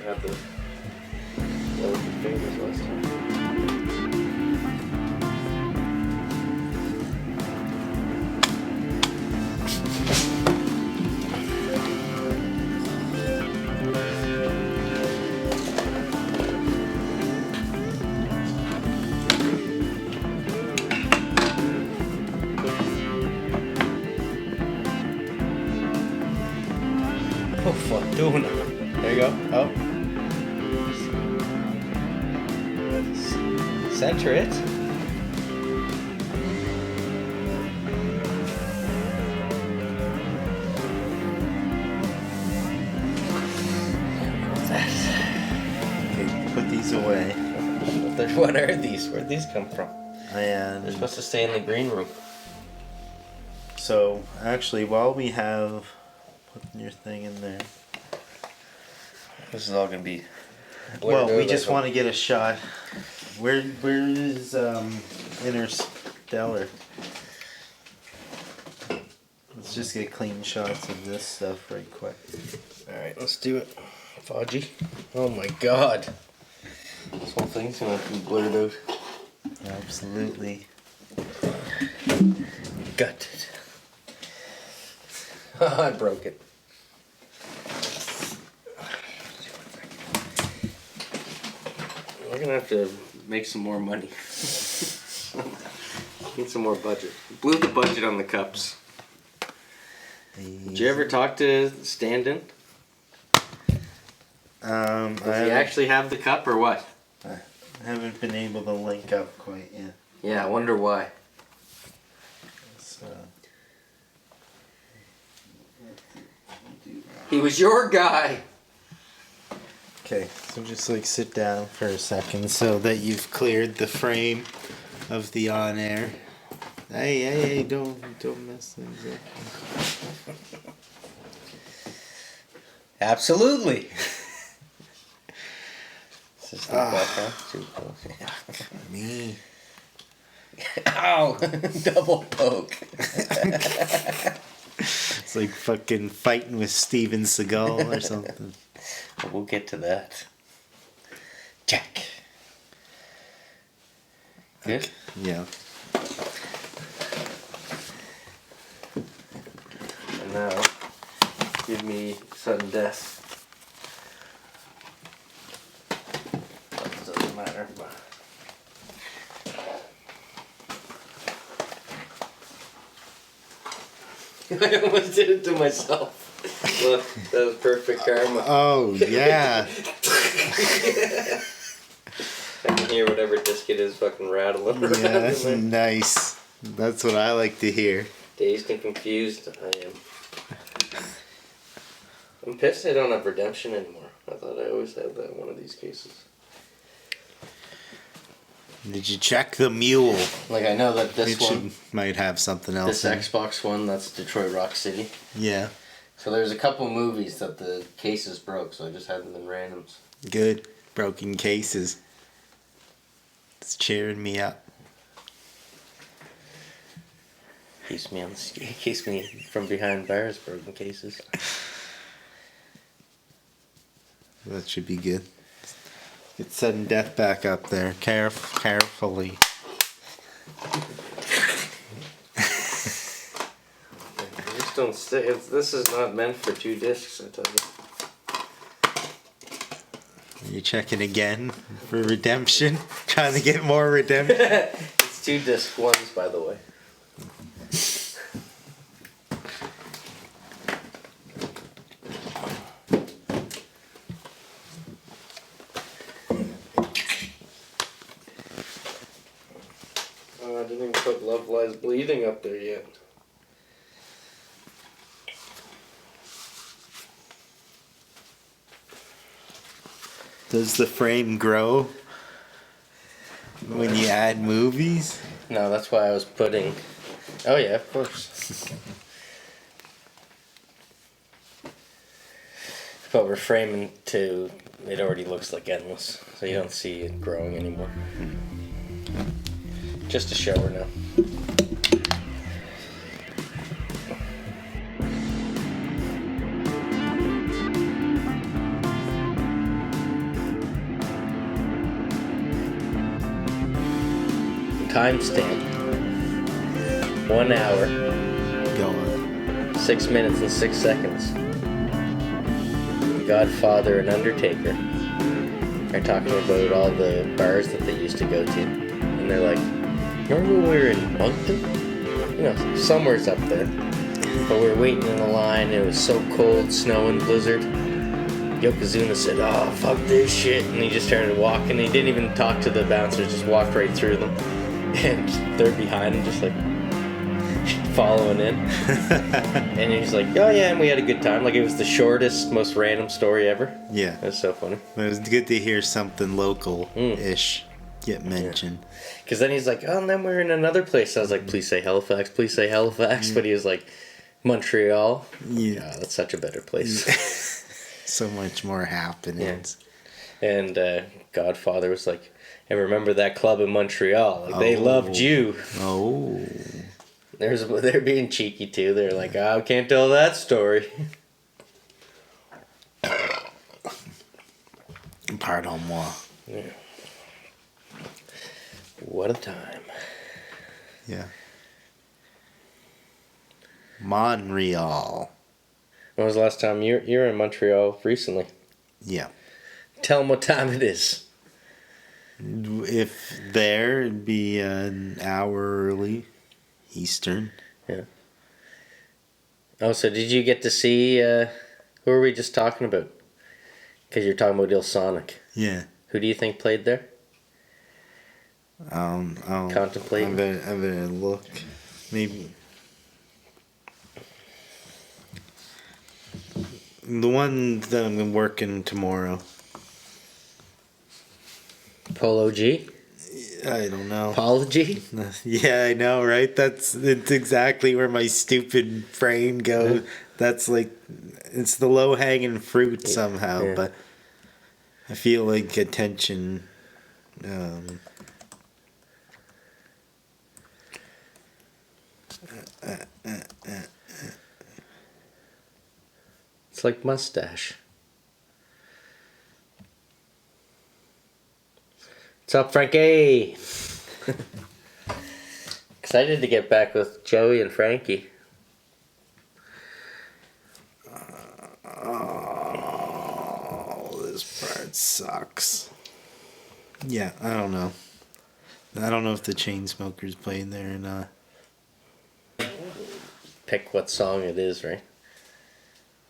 had the delicate fingers last time. Oh, fuck, doing it. There you go. Oh. Center it. Okay, put these away. What are these? Where'd these come from? And They're supposed to stay in the green room. so, actually, while we have putting your thing in there. This is all gonna be. Well, we just want to get a shot. Where is Interstellar? Let's just get clean shots of this stuff right quick. Alright, let's do it. Fodgy. Oh my god. This whole thing's gonna have to be blurred out. Absolutely. Gutted. I broke it. We're gonna have to make some more money. Need some more budget. Blew the budget on the cups. Did you ever talk to Standen? Does he actually have the cup or what? I haven't been able to link up quite yet. Yeah, I wonder why. So, He was your guy! okay, so just like sit down for a second so that you've cleared the frame of the on air. Hey, don't mess things up. Absolutely! This is the background. Too close. Me. Ow! Double poke. It's like fucking fighting with Steven Seagal or something. We'll get to that. Check. Good? Okay. Yeah. And now, give me sudden death. That doesn't matter, but... I almost did it to myself. Look, that was perfect karma. Oh, yeah. I can hear whatever disc it is fucking rattling around. Yeah, that's nice. That's what I like to hear. Dazed and confused, I am. I'm pissed I don't have redemption anymore. I thought I always had that in one of these cases. Did you check the mule? Like, I know that this It one, might have something else. this in it. Xbox one, that's Detroit Rock City. Yeah, So there's a couple movies that the cases broke, so I just had them in randoms. good. Broken cases. It's cheering me up. Keeps me from behind bars, broken cases. That should be good. Get sudden death back up there. Carefully. Just don't stay. This is not meant for 2 discs, I tell you. Are you checking again for redemption? Trying to get more redemption? It's 2 disc ones, by the way. Oh, I didn't even put Love Lies Bleeding up there yet. Does the frame grow when you add movies? No, that's why I was putting... Oh yeah, of course. But we're framing to... It already looks like endless, so you don't see it growing anymore. Just a shower now. timestamp. 1 hour, Go on. 6 minutes and 6 seconds. Godfather and Undertaker are talking about all the bars that they used to go to. And they're like, remember when we were in Moncton? You know, somewhere's up there. But we were waiting in the line, it was so cold, snow and blizzard. Yokozuna said, oh, fuck this shit. And he just started walking. He didn't even talk to the bouncers, just walked right through them. And they're behind him, just like following in. And he's like, oh yeah, and we had a good time. Like, it was the shortest, most random story ever. Yeah. That's so funny. It was good to hear something local-ish get mentioned. Because then he's like, oh, and then we're in another place. I was like, please say Halifax, please say Halifax. But he was like, Montreal. Yeah. Oh, that's such a better place. So much more happenings. Yeah. And Godfather was like, and remember that club in Montreal? Like, they loved you. Oh. They're being cheeky too. They're like, oh, I can't tell that story. Pardon moi. Yeah. What a time. Yeah. Montreal. When was the last time you're in Montreal recently? Yeah. Tell them what time it is. If there, it'd be an hour early. Eastern. Yeah. Oh, so did you get to see, who were we just talking about? Because you're talking about Il Sonic. Yeah. Who do you think played there? Contemplating. I better look. Maybe. The one that I'm working tomorrow. Polo G? I don't know. Apology? Yeah, I know, right? It's exactly where my stupid brain goes. That's like, it's the low hanging fruit somehow, Yeah. but I feel like attention. It's like mustache. What's up, Frankie? Excited to get back with Joey and Frankie. Oh, this part sucks. Yeah, I don't know. I don't know if the Chainsmokers playing there or not. Pick what song it is, right?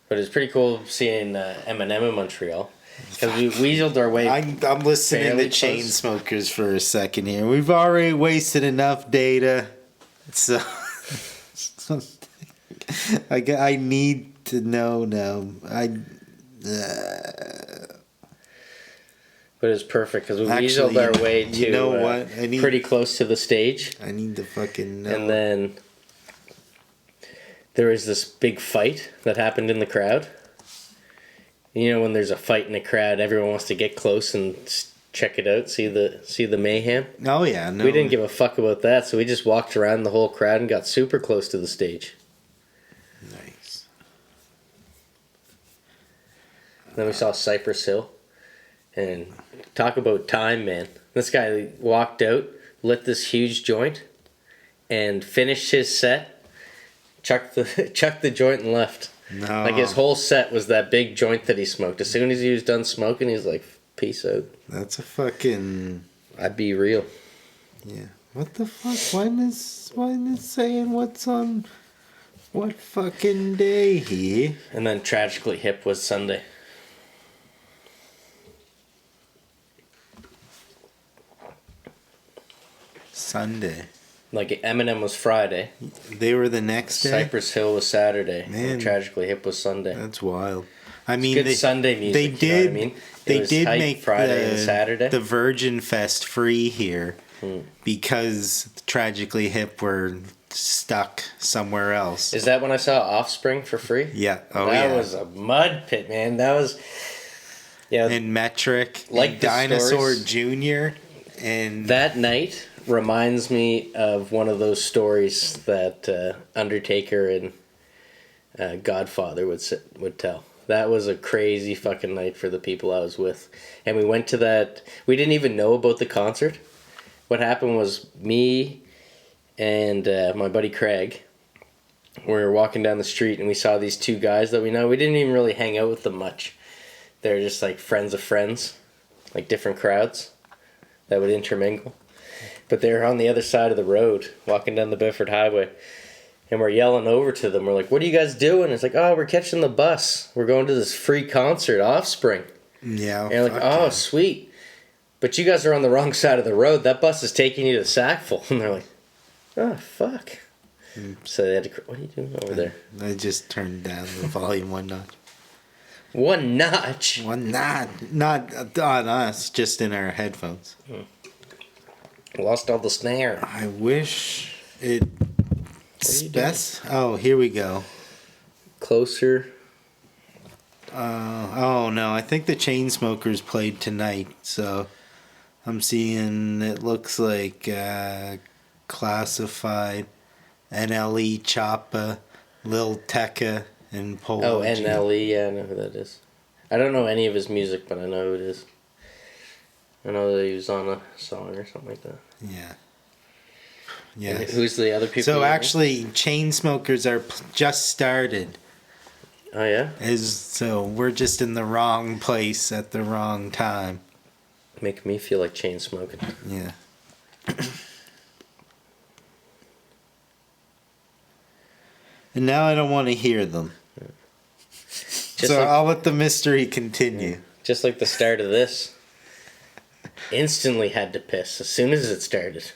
But it's pretty cool seeing Eminem in Montreal. Because we weaseled our way. I'm listening to Chainsmokers for a second here. We've already wasted enough data, so I need to know now. But it's perfect because we weaseled our way to you know what? pretty close to the stage. I need to fucking know. And then there was this big fight that happened in the crowd. You know, when there's a fight in the crowd, everyone wants to get close and check it out, see the mayhem. Oh yeah, no. We didn't give a fuck about that, so we just walked around the whole crowd and got super close to the stage. Nice. Then we saw Cypress Hill, and talk about time, man. This guy walked out, lit this huge joint, and finished his set, chucked the joint and left. No. Like, his whole set was that big joint that he smoked. As soon as he was done smoking, he's like, peace out. That's a fucking... I'd be real. Yeah. What the fuck? Why is it saying what's on what fucking day here? And then Tragically Hip was Sunday. Sunday. Like, Eminem was Friday. They were the next day? Cypress Hill was Saturday. Man. And Tragically Hip was Sunday. That's wild. I mean, Good Sunday music, They you know did. what I mean? They was did tight make Friday and Saturday. the Virgin Fest free here because Tragically Hip were stuck somewhere else. Is that when I saw Offspring for free? Yeah. Oh that yeah. was a mud pit, man. That was... Yeah. And Metric, Like and the Dinosaur stories. Jr. and That night reminds me of one of those stories that Undertaker and Godfather would tell. That was a crazy fucking night for the people I was with. And we went to that... We didn't even know about the concert. what happened was me and my buddy Craig, we were walking down the street and we saw these two guys that we know. We didn't even really hang out with them much. They're just like friends of friends, like different crowds that would intermingle. But they were on the other side of the road, walking down the Bedford Highway. And we're yelling over to them. We're like, what are you guys doing? It's like, oh, we're catching the bus. We're going to this free concert, Offspring. Yeah. And you're like, oh, yeah. Sweet. But you guys are on the wrong side of the road. That bus is taking you to Sackville. And they're like, oh, fuck. So they had to, what are you doing over there? I just turned down the volume one notch. One notch? One notch. Not on us, just in our headphones. Lost all the snare. I wish it... Best? Oh, here we go. Closer. Oh no, I think the Chainsmokers played tonight, so I'm seeing it looks like Classified, NLE Choppa, Lil Tecca, and Polo. Oh, NLE, yeah, I know who that is. I don't know any of his music, but I know who it is. I know that he was on a song or something like that. Yeah. Yeah. Who's the other people? So actually, Chainsmokers are just started. Oh yeah. So we're just in the wrong place at the wrong time. Make me feel like chain smoking. Yeah. And now I don't want to hear them. So I'll let the mystery continue. Yeah. Just like the start of this. Instantly had to piss as soon as it started.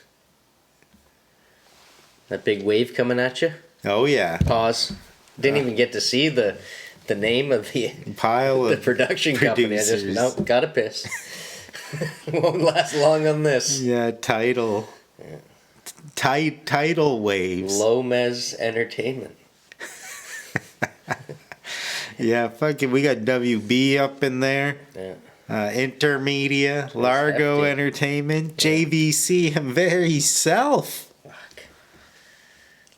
That big wave coming at you. Oh yeah. Pause. Didn't even get to see the name of the pile the of production company. I just gotta piss. Won't last long on this. Yeah, Tidal. Yeah. Tidal waves. Lomez Entertainment. Yeah, fucking. We got WB up in there. Yeah. Intermedia, Largo hefty. Entertainment, yeah. JVC, and very self.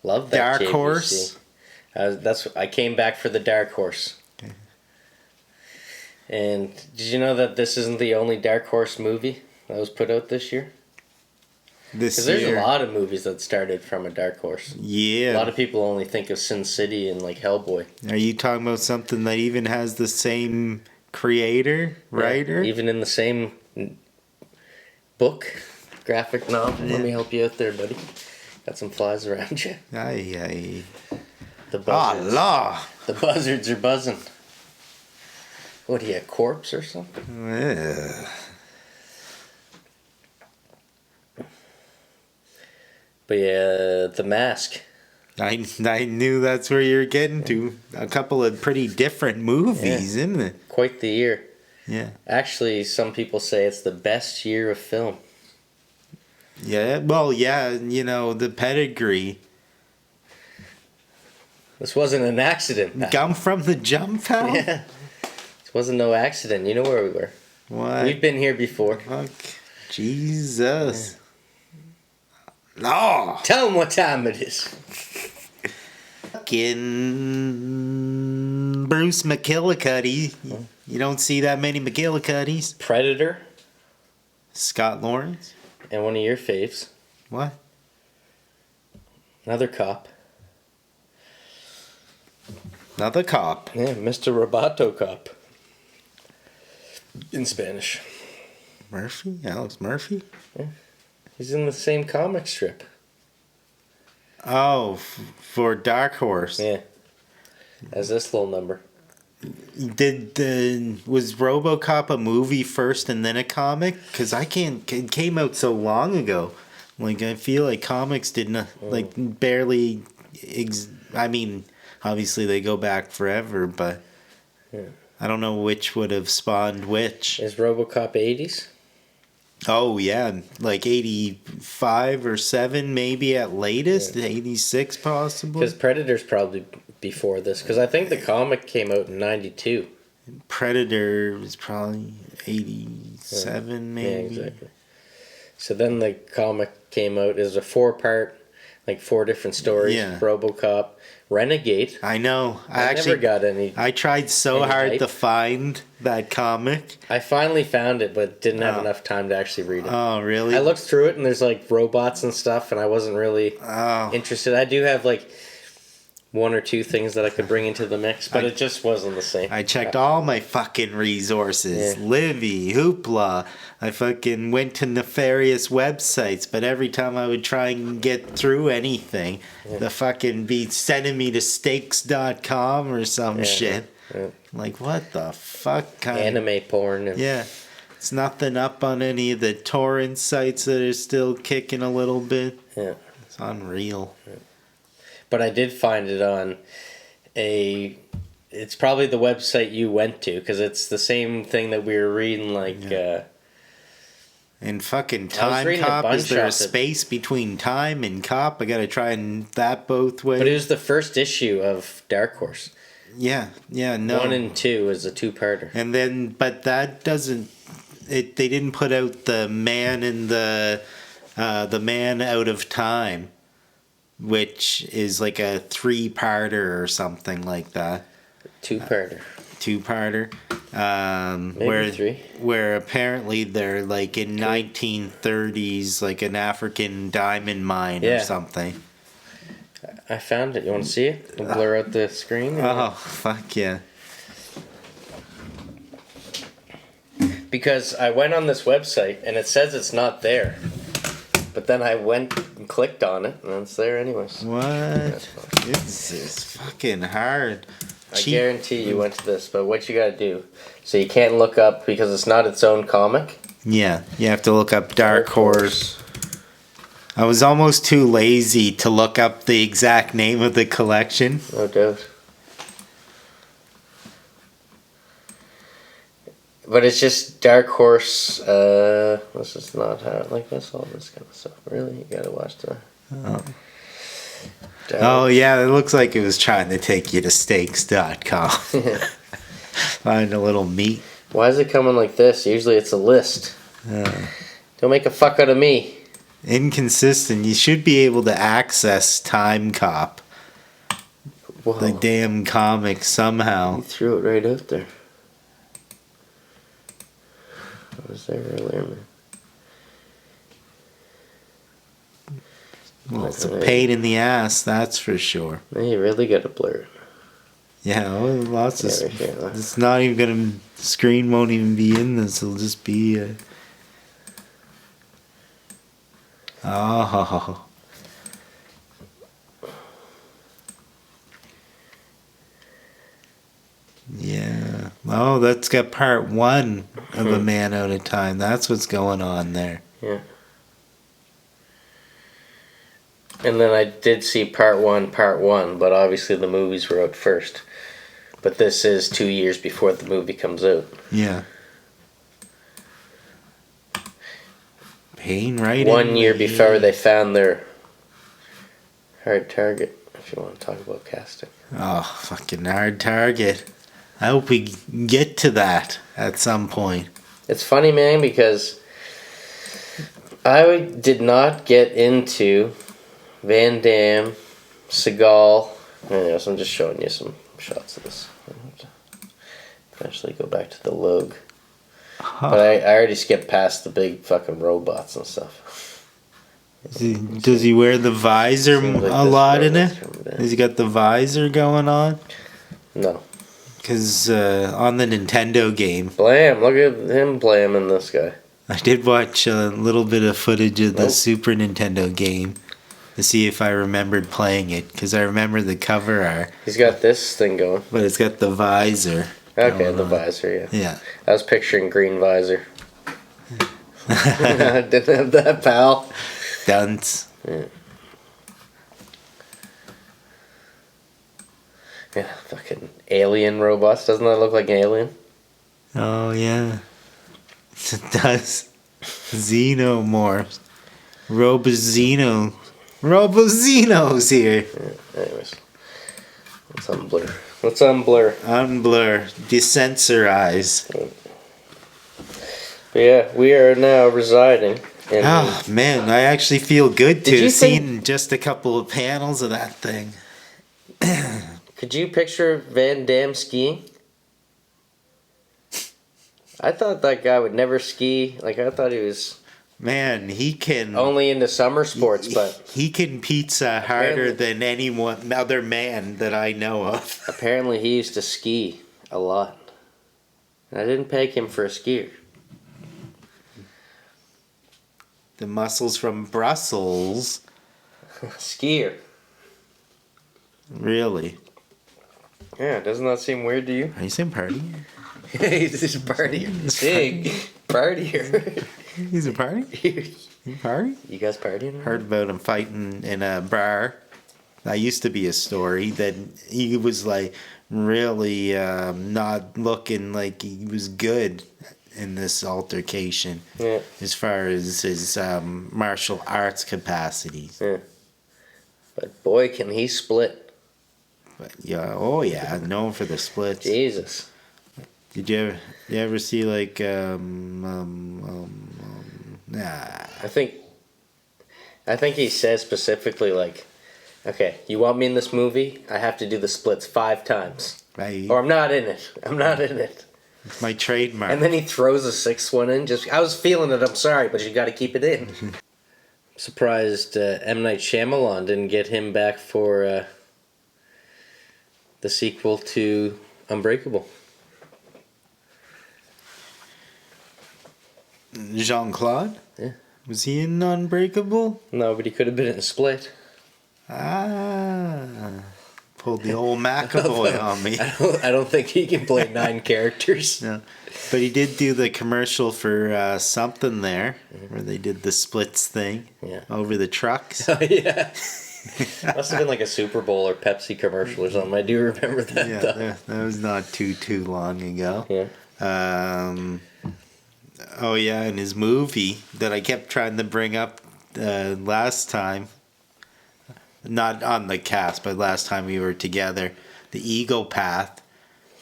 Love that Dark JVC. Horse. I came back for the Dark Horse. Okay. And did you know that this isn't the only Dark Horse movie that was put out this year? Because there's a lot of movies that started from a Dark Horse. Yeah. A lot of people only think of Sin City and like Hellboy. Are you talking about something that even has the same creator, writer? Yeah, even in the same book, graphic novel. Yeah. Let me help you out there, buddy. Got some flies around you. Aye. The buzzards. Allah. The buzzards are buzzing. What are you, a corpse or something? Yeah. But yeah, The Mask. I knew that's where you're getting to. A couple of pretty different movies, isn't it? Quite the year. Yeah. Actually, some people say it's the best year of film. Yeah, well, yeah, the pedigree. This wasn't an accident. Pal. Come from the jump, pal? Yeah. This wasn't no accident. You know where we were. What? We've been here before. Fuck. Jesus. No. Tell them what time it is. Fucking Bruce McGillicuddy. You don't see that many McGillicuddys. Predator. Scott Lawrence. And one of your faves. What? Another cop. Another cop. Yeah, Mr. Roboto Cop. In Spanish. Murphy? Alex Murphy? Yeah. He's in the same comic strip. Oh, for Dark Horse. Yeah. As this little number. Was RoboCop a movie first and then a comic? Because it came out so long ago. Like, I feel like comics didn't, barely, I mean, obviously they go back forever, but yeah. I don't know which would have spawned which. Is RoboCop 80s? Oh, yeah, like 85 or 7 maybe at latest, 86 possibly. Because Predator's probably before this, because I think the comic came out in 92. Predator was probably 87 maybe. Yeah, exactly. So then the comic came out as a 4-part, like 4 different stories. Yeah. RoboCop, Renegade. I know. I never got any. I tried so any hard hype. to find that comic. I finally found it, but didn't have enough time to actually read it. Oh, really? I looked through it, and there's like robots and stuff, and I wasn't really interested. I do have like 1 or 2 things that I could bring into the mix, but it just wasn't the same. I checked all my fucking resources. Yeah. Livy, Hoopla. I fucking went to nefarious websites, but every time I would try and get through anything, the fucking be sending me to stakes.com or some shit. Yeah. Like, what the fuck? Anime porn. And Yeah. It's nothing up on any of the torrent sites that are still kicking a little bit. Yeah. It's unreal. Yeah. But I did find it on it's probably the website you went to, because it's the same thing that we were reading, like... And fucking reading a Timecop, bunch is there a off it. space between Time and Cop? I gotta try and that both ways. But it was the first issue of Dark Horse. Yeah, no. 1 and 2 is a 2-parter. And then, but that doesn't... They didn't put out the Man in the Man Out of Time, which is like a 3-parter or something like that. 2-parter. 2-parter. Maybe 3. Where apparently they're like in 1930s, like an African diamond mine or something. I found it. You want to see it? I'll blur out the screen. Oh, fuck yeah. Because I went on this website and it says it's not there. But then I went and clicked on it and it's there anyways. What? It's fucking hard. I guarantee you went to this, but what you gotta do, so you can't look up, because it's not its own comic. Yeah, you have to look up Dark Horse. I was almost too lazy to look up the exact name of the collection. No doubt. But it's just Dark Horse, this is not how, like, that's all this kind of stuff. Really? You gotta watch the... Oh, yeah, it looks like it was trying to take you to stakes.com. Find a little meat. Why is it coming like this? Usually it's a list. Don't make a fuck out of me. Inconsistent. You should be able to access Timecop. Whoa. The damn comic somehow. You threw it right out there. I was there earlier, man. Well, it's a pain in the ass, that's for sure. Now you really gotta blur it. Yeah, well, lots of... Right here, it's not even gonna... The screen won't even be in this. It'll just be... Oh. Yeah. Oh, that's got part 1 of A Man Out of Time. That's what's going on there. Yeah. And then I did see part one, but obviously the movies were out first. But this is 2 years before the movie comes out. Yeah. Pain right 1 year before they found their hard target, if you want to talk about casting. Oh, fucking hard target. I hope we get to that at some point. It's funny, man, because I did not get into Van Damme, Seagal. Anyways, I'm just showing you some shots of this. I'll have to eventually go back to the Logue. But I already skipped past the big fucking robots and stuff. Does he wear the visor Seems like a this lot in it? robot's from there. Has he got the visor going on? No. Because on the Nintendo game, Blam! Look at him blamming this guy. I did watch a little bit of footage of the Nope. Super Nintendo game to see if I remembered playing it. Because I remember the cover art, He's got this thing going. but it's got the visor. Okay, going the on. visor, yeah. Yeah. I was picturing green visor. I didn't have that, pal. Dunce. Yeah, fucking alien robots. Doesn't that look like an alien? Oh, yeah. It does. Xenomorphs. Robozino's here. Yeah, anyways. Let's unblur. Let's unblur. Unblur. Desensorize. But yeah, we are now residing in... Oh, man. I actually feel good Did to you seeing just a couple of panels of that thing. Could you picture Van Damme skiing? I thought that guy would never ski. Like, I thought he was Man, he can only into summer sports, but he can pizza harder than anyone other man that I know of. apparently he used to ski a lot. And I didn't peg him for a skier. The muscles from Brussels. Skier. Really? Yeah, doesn't that seem weird to you? Are you saying party? He's just a partier. Big partier. He's a party? You party? You guys partying? Heard about him fighting in a bar. That used to be a story that he was like really not looking like he was good in this altercation. Yeah. As far as his martial arts capacities. Yeah. But boy, can he split. But yeah, oh yeah, known for the splits. Jesus. Did you ever see like nah. I think he says specifically like, okay, you want me in this movie? I have to do the splits 5 times. Right. Or I'm not in it. I'm not in it. It's my trademark. And then he throws a 6th one in. I was feeling it, I'm sorry, but you gotta keep it in. I'm surprised M. Night Shyamalan didn't get him back for the sequel to Unbreakable. Jean-Claude? Yeah. Was he in Unbreakable? No, but he could have been in Split. Ah. Pulled the old McAvoy on me. I don't think he can play 9 characters. No. But he did do the commercial for something there, where they did the splits thing over the trucks. Oh, yeah. Must have been like a Super Bowl or Pepsi commercial or something. I do remember that. Yeah, though. that was not too long ago. Yeah. Oh yeah, and his movie that I kept trying to bring up last time, not on the cast, but last time we were together, the Ego Path,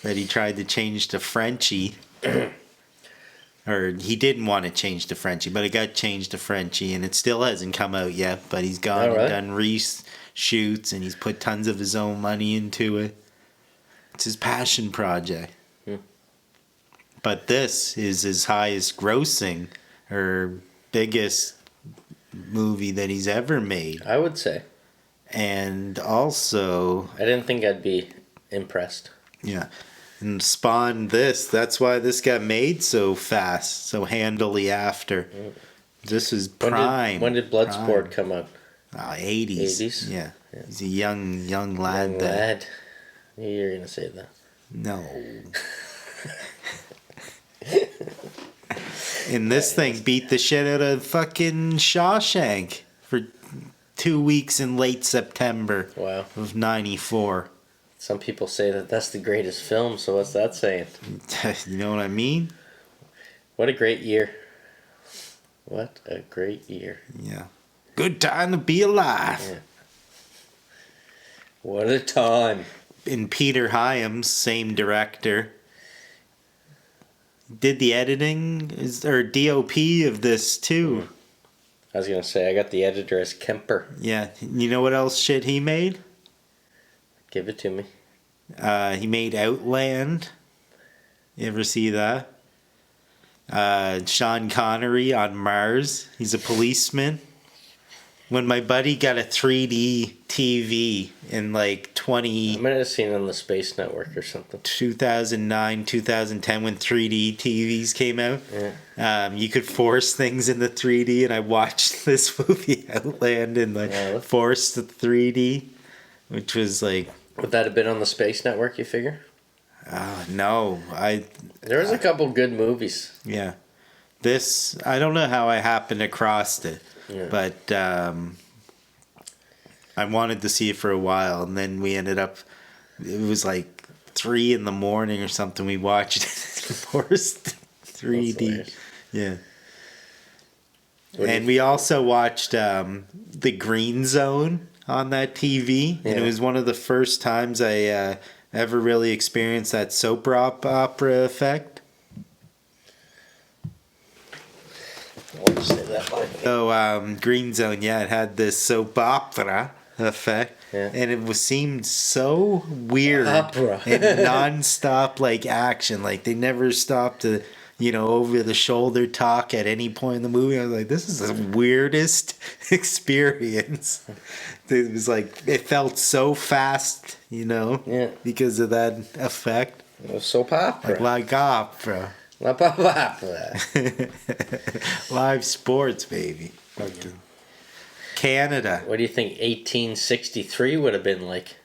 that he tried to change to Frenchie. Or he didn't want to change to Frenchie, but it got changed to Frenchie, and it still hasn't come out yet, but he's gone and done reshoots, and he's put tons of his own money into it. It's his passion project. But this is his highest grossing or biggest movie that he's ever made. I would say. And also... I didn't think I'd be impressed. Yeah. And spawned this. That's why this got made so fast, so handily after. This is prime. When did Bloodsport come out? 80s. 80s? Yeah. He's a young lad. Lad. You're going to say that. No. And this thing beat the shit out of fucking Shawshank for 2 weeks in late September of 94. Some people say that that's the greatest film, so what's that saying? You know what I mean? What a great year. What a great year. Yeah. Good time to be alive. Yeah. What a time. And Peter Hyams, same director, did the editing or DOP of this too. I was going to say, I got the editor as Kemper. Yeah. You know what else shit he made? Give it to me. He made Outland. You ever see that? Sean Connery on Mars. He's a policeman. When my buddy got a 3D TV in like I might have seen it on the Space Network or something. 2009, 2010 when 3D TVs came out. Yeah. You could force things in the 3D, and I watched this movie Outland in like forced 3D, which was like... Would that have been on the Space Network, you figure? No. There was a couple good movies. Yeah. This, I don't know how I happened across it, but I wanted to see it for a while, and then we ended up, it was like 3 a.m. or something, we watched it forced 3D. Yeah. And we also watched The Green Zone on that TV, and it was one of the first times I ever really experienced that soap opera effect. What Say that line. So, Green Zone, yeah, it had this soap opera effect. Yeah. And it seemed so weird Opera. and non-stop like action. Like they never stopped to, over the shoulder talk at any point in the movie. I was like, this is the weirdest experience. It was like it felt so fast, Yeah. because of that effect. It was soap opera. Like opera. La opera. Live sports, baby. Fucking Canada. What do you think 1863 would have been like?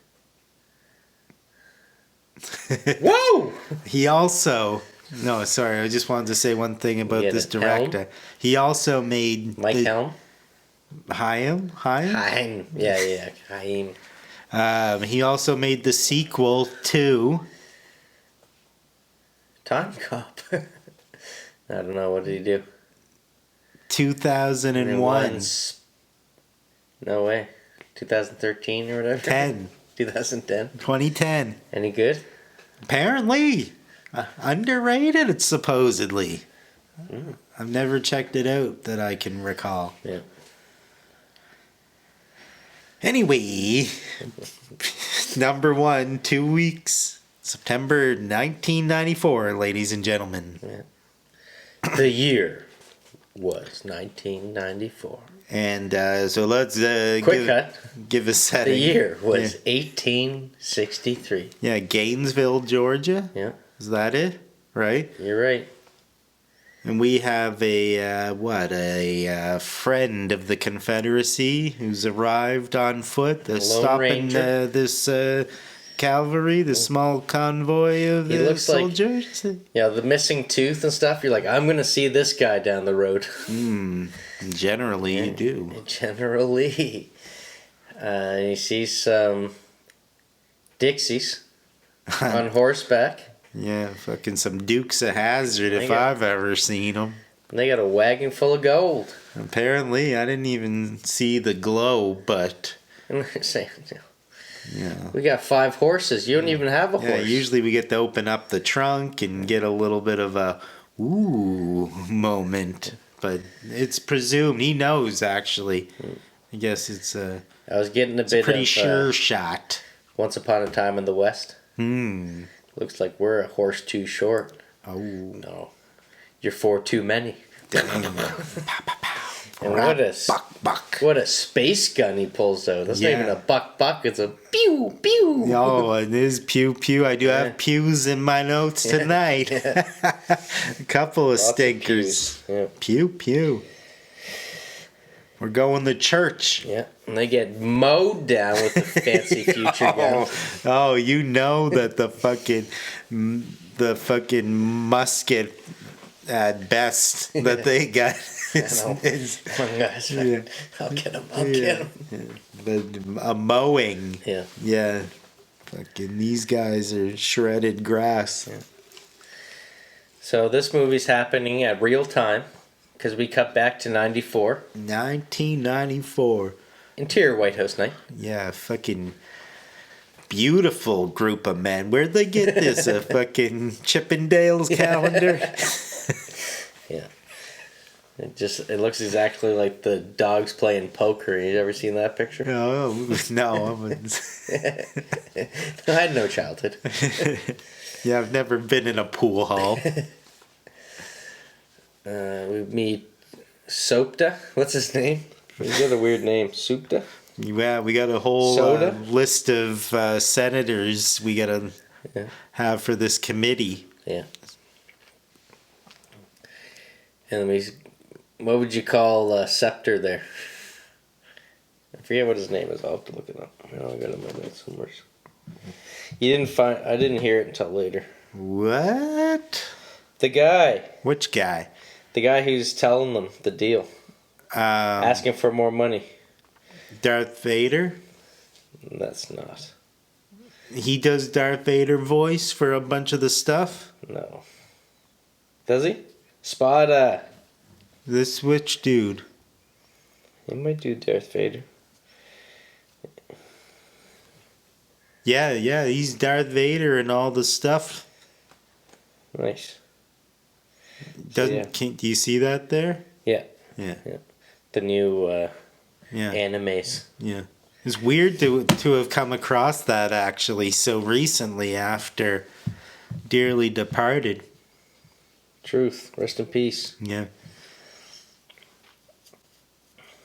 Whoa! He also... No, sorry. I just wanted to say one thing about this director. Helm? He also made... Mike Helm? Haim? Haim. Yeah. Haim. He also made the sequel to... Timecop. I don't know. What did he do? 2001. No way. 2013 or whatever? 2010. Any good? Apparently. Underrated, it's supposedly. I've never checked it out that I can recall. Yeah. Anyway, number 1, 2 weeks, September 1994, ladies and gentlemen. Yeah. The year was 1994. And so let's give a setting. The year was 1863. Yeah, Gainesville, Georgia. Yeah. Is that it? Right? You're right. And we have a friend of the Confederacy who's arrived on foot. They're stopping this cavalry, this small convoy of soldiers. Like, the missing tooth and stuff. You're like, I'm going to see this guy down the road. Generally, you do. Generally. You see some Dixies on horseback. Yeah, fucking some Dukes of Hazzard if I've ever seen them. And they got a wagon full of gold. Apparently, I didn't even see the glow, but... And they're saying, yeah. We got 5 horses. You don't even have a horse. Yeah, usually we get to open up the trunk and get a little bit of a ooh moment. But it's presumed. He knows, actually. I guess it's a... I was getting a pretty sure shot. Once Upon a Time in the West. Looks like we're a horse too short. Oh. No. You're 4 too many. And what a space gun he pulls out. That's not even a buck. It's a pew pew. Oh, it is pew pew. I do have pews in my notes tonight. A couple of stinkers. Pew pew. We're going to church. Yeah, and they get mowed down with the fancy future guns. Oh, you know that the fucking musket at best that they got is I'll get him. But a mowing. Yeah. Yeah. Fucking these guys are shredded grass. Yeah. So this movie's happening at real time. Because we cut back to 94. 1994. Interior White House night. Yeah, fucking beautiful group of men. Where'd they get this? A fucking Chippendales calendar? Yeah. It looks exactly like the dogs playing poker. You ever seen that picture? No, I wouldn't. I had no childhood. Yeah, I've never been in a pool hall. We meet Sopta. What's his name? He's got a weird name. Supta? Yeah, we got a whole list of senators we got to have for this committee. Yeah. And what would you call Scepter there? I forget what his name is. I'll have to look it up. I got it in my notes somewhere. I didn't hear it until later. What? The guy. Which guy? The guy who's telling them the deal. Asking for more money. Darth Vader? That's not. He does Darth Vader voice for a bunch of the stuff? No. Does he? Spada. This which dude? He might do Darth Vader. Yeah, he's Darth Vader and all the stuff. Nice. Do you see that there? Yeah. Yeah. The new Yeah. animes. Yeah. It's weird to have come across that actually so recently after dearly departed. Truth. Rest in peace. Yeah.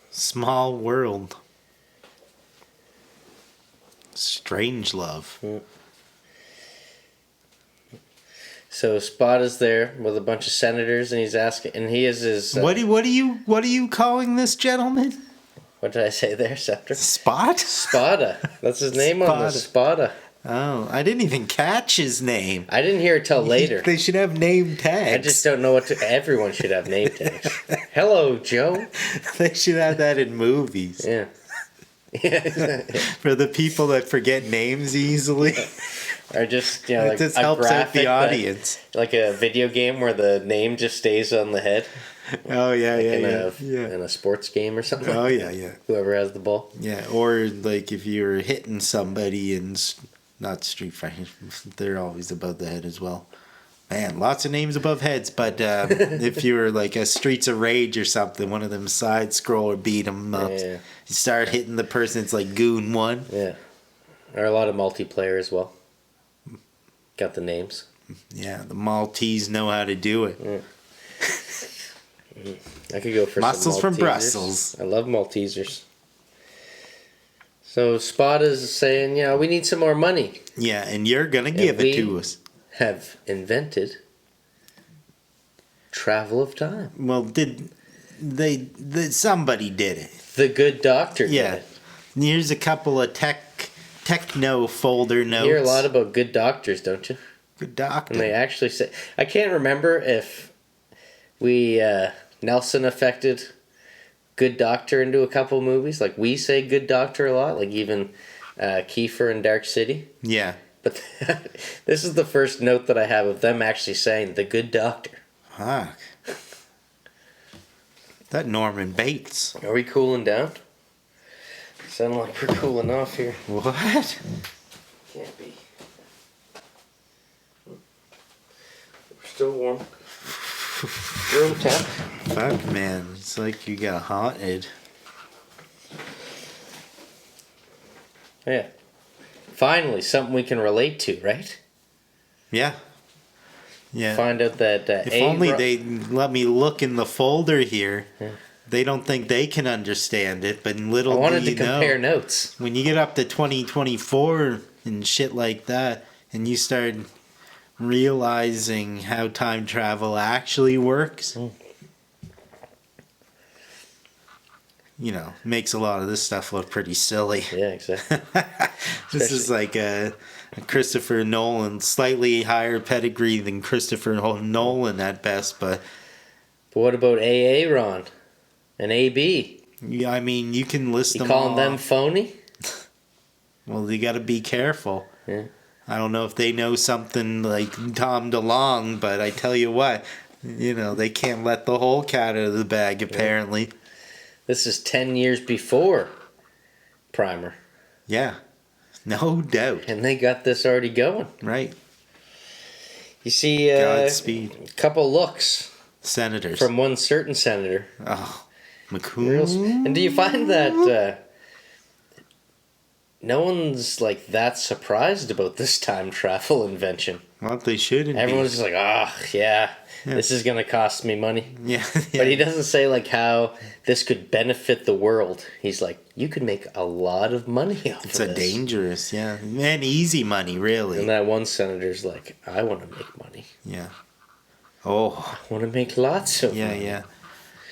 Small world. Strange love. So Spot is there with a bunch of senators, and he's asking, and he is his. What are you calling this gentleman? What did I say there, Scepter? Spot? Spada. That's his name on the Spada. Oh, I didn't even catch his name. I didn't hear it till later. They should have name tags. I just don't know what to. Everyone should have name tags. Hello, Joe. They should have that in movies. Yeah. For the people that forget names easily. Or just, It like just a helps out the graphic audience. like a video game where the name just stays on the head. Oh, yeah, In a sports game or something. Oh, yeah. Whoever has the ball. Yeah, or like if you're hitting somebody in, not Street Fighter, they're always above the head as well. Man, lots of names above heads, but if you were like a Streets of Rage or something, one of them side scroller beat 'em up. Yeah. You start hitting the person, it's like Goon 1. Yeah. Or a lot of multiplayer as well. Got the names. Yeah, the Maltese know how to do it. Yeah. I could go for Muscles some from Maltesers. Brussels. I love Maltesers. So Spot is saying, we need some more money. Yeah, and you're going to give it to us. Have invented travel of time. Well, somebody did it. The good doctor did Yeah. it. Here's a couple of techno folder notes. You hear a lot about good doctors, don't you? Good doctor. And they actually say, I can't remember if we Nelson affected good doctor into a couple movies. Like we say good doctor a lot, like even Kiefer in Dark City. Yeah. But this is the first note that I have of them actually saying the good doctor. Fuck. That Norman Bates. Are we cooling down? Sound like we're cooling off here. What? Can't be. We're still warm. Room temp. Fuck, man. It's like you got haunted. Yeah. Finally, something we can relate to, right? Yeah. Yeah. Find out that if only they let me look in the folder here. Yeah. They don't think they can understand it, but little I wanted do you to compare know, notes. when you get up to 2024 and shit like that, and you start realizing how time travel actually works, makes a lot of this stuff look pretty silly. Yeah, exactly. This is like a Christopher Nolan, slightly higher pedigree than Christopher Nolan at best, but what about AA Ron and AB? yeah, I mean, you can list them calling all them off. phony? Well, you got to be careful. Yeah. I don't know if they know something like Tom DeLonge, but I tell you what, they can't let the whole cat out of the bag, apparently. This is 10 years before Primer. Yeah, no doubt. And they got this already going. Right. You see Godspeed. a couple looks Senators. from one certain senator. Oh, McCool. And do you find that no one's like that surprised about this time travel invention? Well, they shouldn't Everyone's be. just like, yeah, this is going to cost me money. Yeah. But he doesn't say like how this could benefit the world. He's like, you could make a lot of money off It's of a this. dangerous, and easy money, really. And that one senator's like, I want to make money. Yeah. Oh. I want to make lots of money. Yeah.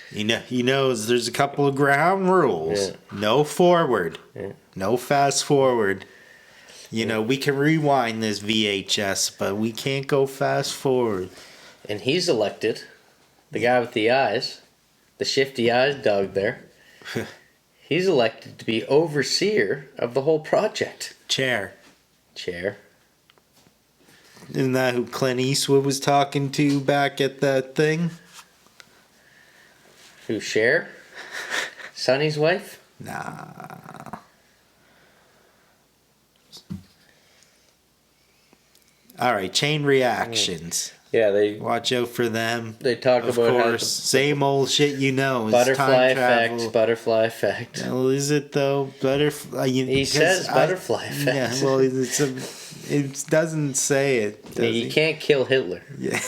He knows there's a couple of ground rules. Yeah. No forward. Yeah. No fast forward. We can rewind this VHS, but we can't go fast forward. And he's elected, the guy with the eyes, the shifty eyes dog there. He's elected to be overseer of the whole project. Chair. Isn't that who Clint Eastwood was talking to back at that thing? Who, Cher? Sonny's wife? Nah. All right, chain reactions. Yeah, they Watch out for them. They talk Of about course, same old shit you know. Is butterfly time travel. butterfly effect. Well, is it though? Butterfly. He says butterfly effect. Yeah, well, it doesn't say it. Does You he? can't kill Hitler. Yeah.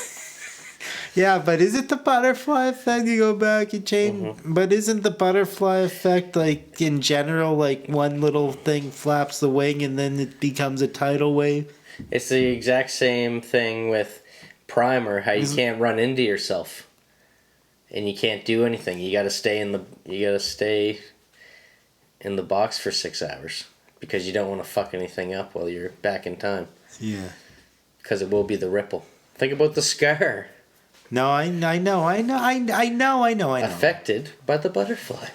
Yeah, but is it the butterfly effect? You go back, you change. But isn't the butterfly effect, like, in general, like, one little thing flaps the wing and then it becomes a tidal wave? It's the exact same thing with primer, how you can't run into yourself. And you can't do anything. You gotta stay in the box for 6 hours. Because you don't want to fuck anything up while you're back in time. Yeah. Because it will be the ripple. Think about the scar. No, I know. Affected by the butterfly.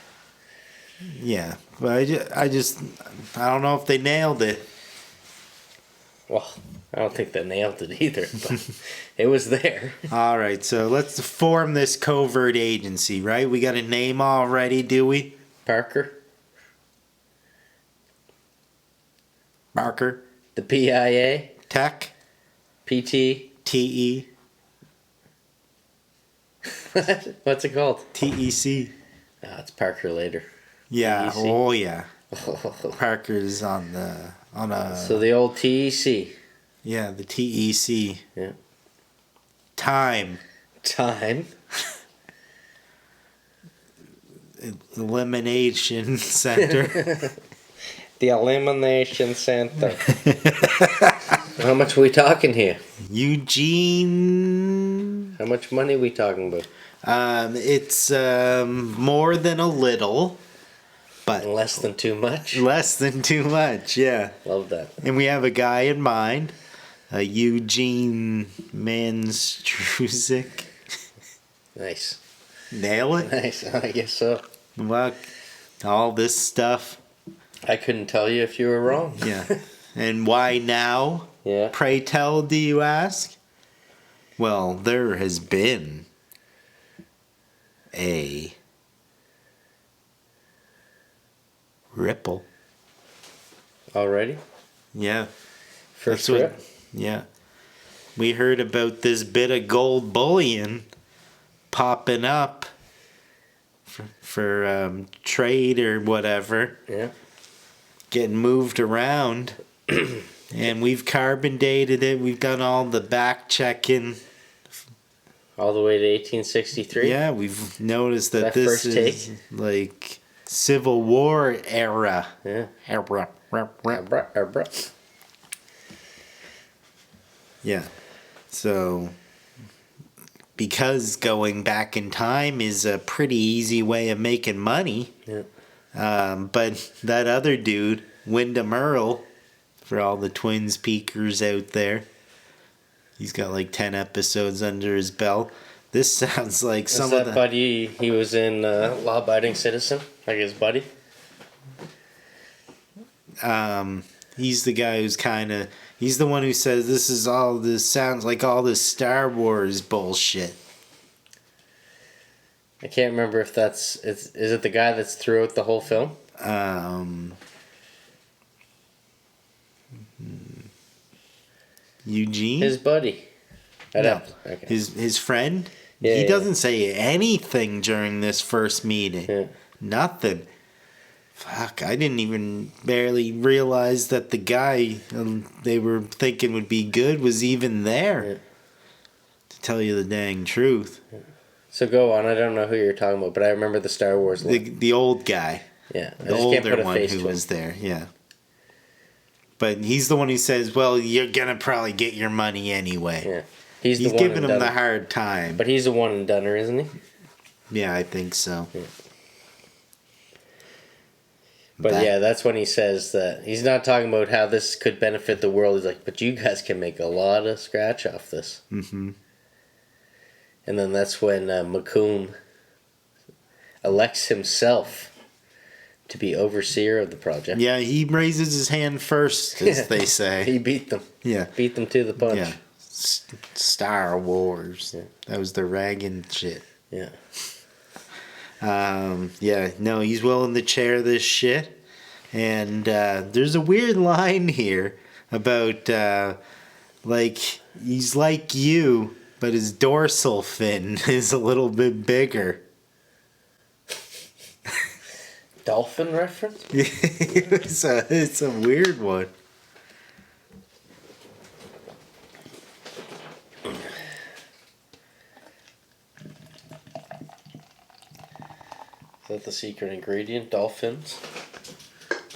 Yeah, but I don't know if they nailed it. Well, I don't think they nailed it either, but it was there. All right, so let's form this covert agency, right? We got a name already, do we? Parker. Parker. The PIA. Tech. PT. TE. What's it called? TEC. It's Parker later. Yeah. TEC. Oh yeah. Parker's on a. So the old TEC. Yeah, the TEC. Yeah. Time. Elimination Center. The Elimination Center. How much are we talking here? Eugene. How much money are we talking about? It's more than a little, but Less than too much? less than too much, yeah. Love that. And we have a guy in mind, Eugene Manstruzik. Nice. Nail it? Nice. I guess so. Look, all this stuff. I couldn't tell you if you were wrong. Yeah. And why now? Yeah. Pray tell, do you ask? Well, there has been a ripple. Already? Yeah. First That's rip? Yeah. We heard about this bit of gold bullion popping up for trade or whatever. Yeah. Getting moved around. And we've carbon dated it. We've done all the back checking. All the way to 1863? Yeah, we've noticed that That this first is take? like Civil War era. Yeah. Era. Yeah. So, because going back in time is a pretty easy way of making money. Yeah. But that other dude, Wyndham Earl, for all the Twins peakers out there, he's got like 10 episodes under his belt. This sounds like Is some that of the... buddy, he was in Law Abiding Citizen? Like his buddy? He's the guy who's kind of... He's the one who says this sounds like all this Star Wars bullshit. I can't remember if is it the guy that's throughout the whole film? Eugene? His buddy. No. Okay. His friend? Yeah, he yeah. doesn't say anything during this first meeting. Yeah. Nothing. Fuck, I didn't even barely realize that the guy they were thinking would be good was even there. Yeah. To tell you the dang truth. So go on. I don't know who you're talking about, but I remember the Star Wars look. The old guy. Yeah. I The just can't older put a one face who to was him. there, yeah. But he's the one who says, well, you're going to probably get your money anyway. Yeah. He's He's the one giving him the hard time. But he's the one and doneer, isn't he? Yeah, I think so. Yeah. But yeah, that's when he says that he's not talking about how this could benefit the world. He's like, but you guys can make a lot of scratch off this. Mm-hmm. And then that's when McComb elects himself to be overseer of the project. Yeah, he raises his hand first, as they say. He beat them. Yeah. Beat them to the punch. Yeah. Star Wars. Yeah. That was the Reagan shit. Yeah. Yeah, no, he's willing to chair this shit. And there's a weird line here about, like, he's like you, but his dorsal fin is a little bit bigger. Dolphin reference? It's a weird one. Is that the secret ingredient? Dolphins?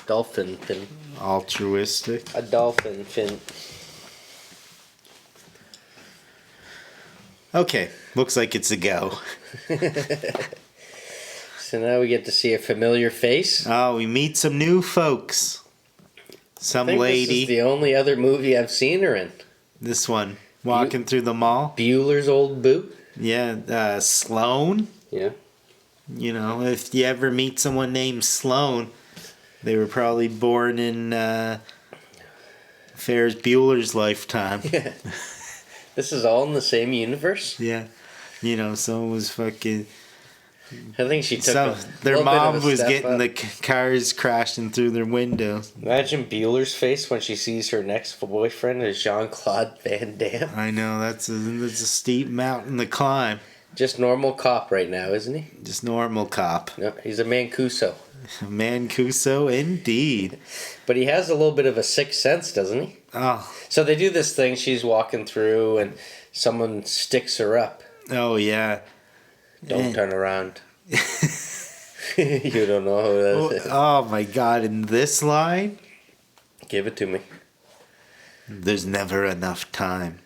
Dolphin fin. Altruistic. A dolphin fin. Okay, looks like it's a go. So now we get to see a familiar face. Oh, we meet some new folks. Some I think lady. This is the only other movie I've seen her in. This one, walking through the mall. Bueller's Old Boo. Yeah, Sloane. Yeah. You know, if you ever meet someone named Sloane, they were probably born in Ferris Bueller's lifetime. Yeah. This is all in the same universe? Yeah. You know, someone was fucking... I think she took their mom was getting the cars crashing through their windows. Imagine Bueller's face when she sees her next boyfriend is Jean-Claude Van Damme. I know, that's a steep mountain to climb. Just normal cop right now, isn't he? Just normal cop. No, he's a Mancuso. Mancuso, indeed. But he has a little bit of a sixth sense, doesn't he? Oh. So they do this thing, she's walking through and someone sticks her up. Oh, yeah. Don't turn around. You don't know who that is. Oh my god, in this line? Give it to me. There's never enough time.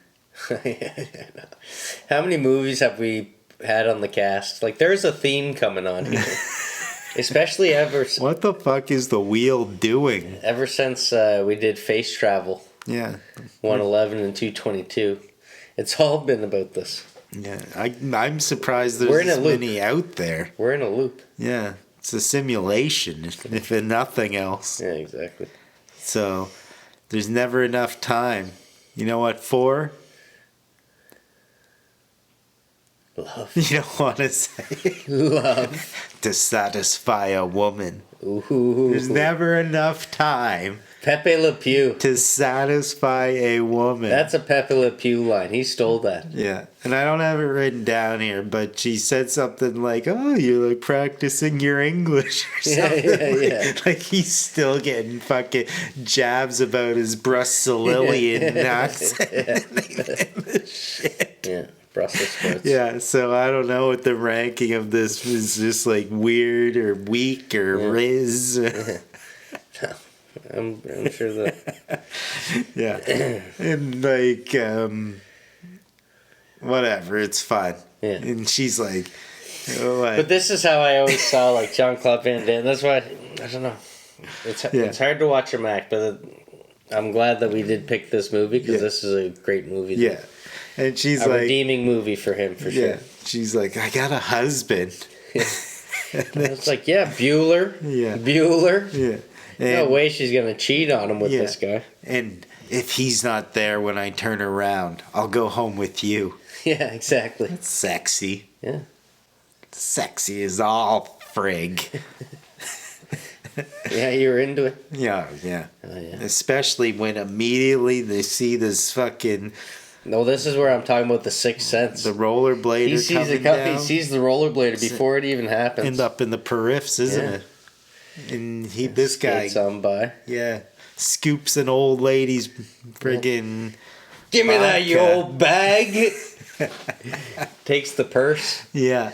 How many movies have we had on the cast? Like, there's a theme coming on here. Especially What the fuck is the wheel doing? Ever since we did Face Travel. Yeah. 111 and 222. It's all been about this. Yeah, I'm surprised there's this many out there. We're in a loop. Yeah, it's a simulation, if nothing else. Yeah, exactly. So, there's never enough time. You know what for? Love. You don't want to say. Love. To satisfy a woman. Ooh. There's never enough time. Pepe Le Pew. To satisfy a woman. That's a Pepe Le Pew line. He stole that. Yeah. And I don't have it written down here, but she said something like, oh, you're like practicing your English or something. Yeah. Like he's still getting fucking jabs about his Brusselian accent. Shit. Yeah. Brussels sprouts. Yeah, so I don't know what the ranking of this was, just like weird or weak or Riz. I'm sure that. Yeah. And like, whatever, it's fun. Yeah. And she's like, oh, what? But this is how I always saw like Jean-Claude Van Damme. That's why, I don't know. It's hard to watch him act, but I'm glad that we did pick this movie because this is a great movie. Yeah. And she's a like... redeeming movie for him, for sure. Yeah. She's like, I got a husband. Yeah. It's like, yeah, Bueller. Yeah. Bueller. Yeah. And, no way she's going to cheat on him with this guy. And if he's not there when I turn around, I'll go home with you. Yeah, exactly. That's sexy. Yeah. Sexy as all frig. Yeah, you were into it? Yeah. Oh, yeah. Especially when immediately they see this fucking... No, this is where I'm talking about the sixth sense. The rollerblader coming down. He sees the rollerblader before it even happens. End up in the periffs, isn't it? And this guy... Skates on by. Yeah. Scoops an old lady's friggin... Give me that, you old bag! Takes the purse. Yeah.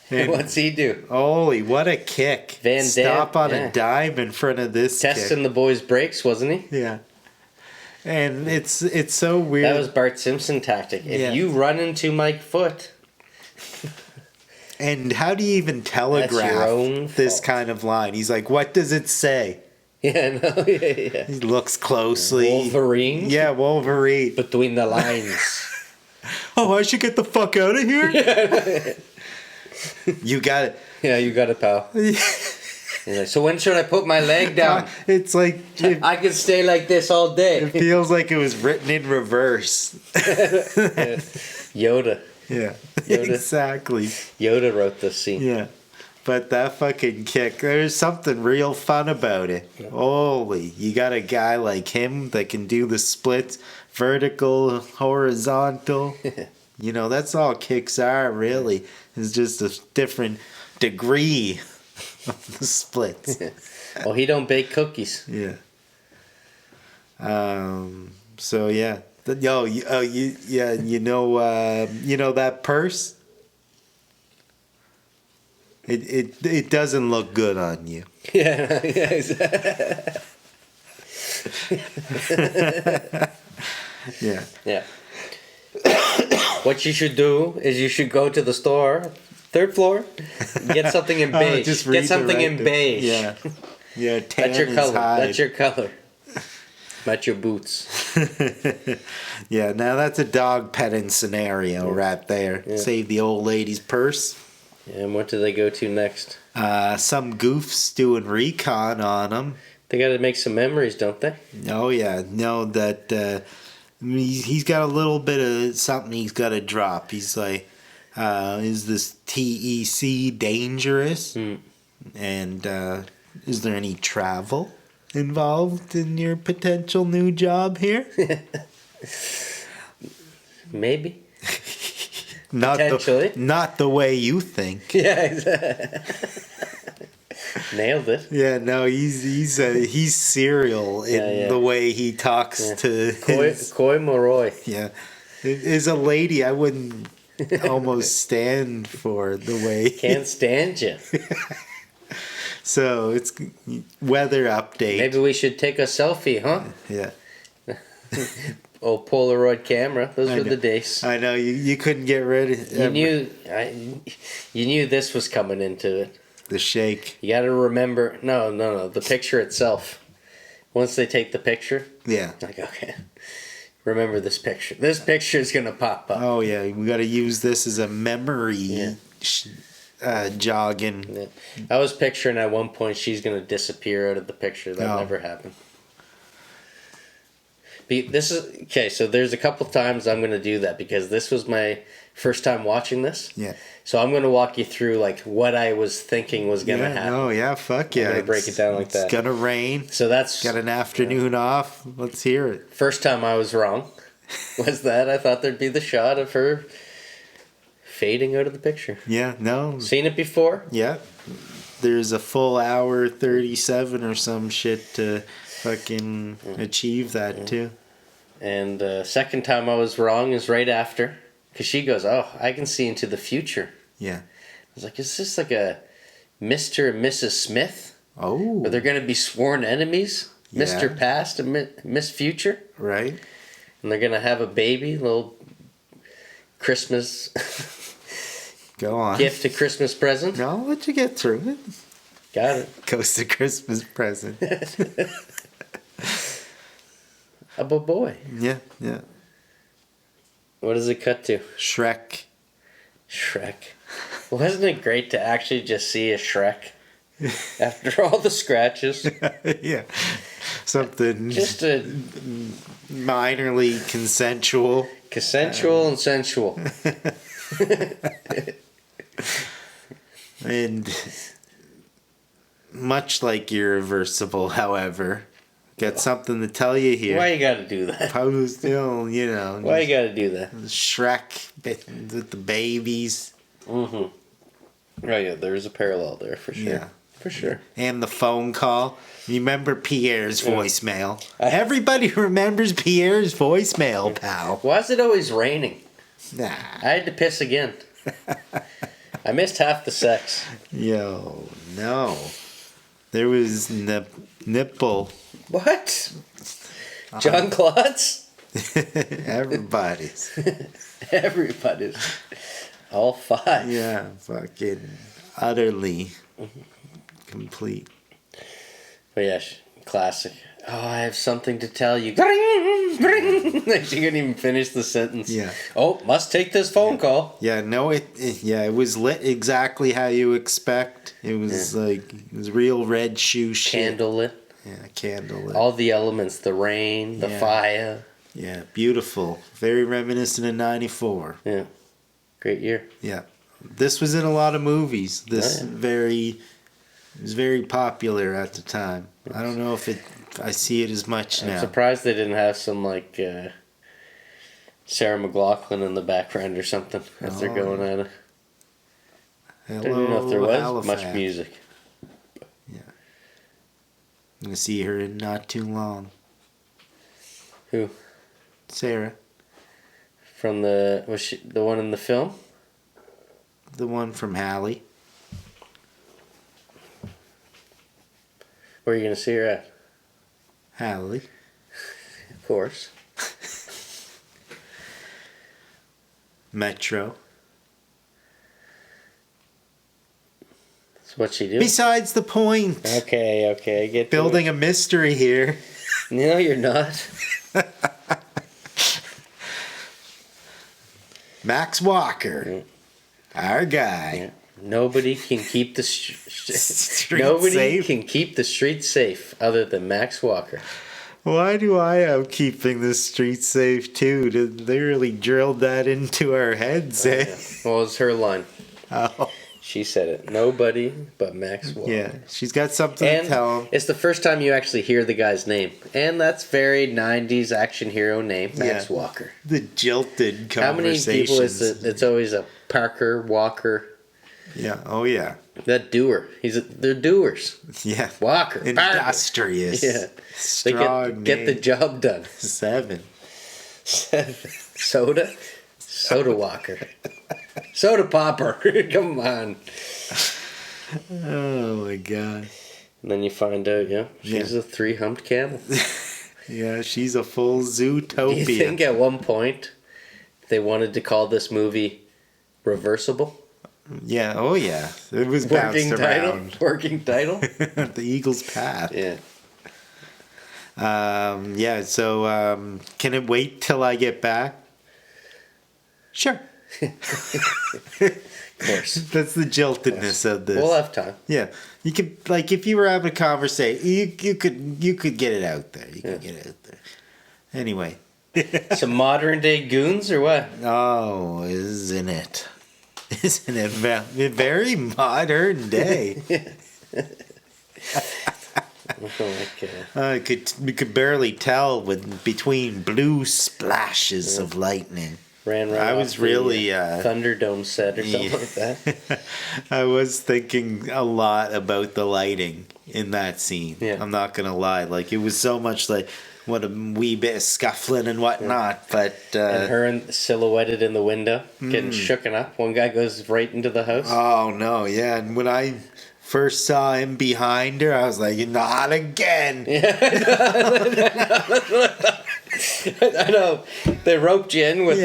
And what's he do? Holy, what a kick. Van Damme. Stop on a dime in front of this Testing the boys' brakes, wasn't he? Yeah. And it's so weird. That was Bart Simpson tactic. If you run into my foot... And how do you even telegraph this kind of line? He's like, what does it say? Yeah, no, yeah. He looks closely. Wolverine? Yeah, Wolverine. Between the lines. Oh, I should get the fuck out of here? You got it. Yeah, you got it, pal. Like, so when should I put my leg down? It's like... I could stay like this all day. It feels like it was written in reverse. Yoda. Yeah, Yoda. Exactly. Yoda wrote this scene. Yeah. But that fucking kick, there's something real fun about it. Yeah. Holy, you got a guy like him that can do the splits, vertical, horizontal. You know, that's all kicks are, really. It's just a different degree of the splits. Well, he don't bake cookies. Yeah. So, yeah. You know that purse? It doesn't look good on you. Yeah, yeah, exactly. Yeah. Yeah. What you should do is you should go to the store, 3rd floor, get something in beige. Get something in beige. Yeah. Yeah, tan That's your is color. hide. That's your color. Match your boots. Yeah, now that's a dog petting scenario right there. Yeah. Save the old lady's purse. And what do they go to next? Some goofs doing recon on them. They got to make some memories, don't they? Oh, yeah. No, that he's got a little bit of something he's got to drop. He's like, is this TEC dangerous? And is there any travel involved in your potential new job here? Maybe. Potentially. Not the way you think. Yeah, exactly. Nailed it. Yeah, no, he's serial in the way he talks to Coy Moroi. Yeah, as a lady, I wouldn't almost stand for the way. Can't stand you. So it's weather update. Maybe we should take a selfie, huh? Yeah. Oh, Polaroid camera. Those were the days. I know you couldn't get rid of. You knew this was coming into it. The shake. You got to remember. No. The picture itself. Once they take the picture. Yeah. Like, okay. Remember this picture. This picture is gonna pop up. Oh yeah, we got to use this as a memory. Yeah. Jogging. Yeah. I was picturing at one point she's gonna disappear out of the picture. That never happened. This is okay. So there's a couple times I'm gonna do that because this was my first time watching this. Yeah. So I'm gonna walk you through like what I was thinking was gonna happen. Oh yeah, fuck yeah. I'm gonna break it down like that. It's gonna rain. So that's got an afternoon off. Let's hear it. First time I was wrong was that I thought there'd be the shot of her fading out of the picture. Yeah, no. Seen it before? Yeah. There's a full hour 37 or some shit to fucking achieve that too. And second time I was wrong is right after. Because she goes, oh, I can see into the future. Yeah. I was like, is this like a Mr. and Mrs. Smith? Oh. Are they going to be sworn enemies? Yeah. Mr. Past and Miss Future? Right. And they're going to have a baby, little Christmas Go on. gift, a Christmas present. No, I'll let you get through it. Got it. Goes to Christmas present. A boy. Yeah, yeah. What does it cut to? Shrek. Wasn't it great to actually just see a Shrek after all the scratches? Yeah. Something Just a minorly consensual. consensual and sensual. And much like Irreversible, however, got something to tell you here. Why you gotta do that? Post, you know. Why you gotta do that? Shrek with the babies. Mm-hmm. Right, yeah, there's a parallel there for sure. Yeah. For sure. And the phone call. Remember Pierre's voicemail. Everybody remembers Pierre's voicemail, pal. Why is it always raining? Nah. I had to piss again. I missed half the sex. Yo, no. There was nipple. What? John Claude's? Everybody's. Everybody's. All five. Yeah, fucking utterly complete. But yeah, classic. Oh, I have something to tell you. She couldn't even finish the sentence. Yeah. Oh, must take this phone call. Yeah, no, it was lit exactly how you expect. It was it was real red shoe shit. Candlelit. Yeah, candlelit. All the elements, the rain, the fire. Yeah, beautiful. Very reminiscent of 94. Yeah. Great year. Yeah. This was in a lot of movies. This it was very popular at the time. I don't know if I see it as much now. I'm surprised they didn't have some like Sarah McLachlan in the background or something as they're going at it. Hello, Don't even know if there was Halifax. much music. Yeah. I'm going to see her in not too long. Who? Sarah. From was she the one in the film? The one from Hallie. Where are you going to see her at? Hallie. Of course. Metro. That's what she do. Besides the point. Okay, I get Building a mystery here. No, you're not. Max Walker. Our guy. Yeah. Nobody can keep the Street safe. can keep the streets safe other than Max Walker. Why do I have keeping the street safe too? Did they really drilled that into our heads, eh? Yeah. Well, it's her line. Oh. She said it. Nobody but Max Walker. Yeah, she's got something And to tell him. it's the first time you actually hear the guy's name. And that's very 90s action hero name, Max Walker. The jilted How many conversations. people is it? It's always a Parker, Walker. Yeah, oh yeah. That doer. They're doers. Yeah. Walker. Parker. Industrious. Yeah. Strong They get the job done. 7. Soda? Soda Walker. Soda Popper. Come on. Oh my god. And then you find out, she's a 3-humped camel. Yeah, she's a full zootopia. Do you think at one point they wanted to call this movie Reversible? Yeah, oh yeah. It was bounced around. Working title? The Eagle's Path. Yeah. So can it wait till I get back? Sure. Of course. That's the jiltedness of this. We'll have time. Yeah. You could, like, if you were having a conversation, you could get it out there. You could get it out there. Anyway. Some modern day goons or what? Oh, isn't it? Isn't it very modern day? We could barely tell between blue splashes of lightning. Ran right I off was really Thunderdome set or something like that. I was thinking a lot about the lighting in that scene. Yeah. I'm not gonna lie. Like, it was so much like what a wee bit of scuffling and whatnot, but and her silhouetted in the window, getting shooken up. One guy goes right into the house. Oh no, yeah. And when I first saw him behind her, I was like, not again. I know. They roped you in with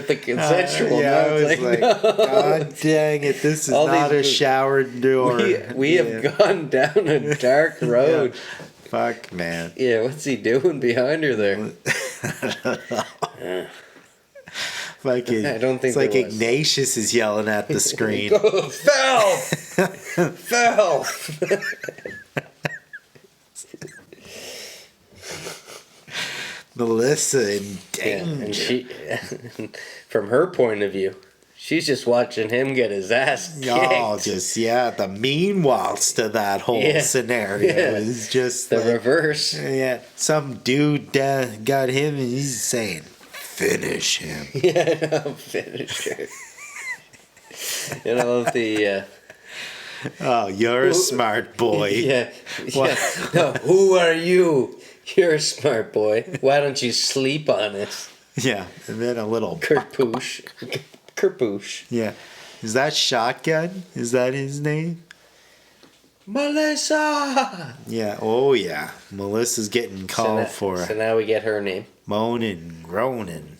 the consensual. I was like, no. God dang it, this is not a showered door. We have gone down a dark road. Fuck, man. Yeah, what's he doing behind her there? Fucking, I don't think it's like there was. Ignatius is yelling at the screen. Fell! Fell! Melissa in danger. And she, from her point of view, she's just watching him get his ass kicked. Oh, the meanwhiles to that whole scenario is just the like, reverse. Yeah, some dude got him and he's saying, "Finish him." Yeah, no, finish her. And I love the. Oh, you're a smart boy. Yeah. No, who are you? You're a smart boy. Why don't you sleep on it? Yeah, and then a little Kerpoosh. Kerpoosh. Yeah. Is that Shotgun? Is that his name? Melissa! Yeah, oh yeah. Melissa's getting called for. So now we get her name. Moaning, groaning.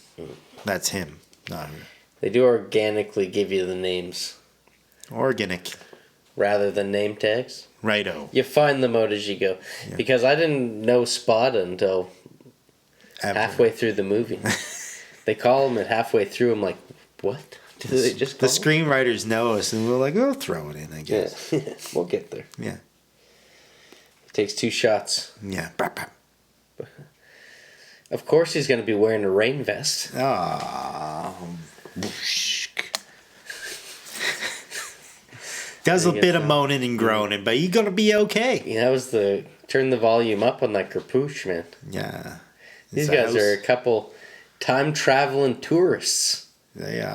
That's him, not her. They do organically give you the names. Organic. Rather than name tags. Righto. You find them out as you go. Yeah. Because I didn't know Spot until halfway through the movie. They call him at halfway through. I'm like, what? Did they just call the screenwriters know us, and we're like, oh, throw it in, I guess. Yeah. We'll get there. Yeah. It takes 2 shots. Yeah. Of course he's going to be wearing a rain vest. Oh. Does a bit of moaning and groaning, but you're going to be okay. Yeah, that was turn the volume up on that Kerpoosh, man. Yeah. These guys are a couple Time traveling tourists. They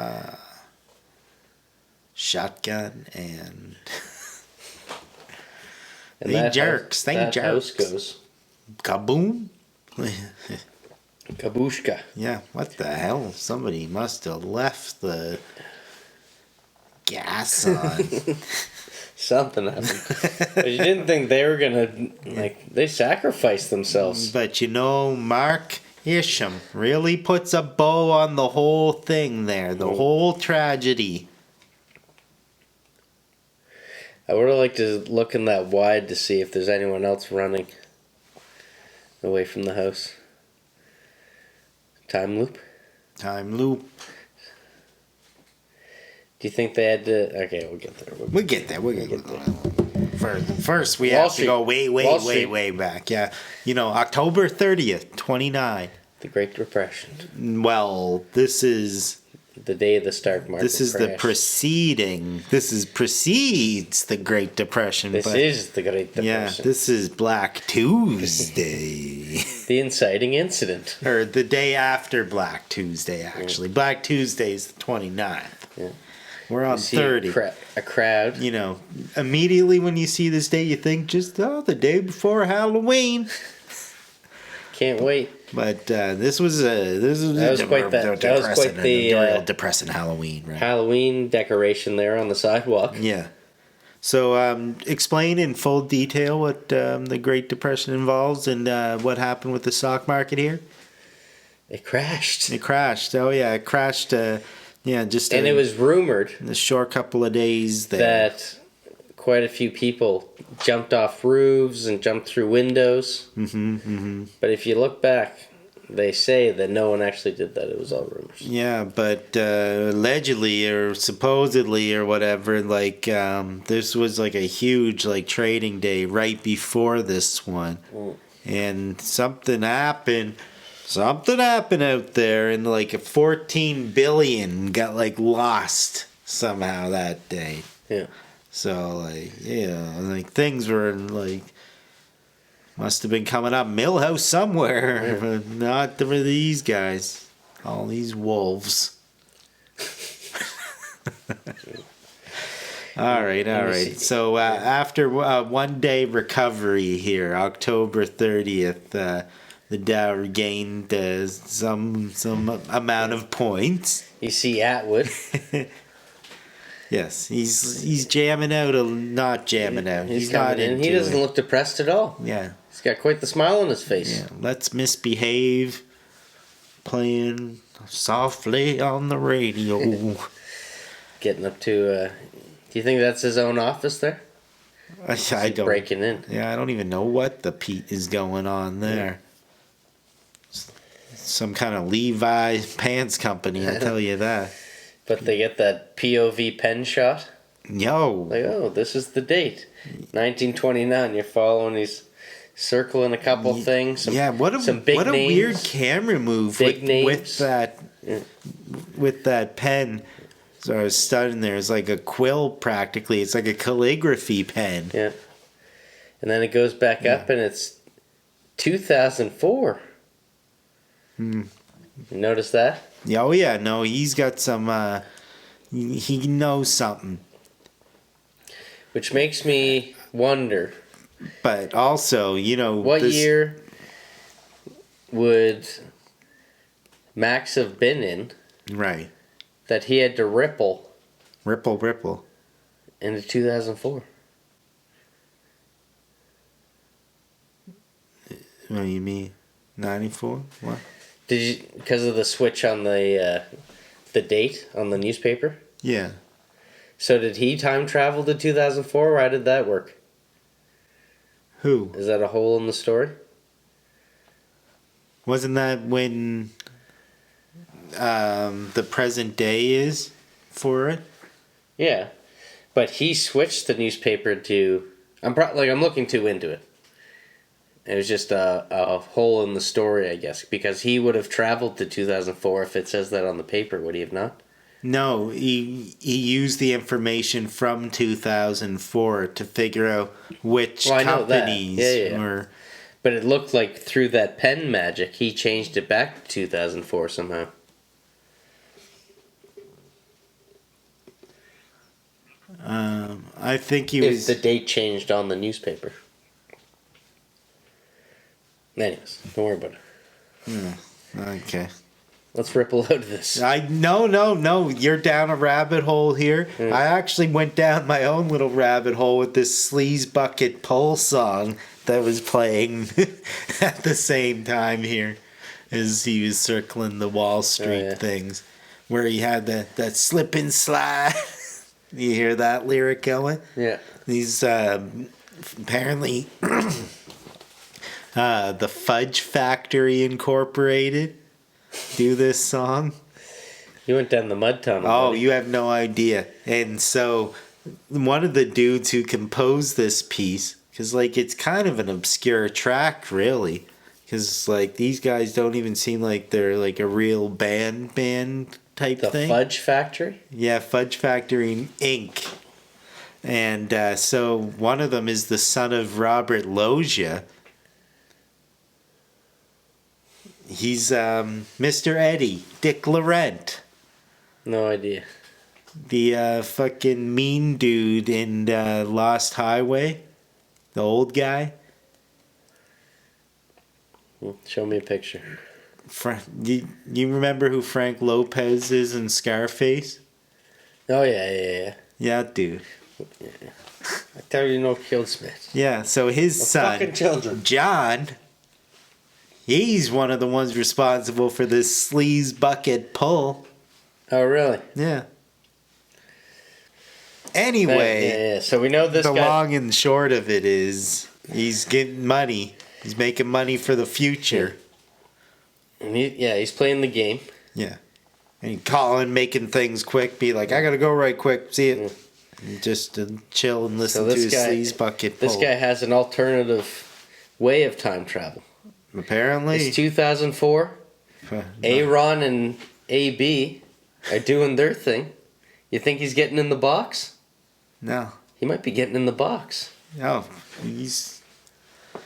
shotgun and they jerks. They that jerks. house goes Kaboom. kabushka. Yeah, what the hell? Somebody must have left the gas on. Something happened. But you didn't think they were gonna they sacrificed themselves. But you know, Mark Isham really puts a bow on the whole thing there, the whole tragedy. I would have liked to look in that wide to see if there's anyone else running away from the house. Time loop? Time loop. Do you think they had to... Okay, we'll get there. We'll get there. We'll get there. First, we Wall have Street. to go way back. Yeah. You know, October 30th, 29. The Great Depression. Well, this is... The day of the stock market This is crash. the preceding. This is precedes the Great Depression. This is the Great Depression. Yeah, this is Black Tuesday. The inciting incident. Or the day after Black Tuesday, actually. Yeah. Black Tuesday is the 29th. Yeah. We're on 30. A crowd. You know, immediately when you see this day, you think just, the day before Halloween. Can't wait. But this was quite the real depressing Halloween, right? Halloween decoration there on the sidewalk. Yeah. So explain in full detail what the Great Depression involves and what happened with the stock market here. It crashed. Oh yeah, it crashed. Just and it was rumored in a short couple of days that quite a few people jumped off roofs and jumped through windows. But if you look back, they say that no one actually did that. It was all rumors. Yeah, but allegedly or supposedly or whatever, this was like a huge trading day right before this one. And something happened out there, and 14 billion got lost somehow that day. Yeah. So things were must have been coming up Millhouse somewhere, but not for these guys. All these wolves. All right. So after one day recovery here, October 30th, the Dow regained some amount of points. You see Atwood. Yes, he's jamming out, not jamming out. He's not in. He doesn't look depressed at all. Yeah. He's got quite the smile on his face. Yeah. Let's Misbehave, playing softly on the radio. Getting up to, do you think that's his own office there? I don't. Breaking in. Yeah, I don't even know what the Pete is going on there. Some kind of Levi's pants company, I'll tell you that. But they get that POV pen shot. Yo. This is the date. 1929. You're following, he's circling a couple things. What a weird camera move with that pen. So I was studying there. It's like a quill practically. It's like a calligraphy pen. Yeah. And then it goes back up and it's 2004. You notice that? Yeah, oh yeah, no, he's got some, he knows something. Which makes me wonder. But also, what year would Max have been in? Right. That he had to ripple. Ripple. Into 2004. What do you mean? 94? What? Did you, because of the switch on the date on the newspaper? Yeah. So did he time travel to 2004, or how did that work? Who? Is that a hole in the story? Wasn't that when the present day is for it? Yeah. But he switched the newspaper to... I'm looking too into it. It was just a hole in the story, I guess, because he would have traveled to 2004 if it says that on the paper, would he have not? No, he used the information from 2004 to figure out which companies were... But it looked like through that pen magic, he changed it back to 2004 somehow. I think he If was... the date changed on the newspaper. Anyways, don't worry about it. Okay. Let's ripple out of this. No. You're down a rabbit hole here. I actually went down my own little rabbit hole with this Sleaze Bucket Pull song that was playing at the same time here as he was circling the Wall Street things, where he had that slip and slide. You hear that lyric going? Yeah. These apparently the Fudge Factory Incorporated do this song. You went down the mud tunnel. Oh, buddy. you have no idea. And so one of the dudes who composed this piece, because like it's kind of an obscure track really, because like these guys don't even seem like they're like a real band type the thing. Fudge Factory? Yeah, Fudge Factory Inc. And so one of them is the son of Robert Loggia. He's Mr. Eddie, Dick Laurent. No idea. The fucking mean dude in Lost Highway. The old guy. Show me a picture. You remember who Frank Lopez is in Scarface? Oh, yeah. Yeah, dude. I tell you, no killed Smith. Yeah, so his The son, fucking children. John, he's one of the ones responsible for this Sleaze Bucket Pull. Oh, really? Yeah. Anyway, Yeah. So we know this the guy. long and short of it is he's getting money. He's making money for the future. And he's playing the game. Yeah. And he calling, making things quick, be like, I gotta go right quick, see it. And just chill and listen to his Sleaze Bucket Pull. This guy has an alternative way of time travel. Apparently. It's 2004. Aaron and AB are doing their thing. You think he's getting in the box? No. He might be getting in the box. No. He's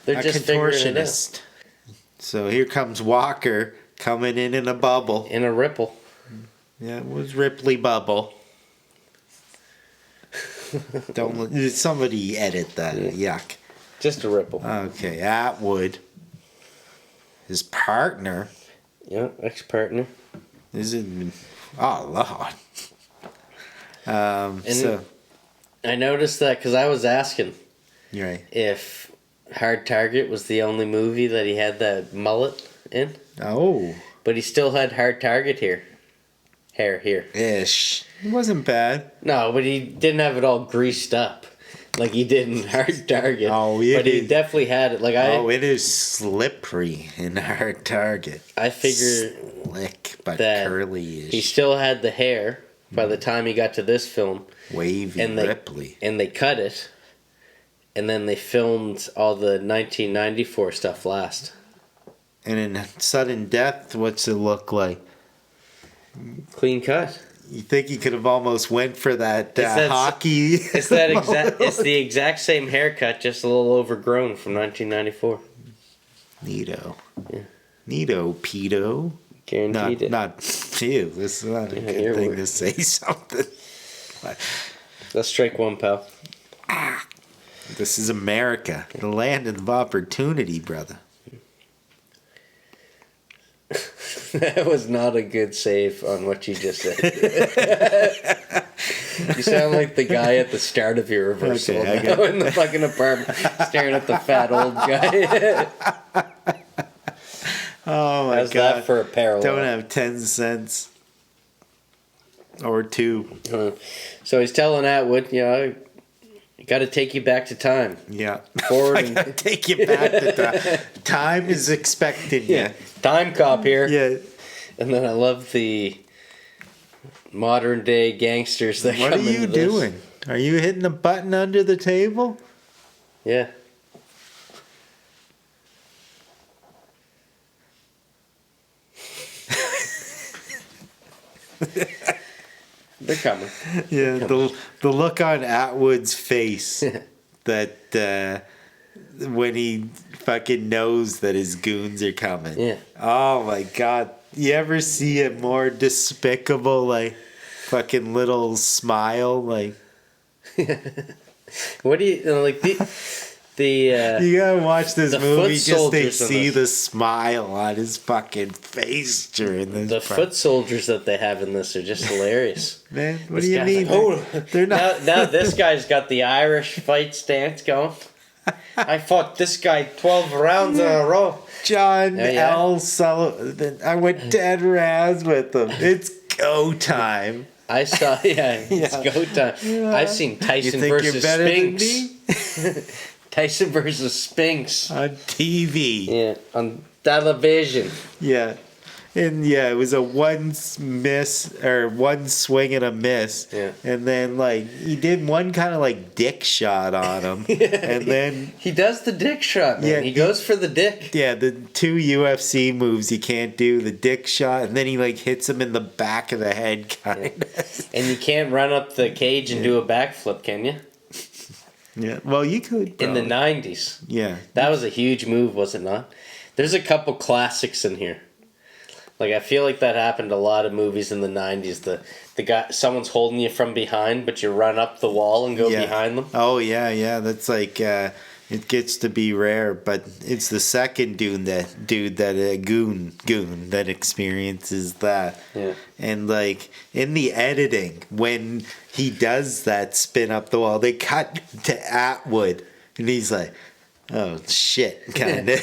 They're a just figuring it out. contortionist. So here comes Walker coming in a bubble. In a ripple. Yeah, it was Ripley Bubble. Don't somebody edit that. Yuck. Just a ripple. Okay, Atwood. His partner. Yeah, ex-partner. Is it? Oh Lord. So I noticed that because I was asking you're right. if Hard Target was the only movie that he had that mullet in. Oh. But he still had Hard Target hair here. Ish. It wasn't bad. No, but he didn't have it all greased up like he did in Hard Target. Oh, yeah. But he definitely had it. It is slippery in Hard Target. I figure slick but that curly-ish. he still had the hair by the time he got to this film. Wavy and Ripley. And they cut it. And then they filmed all the 1994 stuff last. And in Sudden Death, what's it look like? Clean cut. You think he could have almost went for that hockey? It's that exact. It's the exact same haircut, just a little overgrown from 1994. Neato. Yeah. Neato, pedo. Guaranteed it. Not ew. This is not a good thing to say something. That's strike one, pal. This is America, the land of opportunity, brother. That was not a good save on what you just said. You sound like the guy at the start of your reversal in the fucking apartment, staring at the fat old guy. Oh my How's God! that for a parallel? Don't have 10 cents or 2. So he's telling Atwood, I got to take you back to time. Yeah. Forward. I got to take you back to time. Time is expecting you. Yeah. Timecop here. Yeah. And then I love the modern day gangsters that What come are you into this. doing? Are you hitting a button under the table? Yeah. They're coming. Yeah, the look on Atwood's face that when he fucking knows that his goons are coming. Yeah. Oh my god. You ever see a more despicable, like, fucking little smile? Like, What do you like the you gotta watch this the movie foot just to soldiers in see this. the smile on his fucking face during this. The foot soldiers that they have in this are just hilarious. Man, what This do you guy's mean? like, oh, They're not. now this guy's got the Irish fight stance going. I fought this guy 12 rounds in a row. John Yeah. L. Sullivan. I went 10 rounds with him. It's go time. I saw, it's go time. I've seen You Tyson think you're versus better than Spinks. me? Tyson versus Spinks. On TV. Yeah, on television. Yeah. And yeah, it was a one swing and a miss. Yeah. And then like he did one kind of like dick shot on him. And then He does the dick shot, man. Yeah, he goes for the dick. yeah, the 2 UFC moves you can't do, the dick shot, and then he like hits him in the back of the head kind of. And you can't run up the cage and do a backflip, can you? Yeah. Well, you could In the probably. 90s. Yeah. That was a huge move, was it not? There's a couple classics in here. Like, I feel like that happened a lot of movies in the 90s. The guy, someone's holding you from behind, but you run up the wall and go Yeah. behind them. Oh yeah. That's like it gets to be rare, but it's the second goon that experiences that. Yeah. And like in the editing, when he does that spin up the wall, they cut to Atwood, and he's like, "Oh shit!" kind of.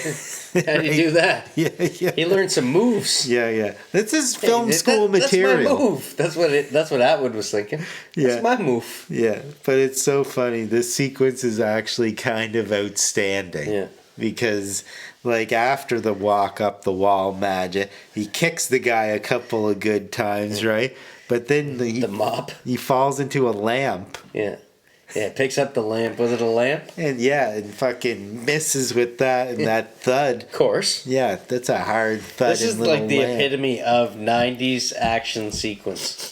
How do you do that? Yeah. He learned some moves. Yeah. This is film Hey, school material. That's my move. That's what Atwood was thinking. Yeah. That's my move. Yeah, but it's so funny. This sequence is actually kind of outstanding. Yeah. Because, like, after the walk up the wall magic, he kicks the guy a couple of good times, right? But then The mop. he falls into a lamp. Yeah. Yeah, picks up the lamp. Was it a lamp? And and fucking misses with that and that thud. Of course. Yeah, that's a hard thud. This is like the epitome of 90s action sequence.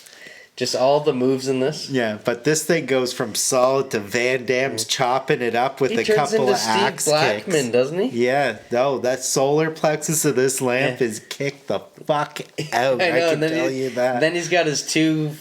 Just all the moves in this. Yeah, but this thing goes from solid to Van Damme's chopping it up with He a turns couple into of Steve axe Blackman, kicks. doesn't he? Yeah, no, that solar plexus of this lamp is kicked the fuck out. I know, can and then tell you that. Then he's got his two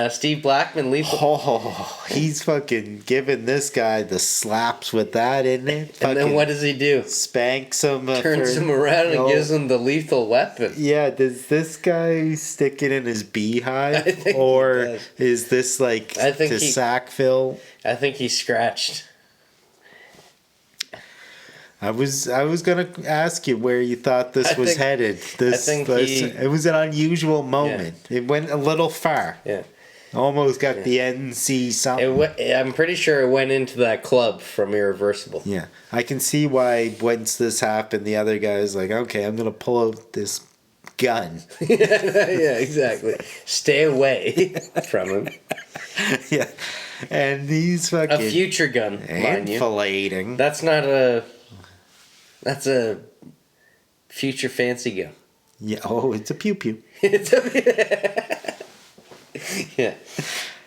Steve Blackman lethal. Oh, he's fucking giving this guy the slaps with that in there. And then what does he do? Spanks him. Turns him around and gives him the lethal weapon. Yeah, does this guy stick it in his I beehive? think he Or does. is this like I think to he- Sackville? I think he scratched. I was gonna ask you where you thought this I was think- headed. It was an unusual moment. It went a little far. Yeah. Almost got the NC something. I'm pretty sure it went into that club from Irreversible. Yeah, I can see why once this happened, the other guy was like, "Okay, I'm gonna pull out this gun." Yeah, exactly. Stay away from him. Yeah, and he's A fucking future gun, mind you. enfilading. That's a future fancy gun. Yeah. Oh, it's a pew pew. It's a, yeah,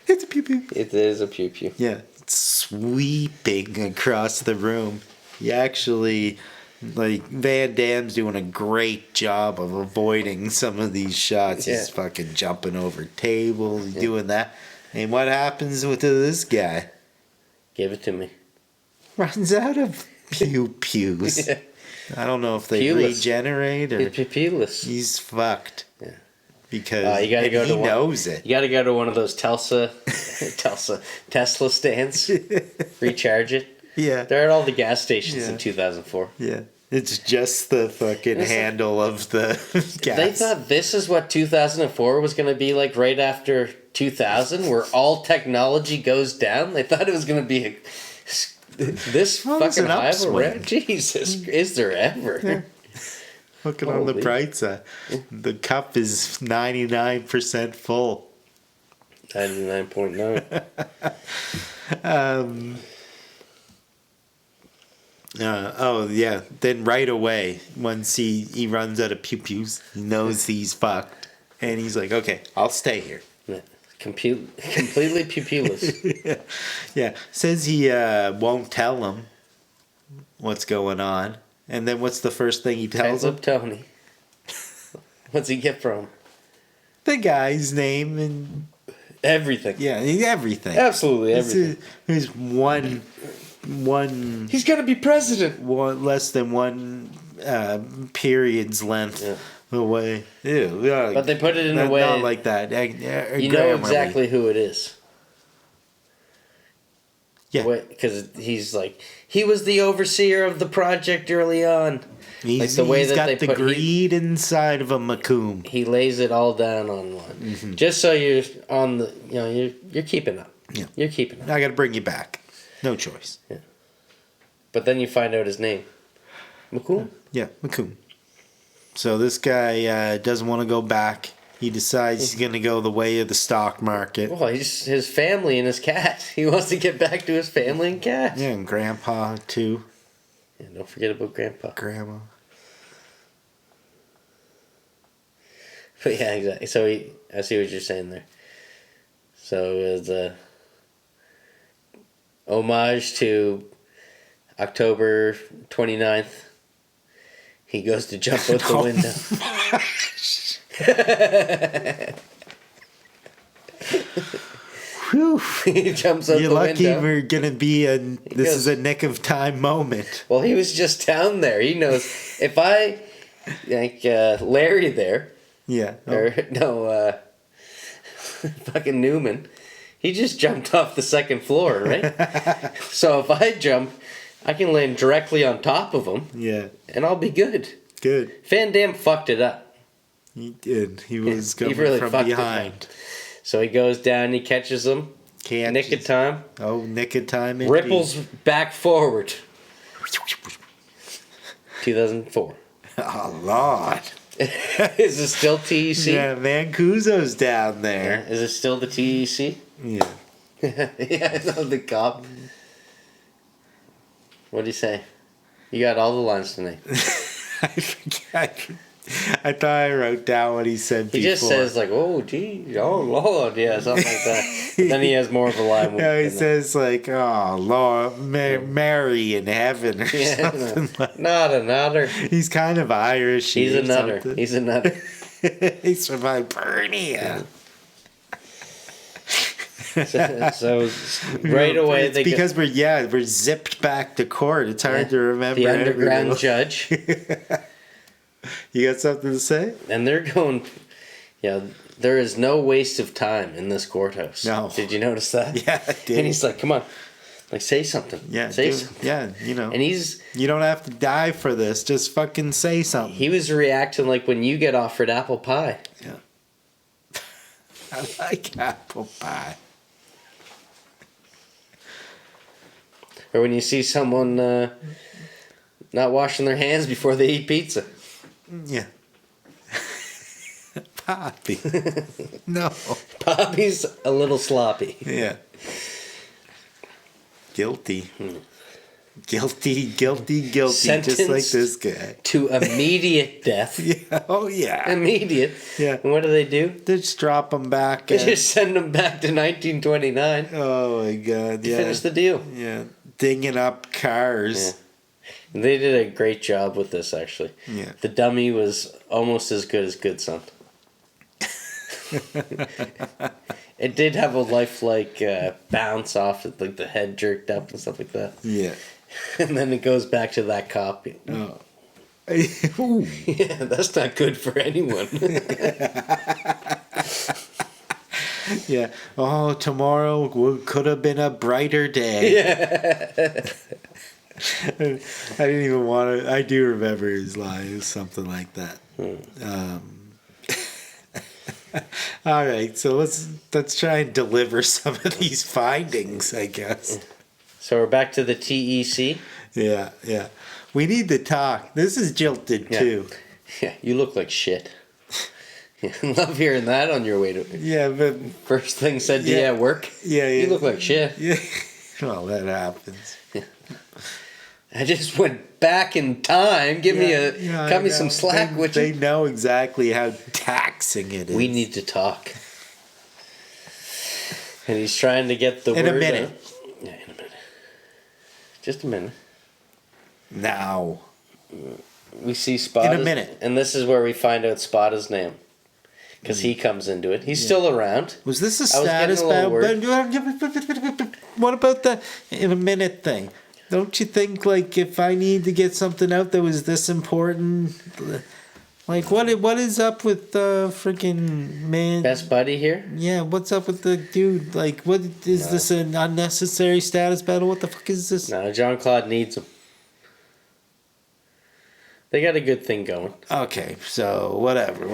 It's a pew pew. it is a pew pew. Yeah, it's sweeping across the room. He actually, like, Van Damme's doing a great job of avoiding some of these shots. He's Yeah. fucking jumping over tables, doing that. And what happens with this guy? Give it to me. Runs out of pew pews. Yeah. I don't know if they Pewless. regenerate or It's pewless. he's fucked. Yeah. Because You gotta go he to one- knows it. You got to go to one of those Tesla stands. Recharge it. Yeah. They're at all the gas stations Yeah. in 2004. Yeah. It's just the fucking It's like- handle of the gas. They thought this is what 2004 was going to be like right after 2000, where all technology goes down. They thought it was going to be this Well, it's fucking an high of a rate. upswing. Jesus, is there ever? Yeah. Looking on the Holy. bright side, the cup is 99% full. 99.9. Oh yeah. Then right away, once he runs out of pew pews, he knows he's fucked, and he's like, "Okay, I'll stay here." Yeah. Completely pupilless. Yeah. Says he won't tell him what's going on, And then what's the first thing he tells Tells him? up Tony. What's he get from him? The guy's name and Everything. yeah, everything. Absolutely everything. Who's one. He's gonna be president. Less than one period's length away. Ew, But they put it in a way not like that. You know exactly who it is. Yeah, because he's like he was the overseer of the project early on. He's got the greed inside of a Macomb. He lays it all down on one, just so you're on the. You know, you're keeping up. Yeah, you're keeping up. I got to bring you back. No choice. Yeah, but then you find out his name, Macomb. Yeah, Macomb. So this guy doesn't want to go back. He decides he's going to go the way of the stock market. Well, he's his family and his cat. He wants to get back to his family and cat. Yeah, and Grandpa too. Yeah, don't forget about Grandpa. Grandma. But yeah, exactly. So I see what you're saying there. So as a homage to October 29th, he goes to jump out the window. Whew. He jumps out You're the lucky window. we're gonna be this is a nick of time moment. Well, he was just down there. He knows if I like Larry there. Yeah. Or no, fucking Newman. He just jumped off the second floor, right? So if I jump, I can land directly on top of him. Yeah. And I'll be good. Good. Van Damme fucked it up. He did. He was coming really from fucked it behind. So he goes down, he catches him. Nick of time. Oh, nick of time indeed. Ripples back forward. 2004. Oh, Lord. Is it still TEC? Yeah, Mancuso's down there. Is it still the TEC? Yeah. Yeah, I know the cop. What'd he say? You got all the lines tonight. I forgot. I thought I wrote down what he said before. He just says like, "Oh, gee, oh Lord," yeah, something like that. But then he has more of a line. No, he says like, "Oh Lord, Mary in heaven," or something. Like. Not a nutter. He's kind of Irish. He's a nutter. Something. He's a nutter. He's from Hibernia. So right away it's because we're zipped back to court. It's hard to remember. The underground judge. You got something to say? And they're going. Yeah, there is no waste of time in this courthouse. No. Did you notice that? Yeah, I did. And he's like, "Come on, like say something." Yeah, say something. Yeah, you know. And you don't have to die for this. Just fucking say something. He was reacting like when you get offered apple pie. Yeah. I like apple pie. Or when you see someone not washing their hands before they eat pizza. Yeah. Poppy. No. Poppy's a little sloppy. Yeah. Guilty. Guilty. Sentenced just like this guy. To immediate death. Yeah. Oh, yeah. Immediate. Yeah. And what do? They just drop him back. They just send him back to 1929. Oh, my God. Yeah. Finish the deal. Yeah. Dinging up cars. Yeah. They did a great job with this, actually. Yeah. The dummy was almost as good as Good Son. It did have a lifelike bounce off, like the head jerked up and stuff like that. Yeah. And then it goes back to that cop. Oh. Yeah, that's not good for anyone. Yeah. Oh, tomorrow could have been a brighter day. Yeah. I didn't even want to. I do remember his line. It was something like that. All right, so let's try and deliver some of these findings, I guess. So we're back to the TEC. Yeah. We need to talk. This is jilted too. Yeah, you look like shit. Love hearing that on your way to. Yeah, but first thing said to you at work. Yeah. You look like shit. Yeah. Well, that happens. I just went back in time. Cut me some slack. They know exactly how taxing it is. We need to talk. And he's trying to get the word in a minute. Out. Yeah, in a minute. Just a minute. Now. we see Spot in a minute. and this is where we find out Spot's name. Because he comes into it. He's still around. Was this a I was status getting a little battle? What about the in a minute thing? Don't you think, like, if I need to get something out that was this important, like, what is up with the freaking man? Best buddy here? Yeah, what's up with the dude? Like, what is this an unnecessary status battle? What the fuck is this? No, Jean-Claude needs him. They got a good thing going. Okay, so whatever.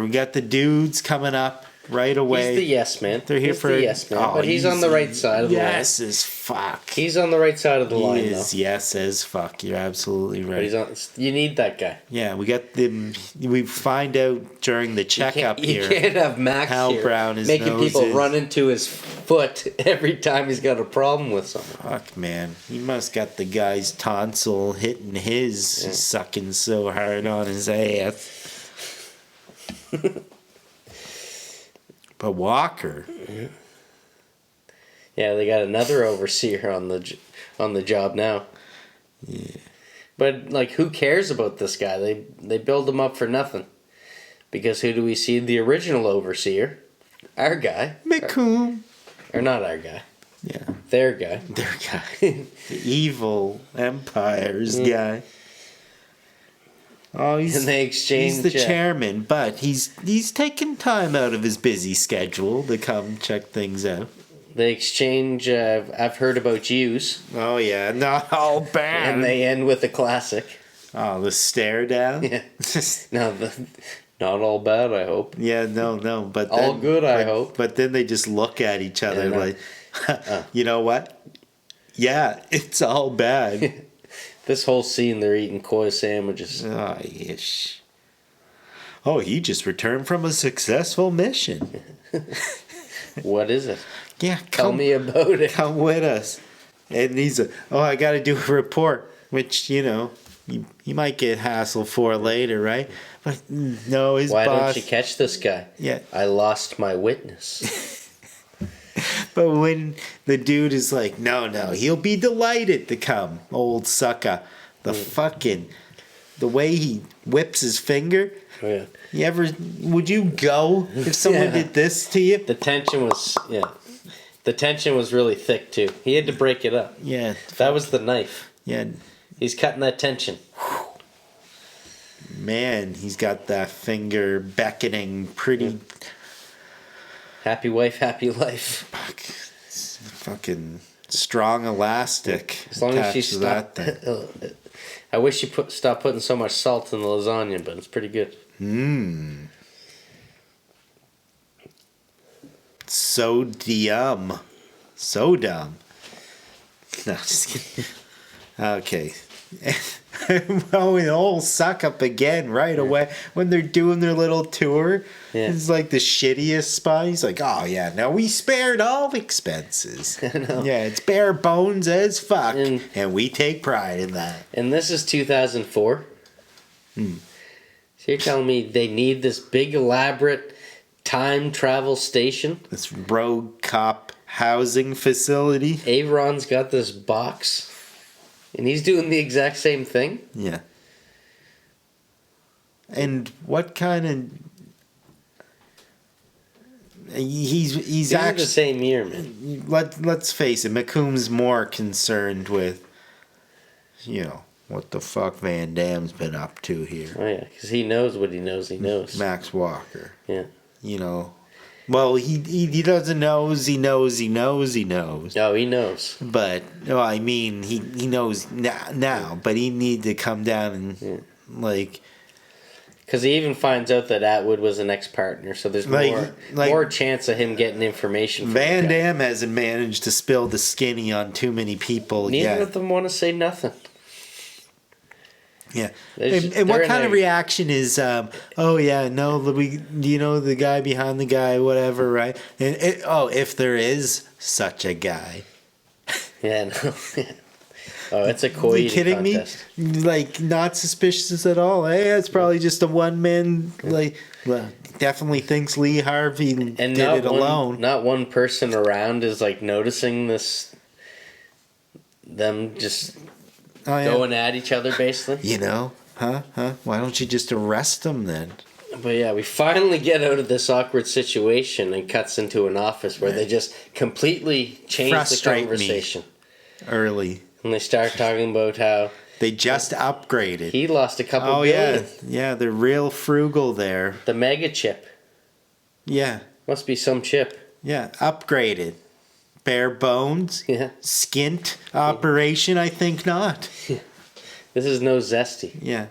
We got the dudes coming up right away. He's the yes man. They're here he's for the yes man, but he's on the right side of the line. Yes as fuck. He's on the right side of the line, He though. is yes as fuck. You're absolutely But right. he's on. You need that guy. Yeah, we got them. We find out during the checkup You here. can't have Max how here brown his making nose people is. run into his foot every time he's got a problem with something. Fuck, man. He must got the guy's tonsil hitting his. He's sucking so hard on his ass. But Walker. Yeah, they got another overseer on the job now. Yeah. But like, who cares about this guy? They build him up for nothing. Because who do we see? The original overseer, our guy, McCoom. or not our guy, Yeah. their guy. Their guy. The evil Empire's guy. Oh, And they exchange. he's the chairman, but he's taking time out of his busy schedule to come check things out. They exchange. I've heard about yous, Oh yeah, not all bad. and they end with a classic. Oh, the stare down. Yeah. No, not all bad. I hope. Yeah, no, but All then, good, I but- hope. But then they just look at each other And, like, you know what? Yeah, it's all bad. This whole scene, they're eating koi sandwiches. Oh, ish. Oh, he just returned from a successful mission. What is it? Yeah, Tell me about it. come with us. And he's I got to do a report, which, you might get hassled for later, right? But no, his Why boss. don't you catch this guy? Yeah. I lost my witness. But when the dude is like, no, he'll be delighted to come, old sucker. The way he whips his finger. Oh, yeah. Would you go if someone Yeah. did this to you? The tension was really thick too. He had to break it up. Yeah. That was the knife. Yeah. He's cutting that tension. Man, he's got that finger beckoning pretty. Happy wife, happy life. Fucking strong elastic. As long as she attached to that stopped. thing. I wish you stop putting so much salt in the lasagna, but it's pretty good. So dumb. So dumb. No, just kidding. Okay. Oh, the whole suck up again right away when they're doing their little tour. Yeah. It's like the shittiest spot. He's like, oh yeah, no, we spared all expenses. Yeah, it's bare bones as fuck, and we take pride in that. And this is 2004. So you're telling me they need this big elaborate time travel station? This rogue cop housing facility. Avron's got this box, and he's doing the exact same thing? Yeah. And what kind of... He's These are actually... the same year, man. Let's face it, McComb's more concerned with, what the fuck Van Damme's been up to here. Oh, yeah, because he knows what he knows he knows. Max Walker. Yeah. Well, he doesn't knows, he knows, he knows, he knows. Oh, he knows. But, I mean, he knows now, but he need to come down and, Because he even finds out that Atwood was an ex-partner, so there's more chance of him getting information from Van the guy. Damme hasn't managed to spill the skinny on too many people Neither yet. of them want to say nothing. Yeah. They're And what in kind of their- reaction is, oh yeah, no, the guy behind the guy, whatever, right? And if there is such a guy. Yeah, no. Oh, it's a Are koi you eating kidding contest. me? Like, not suspicious at all. Hey, it's probably just a one-man, definitely thinks Lee Harvey And did not it alone. Not one person around is, noticing this... Them just Oh, yeah. going at each other, basically. You know? Huh? Why don't you just arrest them then? But yeah, we finally get out of this awkward situation and cuts into an office where they just completely change the Frustrate me. conversation. Early. And they start talking about how They just upgraded. he lost a couple Oh, billion. yeah, they're real frugal there. The mega chip. Yeah, Must be some chip. yeah, upgraded. Bare bones, Yeah. skint operation, I think not. This is no zesty. Yeah.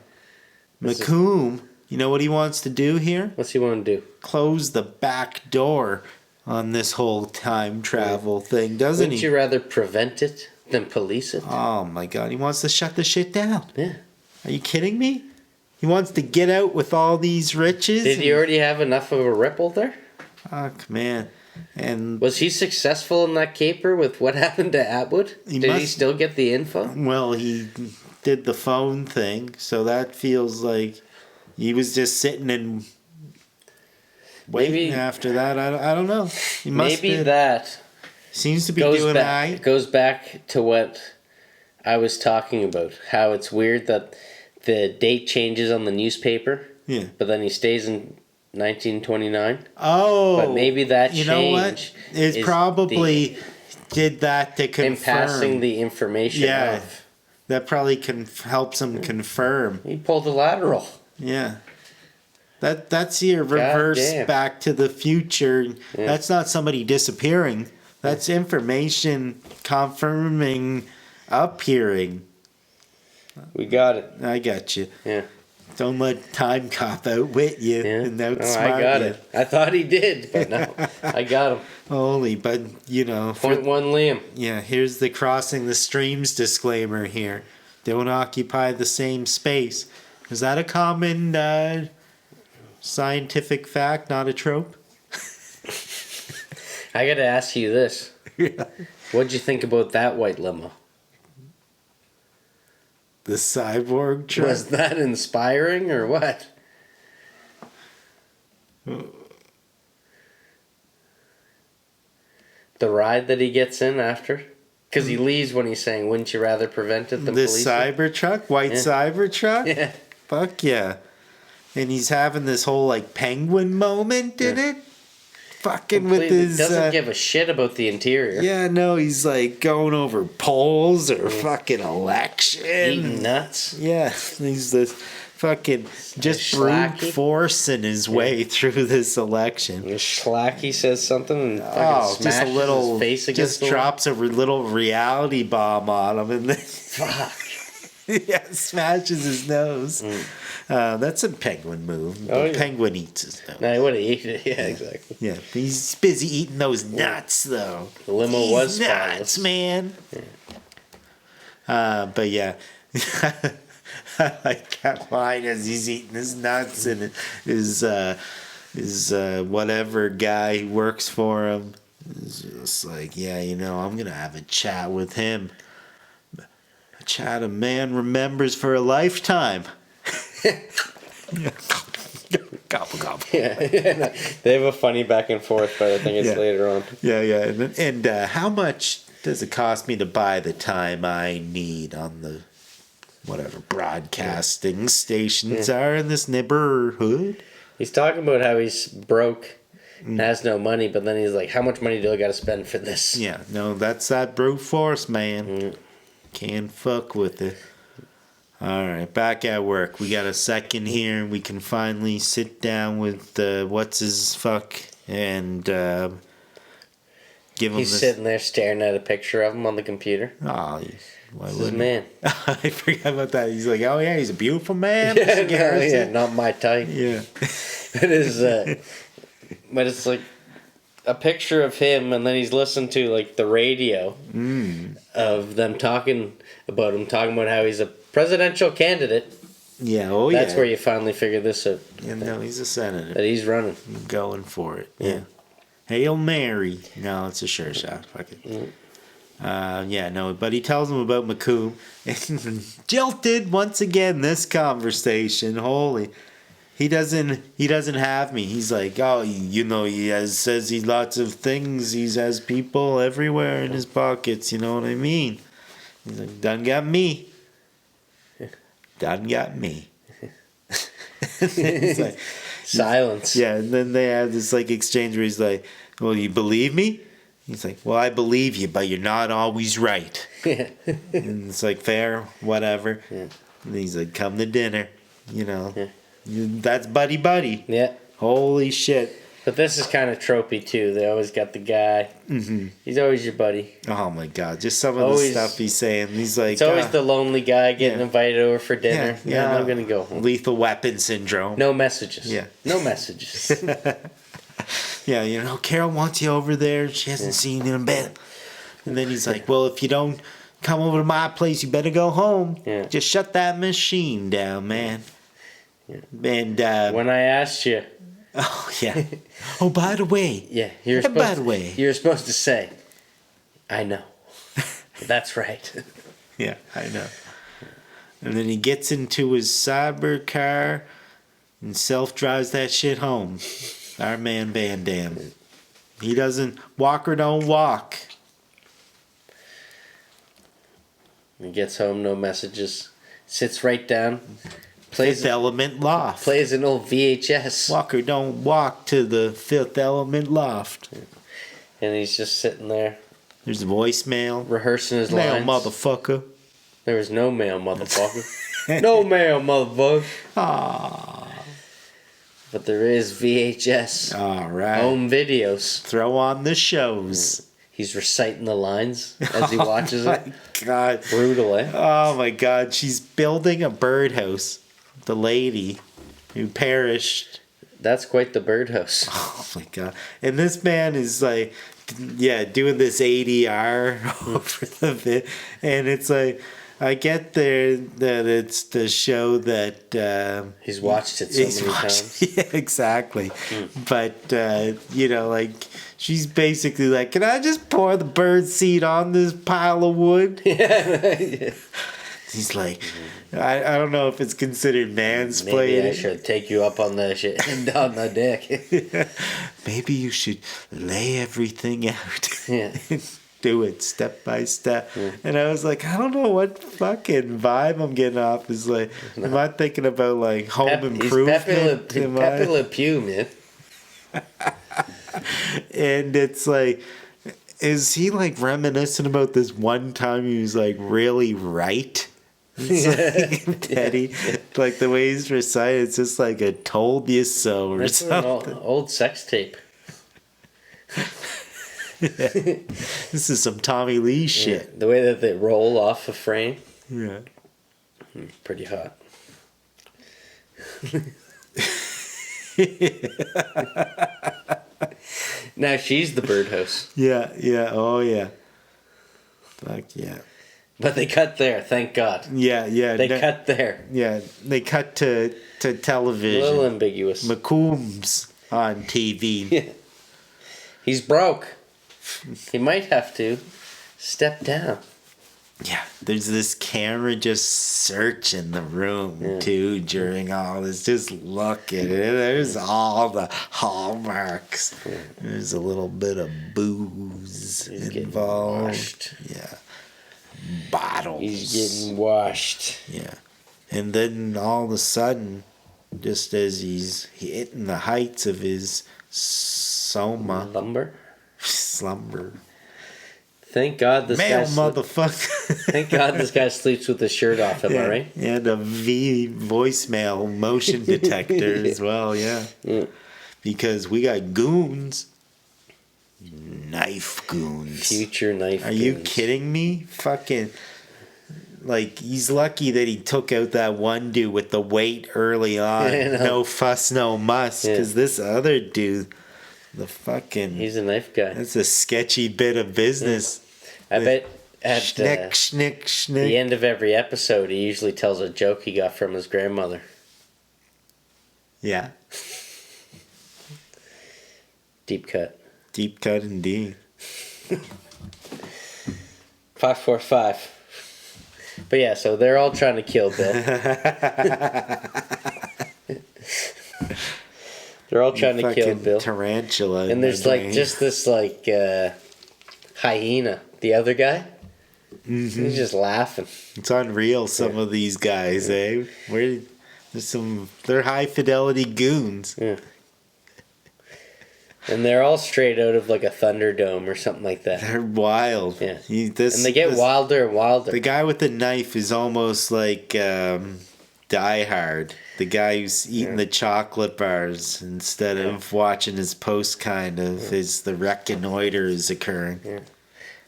This is- McComb, you know what he wants to do here? What's he want to do? Close the back door on this whole time travel thing, doesn't Wouldn't he? you rather prevent it than police it? Oh my god, he wants to shut the shit down. Yeah. Are you kidding me? He wants to get out with all these riches. Did he already have enough of a ripple there? Fuck, man. And Was he successful in that caper with what happened to Atwood? Did he still get the info? well, he did the phone thing, so that feels like he was just sitting and waiting Maybe- after that. I don't know. He must Maybe have, that seems to be goes doing back, alright. goes back to what I was talking about. How it's weird that the date changes on the newspaper, Yeah. but then he stays in 1929. Oh, But maybe that you know what? change It's is probably did that to Him confirm. passing the information Yeah. off. That probably helps him confirm. He pulled a lateral. Yeah. That's your reverse damn. Back to the Future. Yeah. That's not somebody disappearing. That's information confirming appearing. We got it. I got you. Yeah. Don't let Timecop outwit you Yeah. and No, outsmart I got you. it. I thought he did, but no. I got him. Holy, but you know, Point one, Liam. yeah, here's the crossing the streams disclaimer here. Don't occupy the same space. Is that a common scientific fact, not a trope? I got to ask you this. Yeah. What'd you think about that white limo? The cyborg truck. Was that inspiring or what? The ride that he gets in after? Because he leaves when he's saying, wouldn't you rather prevent it than The police it? Cybertruck? White Yeah. Cybertruck? Yeah. Fuck yeah. And he's having this whole like penguin moment in it. Fucking with Completely his doesn't give a shit about the interior. yeah, no, he's like going over polls or fucking election. Eating nuts. Yeah, he's this fucking just brute Schlacky. forcing his way through this election. And Schlacky says something and fucking Oh, just smashes a little, his face against just the wall. drops a little reality bomb on him and then Fuck. yeah, smashes his nose. That's a penguin move. Oh, The yeah. penguin eats his nose. No, he would have eaten it. Yeah, exactly. Yeah, he's busy eating those nuts though. The limo These was nuts, spotless. man. But yeah, I like that line as he's eating his nuts and his whatever guy who works for him is just like, yeah, you know, I'm gonna have a chat with him. A chat a man remembers for a lifetime. Gobble gobble. Yeah, they have a funny back and forth, but I think it's Yeah. later on. Yeah, yeah. And how much does it cost me to buy the time I need on the whatever broadcasting stations are in this neighborhood? He's talking about how he's broke, and has no money, but then he's like, "How much money do I got to spend for this?" Yeah, no, that's that brute force, man. Mm. Can't fuck with it. All right, back at work. We got a second here, and we can finally sit down with what's his fuck and give him He's this. sitting there staring at a picture of him on the computer. Oh, why This is wouldn't he? man. I forgot about that. He's like, oh yeah, he's a beautiful man. Yeah, Mr. no, yeah, Garrison. not my type. Yeah. It is, but it's like a picture of him, and then he's listening to like the radio of them talking about him, talking about how he's a presidential candidate. Yeah. Oh That's yeah. where you finally figure this out. Yeah, no, he's a senator. That he's running. Going for it. Yeah. Hail Mary. No, it's a sure shot. Fuck it. Yeah, no, but he tells him about McComb. Jilted once again this conversation. Holy. He doesn't have me. He's like, oh, you know, says he lots of things. He has people everywhere in his pockets. You know what I mean? He's like, done got me. done got me. It's like, Silence. yeah, and then they have this like exchange where he's like, well, you believe me? He's like, well, I believe you, but you're not always right. Yeah. And it's like, fair, whatever. Yeah. And he's like, come to dinner. You know, Yeah. That's buddy buddy. Yeah. Holy shit. But this is kind of tropey too. They always got the guy. Mm-hmm. He's always your buddy. Oh my god, just some of Always, the stuff he's saying. He's like, it's always the lonely guy getting invited over for dinner. Yeah, No, I'm gonna go home. Lethal weapon syndrome. No messages. Yeah. No messages. Yeah, you know, Carol wants you over there. She hasn't seen you in a bit. And then he's like, well, if you don't come over to my place, you better go home. Yeah. Just shut that machine down, man. Yeah. And When I asked you. oh yeah. Oh, by the way. Yeah. By the way. You're supposed to say, I know. That's right. Yeah, I know. And then he gets into his cyber car and self-drives that shit home. Our man Van Damme. He doesn't walk or don't walk. He gets home, no messages. Sits right down. Fifth Element Loft. Plays an old VHS. Walk or don't walk to the Fifth Element Loft. And he's just sitting there. There's a voicemail. Rehearsing his Mail, lines. motherfucker. There was no mail, motherfucker. No mail, motherfucker. Aww. But there is VHS. All right. Home videos. Throw on the shows. He's reciting the lines as he watches Oh it. my god. Brutal, eh? Oh my god. She's building a birdhouse. The lady who perished. That's quite the birdhouse. Oh my god. And this man is like, yeah, doing this ADR over the bit. And it's like, I get there that it's the show that He's watched it so many times. Yeah, exactly. But you know, like she's basically like, "Can I just pour the bird seed on this pile of wood?" Yeah. He's like, I don't know if it's considered mansplaining. Maybe I should take you up on the shit on the deck. Maybe you should lay everything out. Yeah. Do it step by step. And I was like, I don't know what fucking vibe I'm getting off. Is like, am I thinking about like home improvement? He's Pepe Le Pew, man. And it's like, is he like reminiscent about this one time he was like really right? It's like petty. Like the way he's recited, it's just like a told you so or That's something. an old sex tape. Yeah. This is some Tommy Lee shit. Yeah, the way that they roll off a frame. Yeah. Pretty hot. Now she's the birdhouse. Yeah, yeah, oh yeah. Fuck yeah. But they cut there, thank God. Yeah, yeah. They cut there. Yeah, they cut to television. A little ambiguous. McCombs on TV. Yeah. He's broke. He might have to step down. Yeah, there's this camera just searching the room too during all this. Just look at it. There's all the hallmarks. Yeah. There's a little bit of booze He's involved. washed. Yeah, bottles. He's getting washed. Yeah, and then all of a sudden, just as he's hitting the heights of his slumber. Thank God this Male guy motherfucker. Thank God this guy sleeps with his shirt off, am I right? Yeah, the voicemail motion detector as well, yeah. Because we got goons. Knife goons. Future knife Are goons. you kidding me? Fucking, like, he's lucky that he took out that one dude with the weight early on. No fuss, no muss. Because this other dude, the fucking... He's a knife guy. That's a sketchy bit of business. I bet at schnick. the end of every episode, he usually tells a joke he got from his grandmother. Yeah. Deep cut. Deep cut indeed. 545. But yeah, so they're all trying to kill Bill. They're all trying to kill Bill. Tarantula. And there's like just this like hyena. The other guy. He's just laughing. It's unreal, some of these guys, eh? They're high fidelity goons. Yeah. And they're all straight out of like a Thunderdome or something like that. They're wild. Yeah. And they get wilder and wilder. The guy with the knife is almost like Die Hard. The guy who's eating the chocolate bars instead of watching his post, kind of, as the reconnoiter is occurring. Yeah.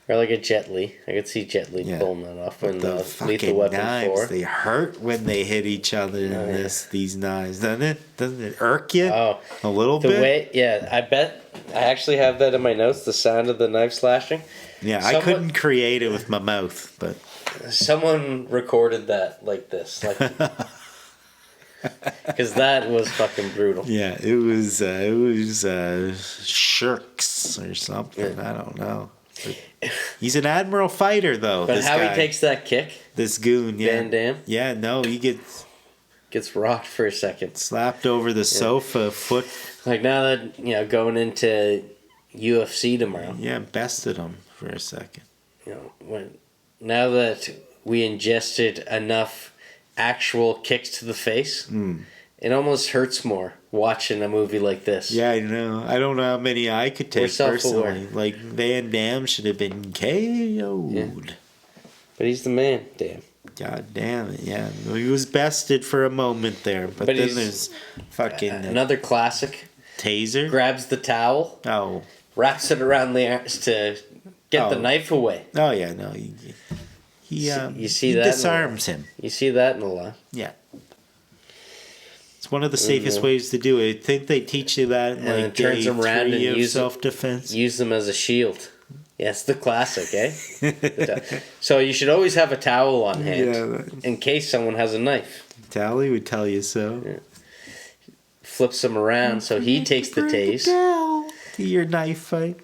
Or like a Jet Li. I could see Jet Li pulling that off when the Lethal Weapon knives, 4. they hurt when they hit each other in these knives, doesn't it? Doesn't it irk you? A little bit? I bet I actually have that in my notes, the sound of the knife slashing. Yeah, I couldn't create it with my mouth, but someone recorded that like this. Because that was fucking brutal. Yeah, it was Shirks or something. I don't know. He's an admiral fighter, though. But how he takes that kick, this goon, Van Damme. Yeah, no, he gets rocked for a second, slapped over the sofa, foot. Like now that going into UFC tomorrow. Yeah, bested him for a second. Now that we ingested enough actual kicks to the face, it almost hurts more watching a movie like this. Yeah, I know. I don't know how many I could take personally. Like, Van Damme should have been KO'd. Yeah. But he's the man, damn. God damn it, yeah. He was bested for a moment there, but then there's fucking... another classic. Taser? Grabs the towel. Oh. Wraps it around the arms to get the knife away. Oh, yeah, no. He disarms him. You see that in a lot. Yeah. It's one of the safest ways to do it. I think they teach you that in like turns them around and use self-defense. Use them as a shield. Yes, the classic, eh? So you should always have a towel on hand in case someone has a knife. Tally would tell you so. Yeah. Flips them around so he takes the tase. To your knife fight.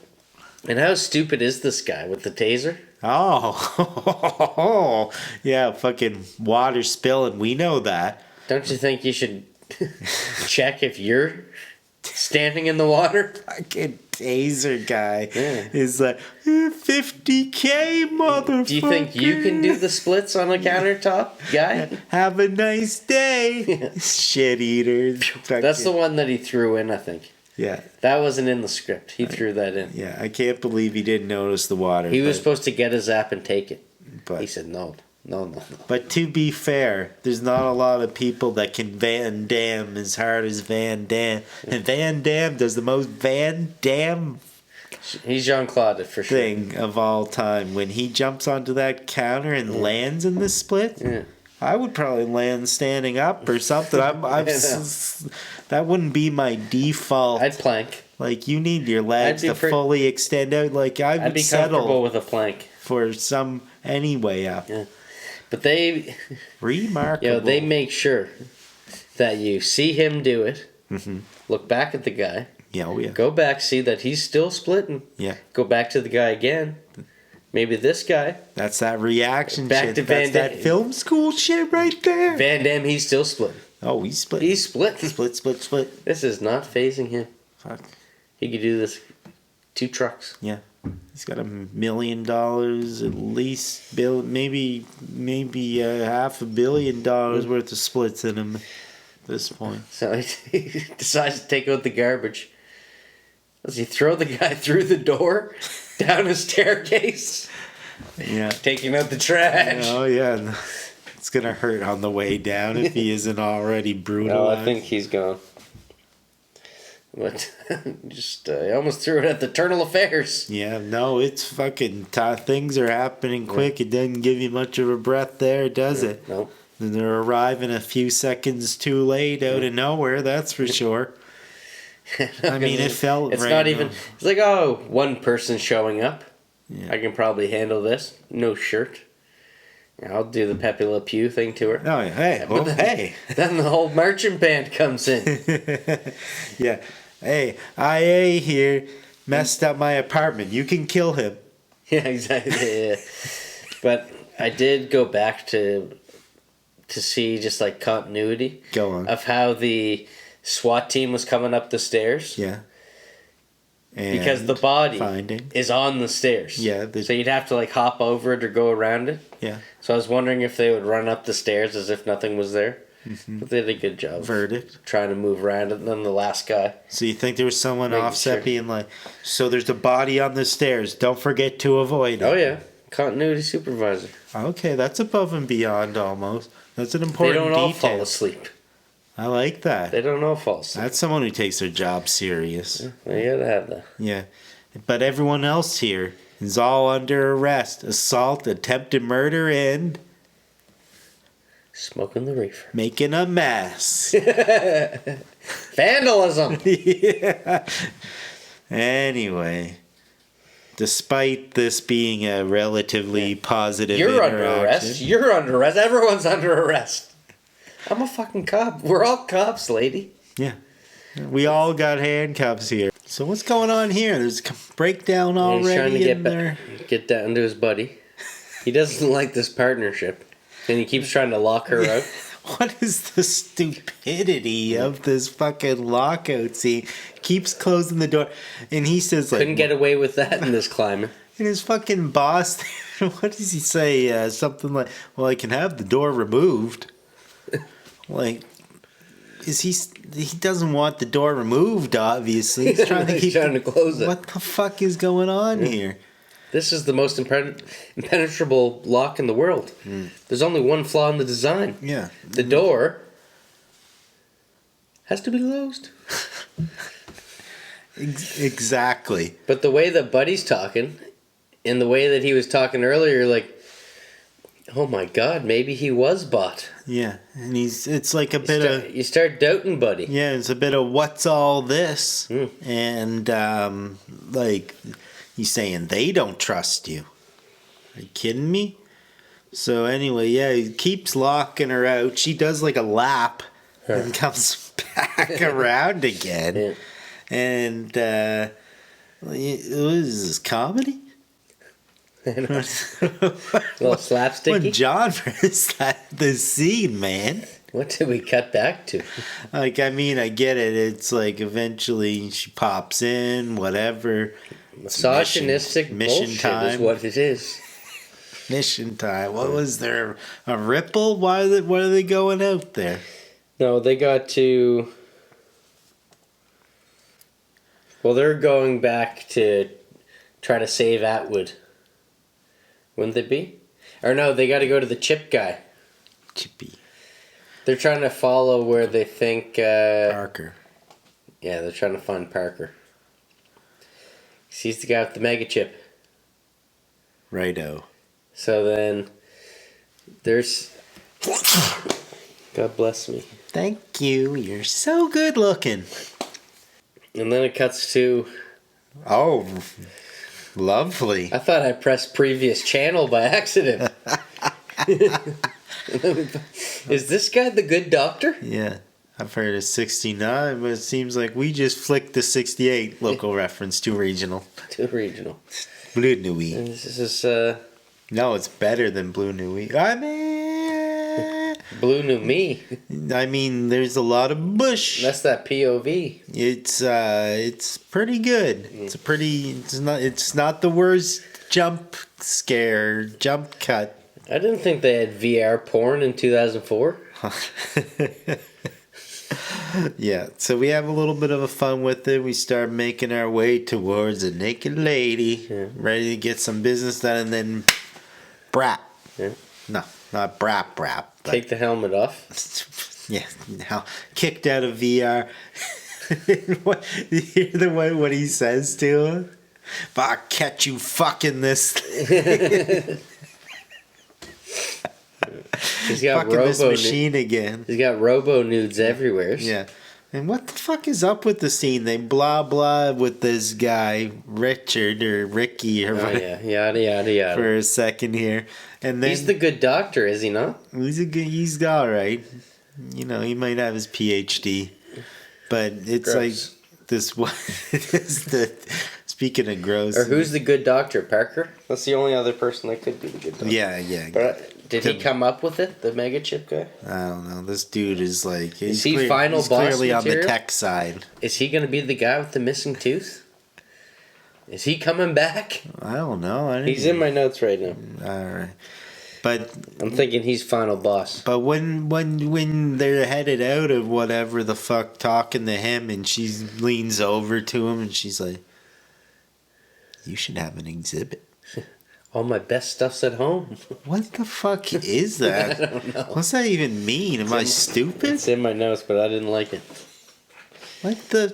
And how stupid is this guy with the taser? Oh, yeah, fucking water spilling. We know that. Don't you think you should check if you're standing in the water? Fucking taser guy is like, 50K, motherfucker. Do you think you can do the splits on a countertop, guy? Have a nice day. Shit eater. That's the one that he threw in, I think. Yeah. That wasn't in the script. He threw that in. Yeah, I can't believe he didn't notice the water. He was supposed to get his app and take it. But he said no. But to be fair, there's not a lot of people that can Van Damme as hard as Van Damme. And Van Damme does the most Van Damme He's Jean-Claude for sure. Thing of all time. When he jumps onto that counter and lands in the split, I would probably land standing up or something. That wouldn't be my default. I'd plank. Like, you need your legs to fully extend out. Like, I'd be comfortable with a plank for any way up. Yeah. But they... Remarkable. They make sure that you see him do it, look back at the guy, go back, see that he's still splitting, go back to the guy again, maybe this guy. That's that reaction back shit. To Van That's that film school shit right there. Van Damme, he's still splitting. Oh, he's splitting. He's splitting. Split. This is not phasing him. Fuck. He could do this 2 trucks. Yeah. He's got $1 million, at least, maybe $500 million worth of splits in him at this point. So he decides to take out the garbage. Does he throw the guy through the door, down a staircase? Yeah. Taking out the trash. Oh, yeah. It's going to hurt on the way down if he isn't already brutalized. No, I think he's gone. But I almost threw it at the Eternal Affairs. Yeah, no, it's fucking things are happening quick. It doesn't give you much of a breath there, does it? Nope. And they're arriving a few seconds too late out of nowhere, that's for sure. I mean, it felt it's not even... It's like, one person showing up. Yeah. I can probably handle this. No shirt. I'll do the Pepe Le Pew thing to her. Oh, yeah. Hey. Then the whole marching band comes in. Yeah. Hey, IA here messed up my apartment. You can kill him. Yeah, exactly. Yeah. But I did go back to see just like continuity. Go on. Of how the SWAT team was coming up the stairs. Yeah. And because the body finding. is on the stairs. Yeah. So you'd have to like hop over it or go around it. Yeah. So I was wondering if they would run up the stairs as if nothing was there. Mm-hmm. But they did a good job. Verdict. Trying to move around it. And then the last guy. So you think there was someone Making offset sure. being like, so there's a body on the stairs. Don't forget to avoid it. Oh, yeah. Continuity supervisor. Okay, that's above and beyond almost. That's an They important don't all detail. fall asleep. I like that. They don't all fall asleep. That's someone who takes their job serious. Yeah, you gotta have that. Yeah. But everyone else here is all under arrest. Assault, attempted murder, and Smoking the reefer. making a mess. Vandalism! Yeah. Anyway, despite this being a relatively positive You're under interaction, arrest. You're under arrest. Everyone's under arrest. I'm a fucking cop. We're all cops, lady. Yeah. We all got handcuffs here. So what's going on here? There's a breakdown And he's trying to already in there. get down to his buddy. He doesn't like this partnership. And he keeps trying to lock her out. What is the stupidity of this fucking lockout scene? Keeps closing the door. And he says, like... Couldn't get away with that in this climate. And his fucking boss, what does he say? Something like, well, I can have the door removed. Like, he doesn't want the door removed, obviously. He's trying to He's trying to close it. What the fuck is going on here? This is the most impenetrable lock in the world. There's only one flaw in the design. Yeah. The door has to be closed. Exactly. But the way that Buddy's talking, and the way that he was talking earlier, like, oh my God, maybe he was bought. Yeah. And it's like a You start doubting Buddy. Yeah, it's a bit of what's all this? And, like, he's saying they don't trust you. Are you kidding me? So anyway, yeah, he keeps locking her out. She does like a lap and comes back around again. Yeah. And, what is this, comedy? A little slapsticky. What genre is that, this scene, man? What did we cut back to? Like, I mean, I get it. It's like eventually she pops in, whatever. Misogynistic mission bullshit time. is what it is. Mission time. What was there? A ripple? Why are they going out there? No, they got to... Well, they're going back to try to save Atwood. Wouldn't they be? Or no, they got to go to the chip guy. Chippy. They're trying to follow where they think... Parker. Yeah, they're trying to find Parker. He's the guy with the mega chip. Righto. So then, there's... God bless me. Thank you. You're so good looking. And then it cuts to... Oh, lovely. I thought I pressed previous channel by accident. Is this guy the good doctor? Yeah. I've heard of 69, but it seems like we just flicked the 68 local reference to regional. To regional. Blue Nuit. And this is, No, it's better than Blue Nuit. I mean... Blue New Me. I mean, there's a lot of bush. That's that POV. It's pretty good. It's not the worst jump cut. I didn't think they had VR porn in 2004. Yeah, so we have a little bit of a fun with it. We start making our way towards a naked lady, ready to get some business done, and then brap. Yeah. No, not brap. But Take the helmet off. yeah, now kicked out of VR. What, you hear the way what he says to him? If I catch you fucking this He's got fucking this robo machine again. He's got robo nudes everywhere. Yeah. And what the fuck is up with the scene? They blah blah with this guy, Richard or Ricky or Oh whatever, yeah, yada yada yada. for a second here. And then He's the good doctor, is he not? he's all right. You know, he might have his PhD. But it's Gross. like this one is the speaking of gross. Or who's the good doctor? Parker? That's the only other person that could be the good doctor. Yeah. But did he come up with it, the mega chip guy? I don't know. This dude is like Is he final he's boss clearly on the material? tech side. Is he going to be the guy with the missing tooth? Is he coming back? I don't know. He's in my notes right now. All right. But I'm thinking he's final boss. But when they're headed out of whatever the fuck talking to him, and she leans over to him and she's like, "You should have an exhibit." All my best stuff's at home. What the fuck is that? I don't know. What's that even mean? Am I stupid? It's in my notes, but I didn't like it. What the...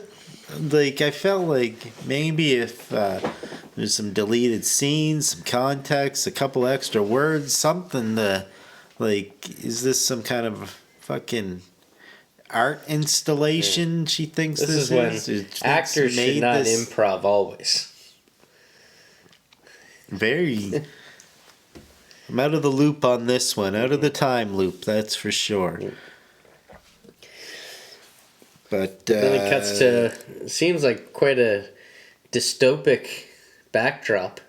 Like, I felt like maybe if there's some deleted scenes, some context, a couple extra words, something to... Like, is this some kind of fucking art installation she thinks this is? This is when actors should not improv always. Very... I'm out of the loop on this one. Out of the time loop, that's for sure. But then it cuts to... Seems like quite a dystopic backdrop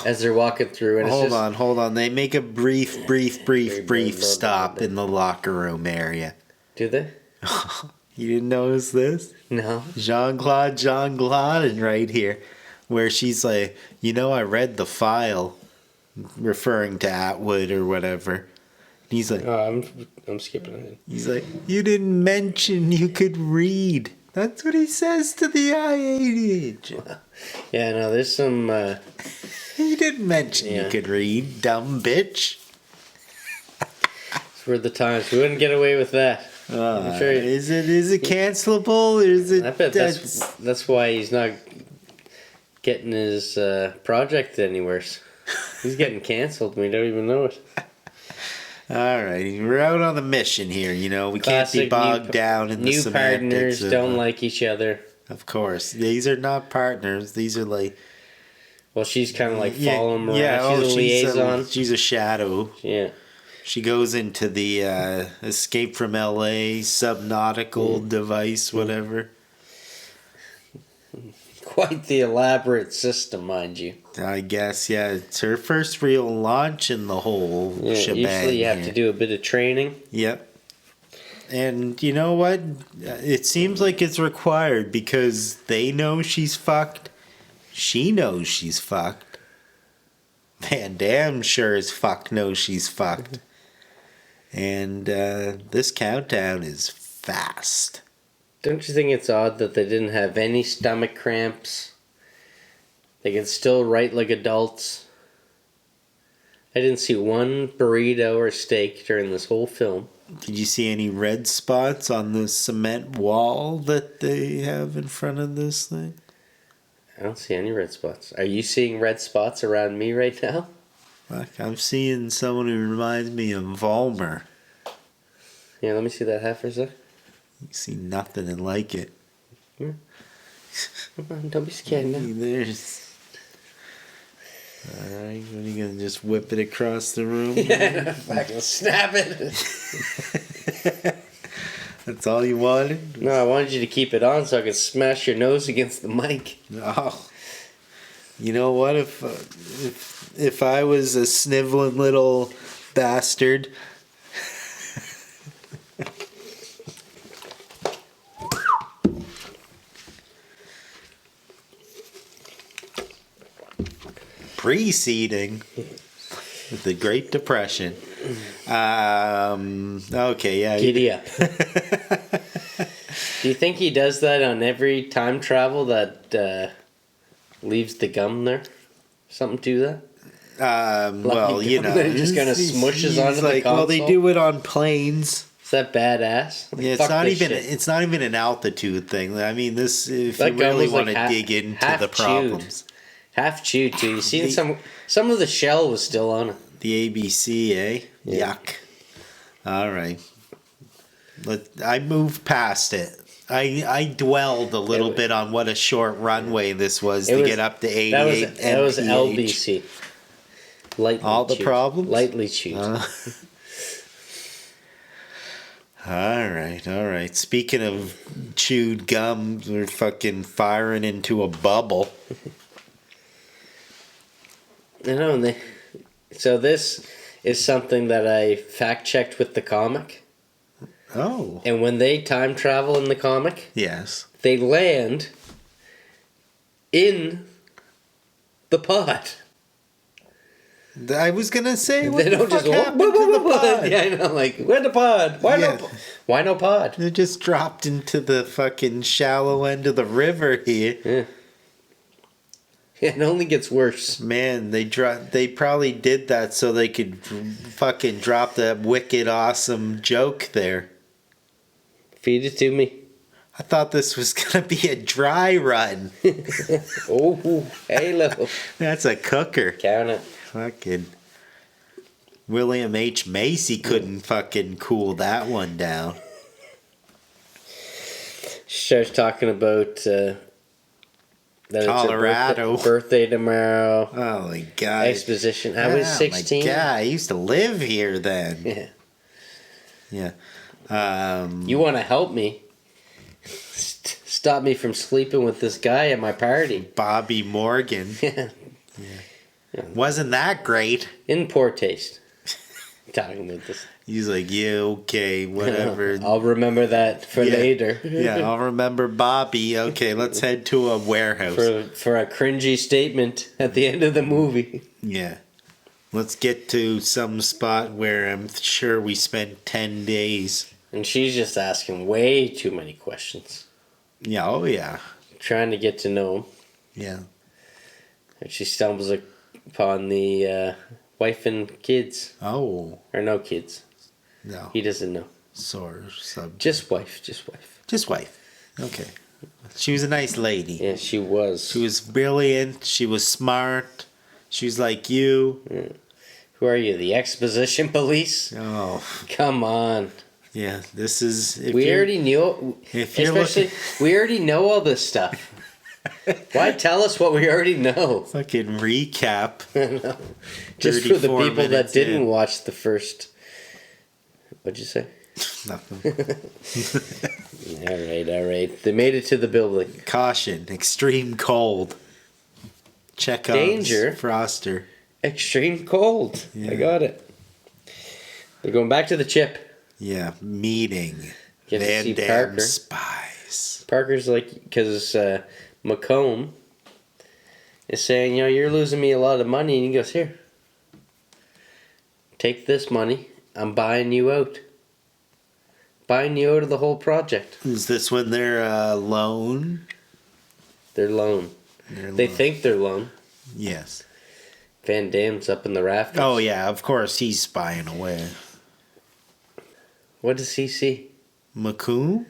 as they're walking through. And Hold on. They make a brief stop in the locker room area. Do they? You didn't notice this? No. Jean-Claude, and right here, where she's like, I read the file, referring to Atwood or whatever. And he's like, I'm skipping ahead. He's like, you didn't mention you could read. That's what he says to the IA agent. Yeah, no, there's some... He didn't mention you could read, dumb bitch. It's were the times. We wouldn't get away with that. Sure is it cancelable? Or is it... I bet that's why he's not getting his project anywhere. He's getting canceled. We don't even know it. All right, we're out on a mission here. We can't be bogged down in the semantics. New partners don't like each other. Of course, these are not partners. These are like. Well, she's kind of like following him around. She's a liaison. She's a shadow. Yeah. She goes into the Escape from L.A. subnautical device, whatever. Quite the elaborate system, mind you. I guess, yeah. It's her first real launch in the whole shebang. Usually you have to do a bit of training. Yep. And you know what? It seems like it's required because they know she's fucked. She knows she's fucked. Van Damme sure as fuck knows she's fucked. And this countdown is fast. Don't you think it's odd that they didn't have any stomach cramps? They can still write like adults. I didn't see one burrito or steak during this whole film. Did you see any red spots on the cement wall that they have in front of this thing? I don't see any red spots. Are you seeing red spots around me right now? Fuck, I'm seeing someone who reminds me of Vollmer. Yeah, let me see that hat for a sec. You see nothing and like it. Come on, don't be scared now. There's... Alright, what are you gonna just whip it across the room? Yeah, fucking snap it. That's all you wanted? No, I wanted you to keep it on so I could smash your nose against the mic. Oh. You know what? If I was a sniveling little bastard... Preceding the Great Depression. Okay, yeah. Giddy up. Do you think he does that on every time travel that leaves the gum there? Something to that? Well, It just kind of smushes onto the console. Well, they do it on planes. Is that badass? Like, yeah, it's not even an altitude thing. I mean, this if that you really want to dig into the problems. Half chewed too. You see some of the shell was still on it. The ABC, eh? Yeah. Yuck. All right. I moved past it. I dwelled a little bit on what a short runway this was to get up to 88 That was LBC. Lightly all the chewed. problems? Lightly chewed. All right. Speaking of chewed gum, we're fucking firing into a bubble. So this is something that I fact-checked with the comic. Oh. And when they time travel in the comic, yes, they land in the pod. I was gonna say, what They the don't fuck just happened to the pod? Yeah, I know. Like, where's the pod? Why Yeah. Why no pod? They just dropped into the fucking shallow end of the river here. Yeah. It only gets worse. Man, they probably did that so they could fucking drop that wicked awesome joke there. Feed it to me. I thought this was gonna be a dry run. Oh, halo. That's a cooker. Count it. Fucking William H. Macy couldn't fucking cool that one down. She starts talking about that Colorado. It's her birthday tomorrow. Oh my god. Exposition. I was 16. My god, I used to live here then. Yeah. Yeah. You want to help me? Stop me from sleeping with this guy at my party. Bobby Morgan. Yeah. Wasn't that great? In poor taste. Talking about this. He's like, yeah, okay, whatever. I'll remember that for later. Yeah, I'll remember Bobby. Okay, let's head to a warehouse. For a cringy statement at the end of the movie. Yeah. Let's get to some spot where I'm sure we spent 10 days. And she's just asking way too many questions. Yeah, oh yeah. Trying to get to know him. Yeah. And she stumbles upon the wife and kids. Oh. Or no kids. No. He doesn't know. Just wife. Just wife. Okay. She was a nice lady. Yeah, she was. She was brilliant. She was smart. She was like you. Yeah. Who are you, the exposition police? Oh. Come on. Yeah, this is... We already knew... we already know all this stuff. Why tell us what we already know? Fucking recap. Just for the people that didn't watch the first... What'd you say? Nothing. All right. They made it to the building. Caution. Extreme cold. Chekhov's Danger. Froster. Extreme cold. Yeah. I got it. They're going back to the chip. Yeah. Meeting. Get to Van see Damme Parker. spies. Parker's like... Because McComb is saying, you're losing me a lot of money. And he goes, here. Take this money. I'm buying you out. Buying you out of the whole project. Is this when they're alone? They're alone. They think they're alone. Yes. Van Damme's up in the rafters. Oh, yeah, of course he's spying away. What does he see? McComb?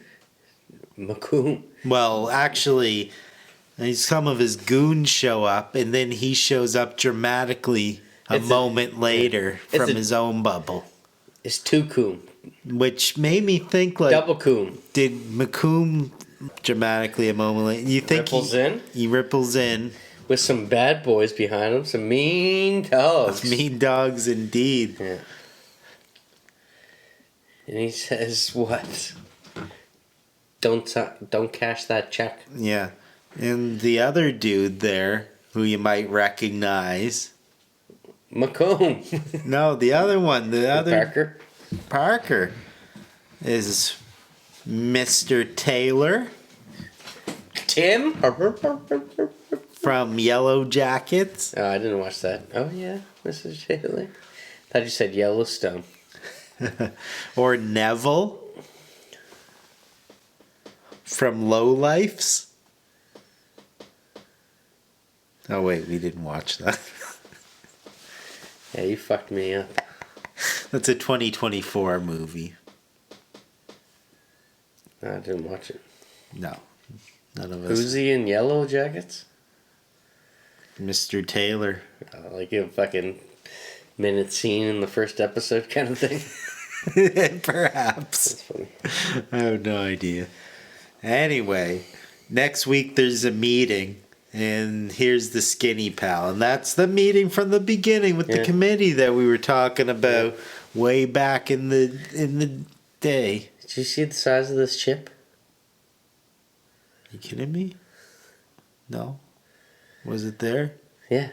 Well, actually, some of his goons show up, and then he shows up dramatically a moment later from his own bubble. It's two coom. Which made me think, like... Double coom. Did McComb dramatically a moment later... You think he ripples in. With some bad boys behind him. Some mean dogs. Mean dogs, indeed. Yeah. And he says, what? Don't cash that check. Yeah. And the other dude there, who you might recognize... McComb. No, the other one. Parker is Mr. Taylor. Tim? From Yellow Jackets. Oh, I didn't watch that. Oh, yeah, Mr. Taylor. I thought you said Yellowstone. Or Neville. From Lowlifes. Oh, wait, we didn't watch that. Yeah, you fucked me up. That's a 2024 movie. No, I didn't watch it. No. None of us. Who's he in Yellow Jackets? Mr. Taylor. Like a fucking minute scene in the first episode kind of thing. Perhaps. That's funny. I have no idea. Anyway, next week there's a meeting. And here's the skinny pal. And that's the meeting from the beginning with the committee that we were talking about way back in the day. Did you see the size of this chip? You kidding me? No. Was it there? Yeah.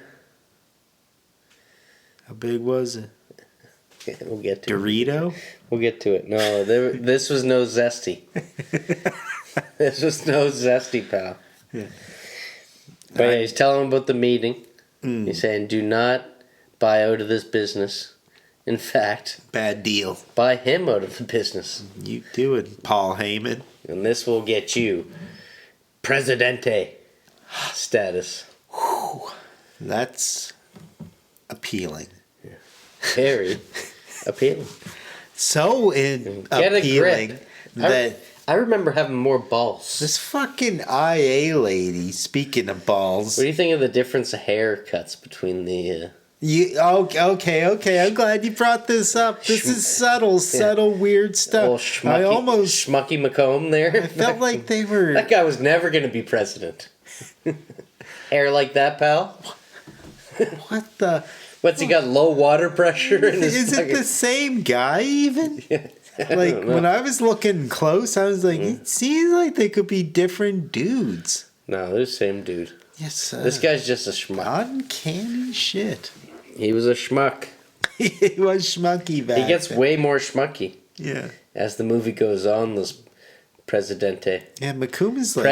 How big was it? Yeah, we'll get to Dorito? We'll get to it. No, this was no zesty. This was no zesty, pal. Yeah. But yeah, he's telling him about the meeting. He's saying, do not buy out of this business. In fact, Bad deal. buy him out of the business. You do it, Paul Heyman. And this will get you Presidente status. Whew. That's appealing. Very appealing. So appealing that I remember having more balls. this fucking IA lady, speaking of balls. What do you think of the difference of haircuts between the... Okay. I'm glad you brought this up. This is subtle, weird stuff. I almost Schmucky McComb there. I felt like they were. That guy was never going to be president. Hair like that, pal? What the? What's he got? Low water pressure in his Is it the same guy even? Like when I was looking close, I was like, it seems like they could be different dudes. No, they're the same dude. Yes, This guy's just a schmuck. Uncanny shit. He was a schmuck. He was schmucky back He gets then. way more schmucky Yeah. as the movie goes on. This Presidente, Yeah, Makuma's like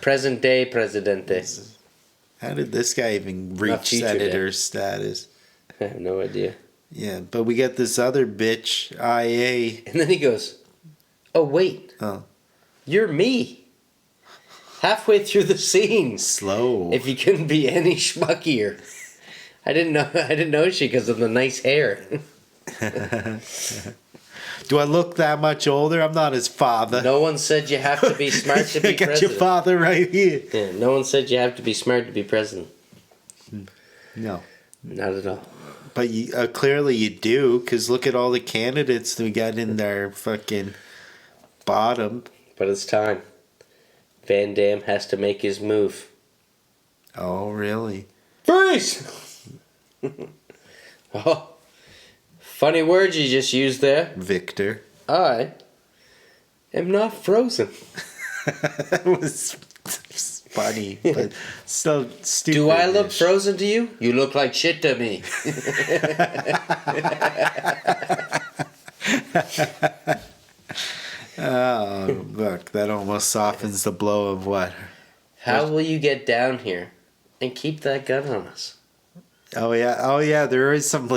present day Presidente. How did this guy even reach future senator status? I have no idea. Yeah, but we got this other bitch, IA. And then he goes, "Oh wait, Oh, you're me." Halfway through the scene, slow. if you couldn't be any schmuckier. I didn't know she because of the nice hair. Do I look that much older? I'm not his father. No one said you have to be smart to be I got president. your father right here. Yeah, no one said you have to be smart to be president. No. Not at all. But clearly you do, because look at all the candidates we got in their fucking bottom. But it's time. Van Damme has to make his move. Oh, really? Freeze! Oh, funny words you just used there. Victor. I am not frozen. That was funny, but so stupid. Do I look frozen to you? You look like shit to me. Oh, look, that almost softens the blow of what? How will you get down here and keep that gun on us? Oh yeah, there is some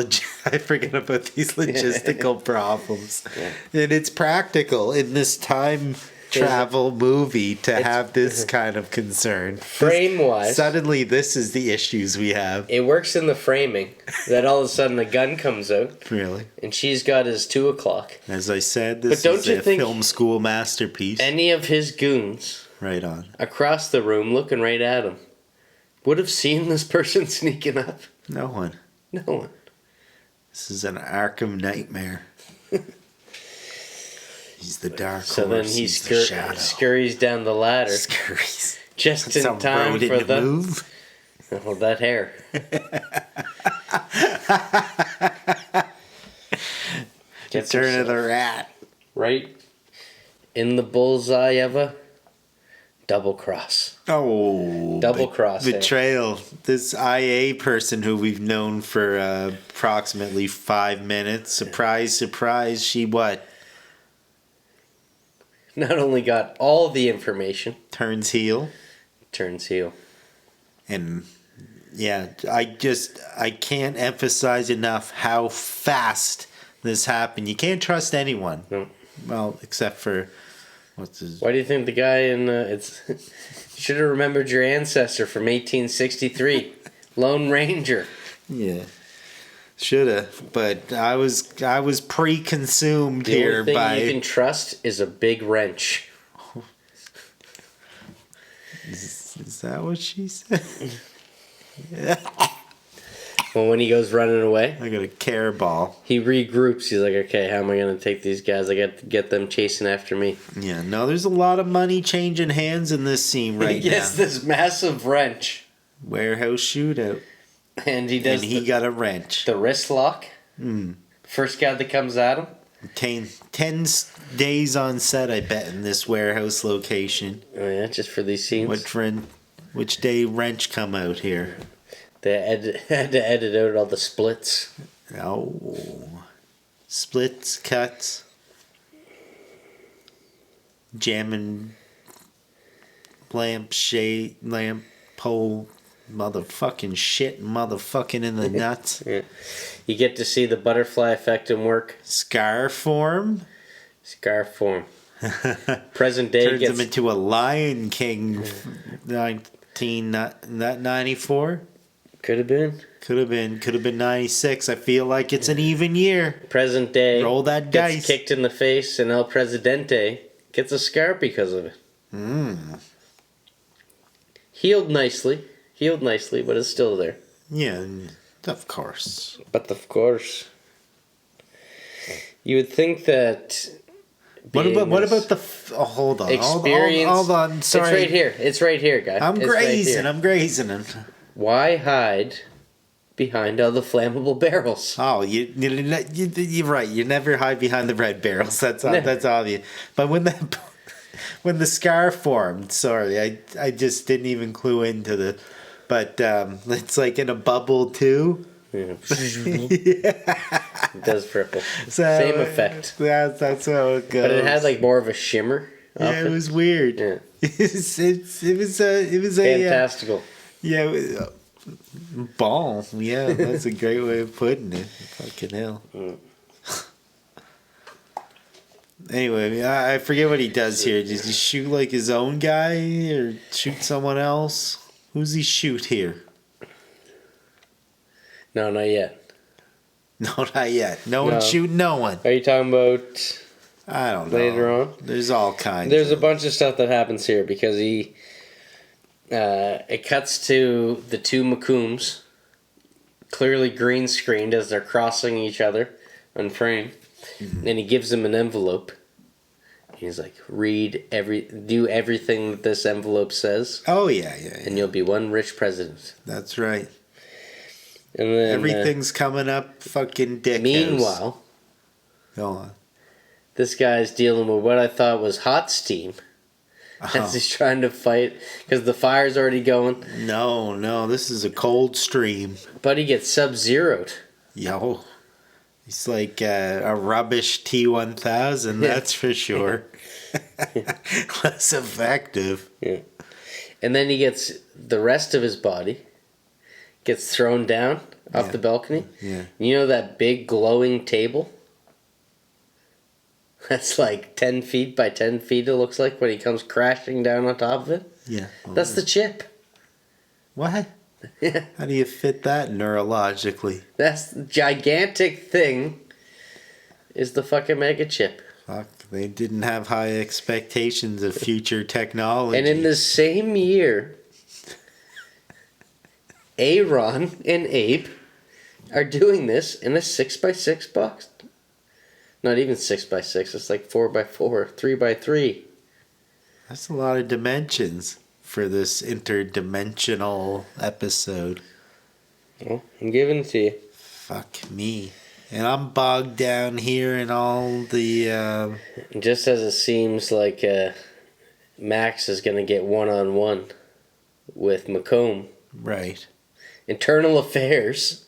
I forget about these logistical problems. Yeah. And it's practical in this time travel movie to have this kind of concern. Frame-wise, Suddenly this is the issues we have. it works in the framing that all of a sudden a gun comes out Really? and she's got his 2 o'clock. As I said, this But don't is you a think film school masterpiece. Any of his goons Right on. across the room looking right at him would have seen this person sneaking up? No one. No one. This is an Arkham nightmare. He's the dark So then horse. he He's the shadow. scurries down the ladder Scurries. just in Some time rodent for to the move. Oh, that hair. Gets Turn of himself the rat. right in the bullseye of a double cross. Oh, Double cross there. betrayal. This IA person who we've known for approximately 5 minutes. Surprise, surprise. She what? Not only got all the information, Turns heel. turns heel. And yeah, I can't emphasize enough how fast this happened. You can't trust anyone. No. Well, except for what's his? Why do you think the guy in it's should have remembered your ancestor from 1863, Lone Ranger? Yeah, shoulda. But I was pre-consumed The here only thing by. you can trust is a big wrench. Is that what she said? Well, when he goes running away, I got a care ball. he regroups. He's like, okay, how am I going to take these guys? I got to get them chasing after me. Yeah, no, there's a lot of money changing hands in this scene He right gets now. this massive wrench, Warehouse shootout. and he does And he got a wrench. the wrist lock. First guy that comes at him. 10 days on set, I bet, in this warehouse location. Oh yeah, just for these scenes. Which day wrench come out here? They had to edit out all the splits. Oh. Splits, cuts. Jamming lamp, shade, lamp, pole, motherfucking shit, motherfucking in the nuts. Yeah. You get to see the butterfly effect in work. Scar form. Present day turns him into a Lion King. 1994. Could have been 96. I feel like it's an even year. Present day. Roll that gets dice. Kicked in the face, and El Presidente gets a scar because of it. Healed nicely, but it's still there. Yeah, of course. But of course, you would think that. What about the? Hold on. Experience. Hold on. Sorry. It's right here, guy. I'm grazing. Why hide behind all the flammable barrels? Oh, you're right. You never hide behind the red barrels. That's obvious. But when the scar formed, sorry, I just didn't even clue into the. But it's like in a bubble too. Yeah. It does ripple. So, same effect. That's how it goes. But it had like more of a shimmer. Yeah, it was weird. Yeah. it was fantastical. Ball. Yeah, that's a great way of putting it. Fucking hell. Anyway, I forget what he does here. Does he shoot like his own guy or shoot someone else? Who's he shoot here? No, not yet. No, not yet. No one shoot no one. Are you talking about? I don't know. Later on, there's all kinds. There's a bunch of stuff that happens here because he. It cuts to the two McCombs, clearly green screened as they're crossing each other on frame, and he gives them an envelope. He's like, do everything that this envelope says. Oh yeah. And you'll be one rich president. That's right. And then everything's coming up fucking dickos. Meanwhile, go on. This guy's dealing with what I thought was hot steam. As he's trying to fight because the fire's already going. No, this is a cold stream. But he gets sub-zeroed. Yo, he's like a rubbish T1000. That's for sure. Less effective. Yeah, and then he gets the rest of his body gets thrown down off the balcony. Yeah, you know that big glowing table. That's like 10 feet by 10 feet, it looks like, when he comes crashing down on top of it. Yeah. That's the chip. What? Yeah. How do you fit that neurologically? That's the gigantic thing is the fucking mega chip. Fuck, they didn't have high expectations of future technology. And in the same year, Aaron and Abe are doing this in a 6x6 box. Not even 6x6. It's like 4x4, 3x3. That's a lot of dimensions for this interdimensional episode. Well, I'm giving it to you. Fuck me. And I'm bogged down here in all the... Just as it seems like Max is going to get one-on-one with McComb. Right. Internal affairs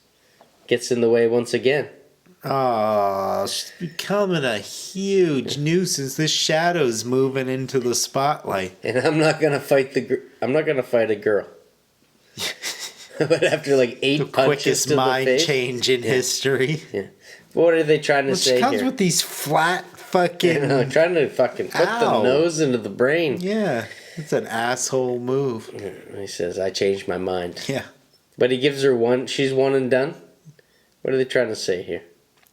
gets in the way once again. Oh, she's becoming a huge nuisance. This shadow's moving into the spotlight. And I'm not gonna fight I'm not gonna fight a girl. But after like 8 the punches quickest to mind the face, change in history. Yeah. What are they trying to say She comes here? with these flat fucking... trying to fucking put the nose into the brain. Yeah, it's an asshole move. He says, "I changed my mind." Yeah. But he gives her one. She's one and done. What are they trying to say here?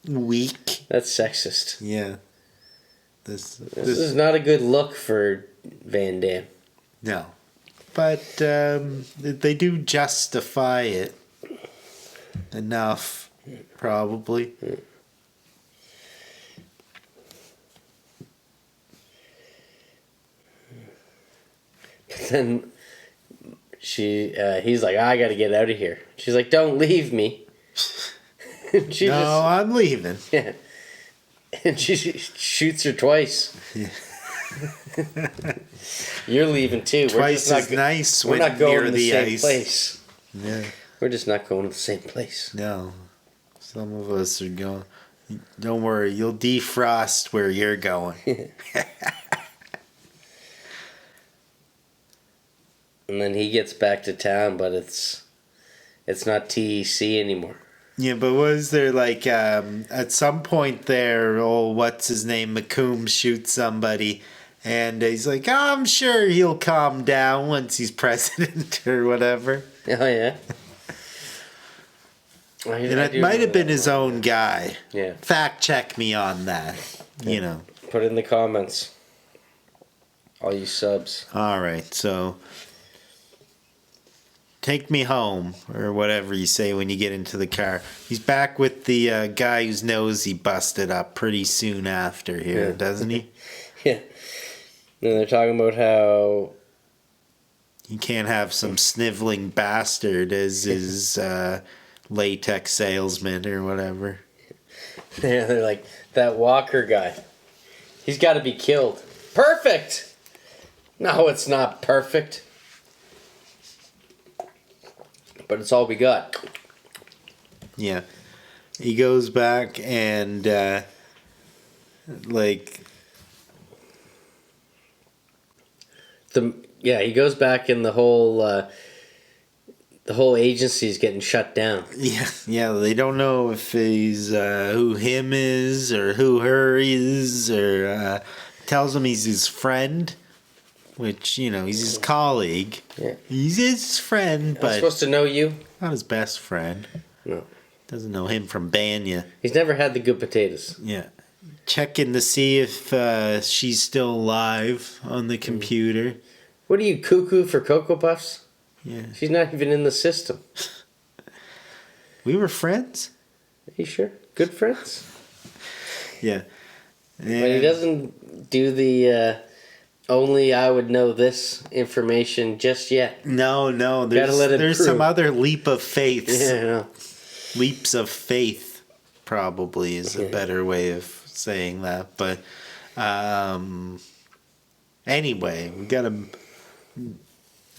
Weak. That's sexist. Yeah. This is not a good look for Van Damme. No. But they do justify it enough, probably. But then he's like, "I got to get out of here." She's like, "Don't leave me." I'm leaving. Yeah. And she shoots her twice. Yeah. You're leaving too. Twice is nice we're when not going near to the the same ice. place. Yeah. We're just not going to the same place. No. Some of us are going. Don't worry, you'll defrost where you're going. And then he gets back to town, but it's not TEC anymore. Yeah, but was there like at some point there? Oh, what's his name? McComb shoots somebody, and he's like, oh, "I'm sure he'll calm down once he's president or whatever." Oh yeah. And it might have been his own guy. Yeah. Fact check me on that. Yeah. You know. Put it in the comments. All you subs. All right, so take me home, or whatever you say when you get into the car. He's back with the guy whose nose he busted up pretty soon after here, doesn't he? Yeah. And they're talking about how you can't have some sniveling bastard as his latex salesman or whatever. Yeah, they're like, that Walker guy. He's got to be killed. Perfect! No, it's not perfect. But it's all we got. Yeah. He goes back and, he goes back and the whole agency is getting shut down. Yeah, they don't know if he's who him is or who her is, or tells him he's his friend, which, you know, he's his colleague. Yeah. He's his friend, I'm but supposed to know you? not his best friend. No. Doesn't know him from Banya. He's never had the good potatoes. Yeah. Checking to see if she's still alive on the computer. What are you, cuckoo for Cocoa Puffs? Yeah. She's not even in the system. We were friends? Are you sure? Good friends? Yeah. But he doesn't do the only I would know this information just yet. No. Gotta let it There's prove. some other leap of faiths. Yeah, I know. Leaps of faith probably is a better way of saying that. But anyway, we got to...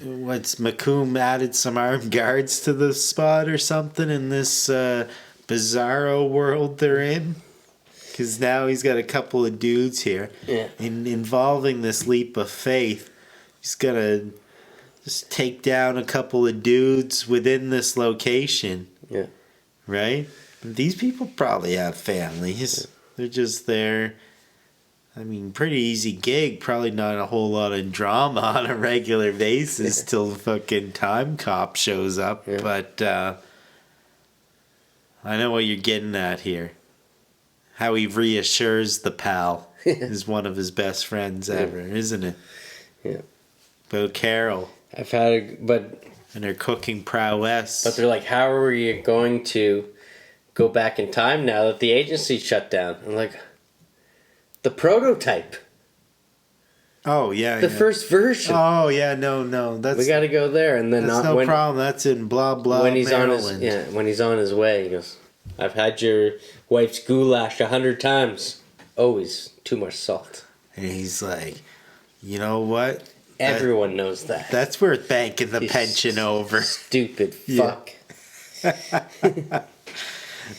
What's McComb added some armed guards to the spot or something in this bizarro world they're in? Because now he's got a couple of dudes here. Yeah. Involving this leap of faith, he's got to just take down a couple of dudes within this location. Yeah. Right? These people probably have families. They're just there. I mean, pretty easy gig. Probably not a whole lot of drama on a regular basis till fucking Timecop shows up. Yeah. But I know what you're getting at here. How he reassures the pal is one of his best friends ever, isn't it? Yeah. About Carol I've had but and her cooking prowess. they're like, how are you going to go back in time now that the agency shut down? I'm like, the prototype. Oh, yeah. The first version. Oh, yeah, no. That's, we got to go there, and then that's no problem. That's in blah, blah, when he's Maryland. when he's on his way, he goes, I've had your wife's goulash 100 times. Always too much salt. And he's like, you know what? Everyone knows that. That's worth banking the pension over. Stupid fuck.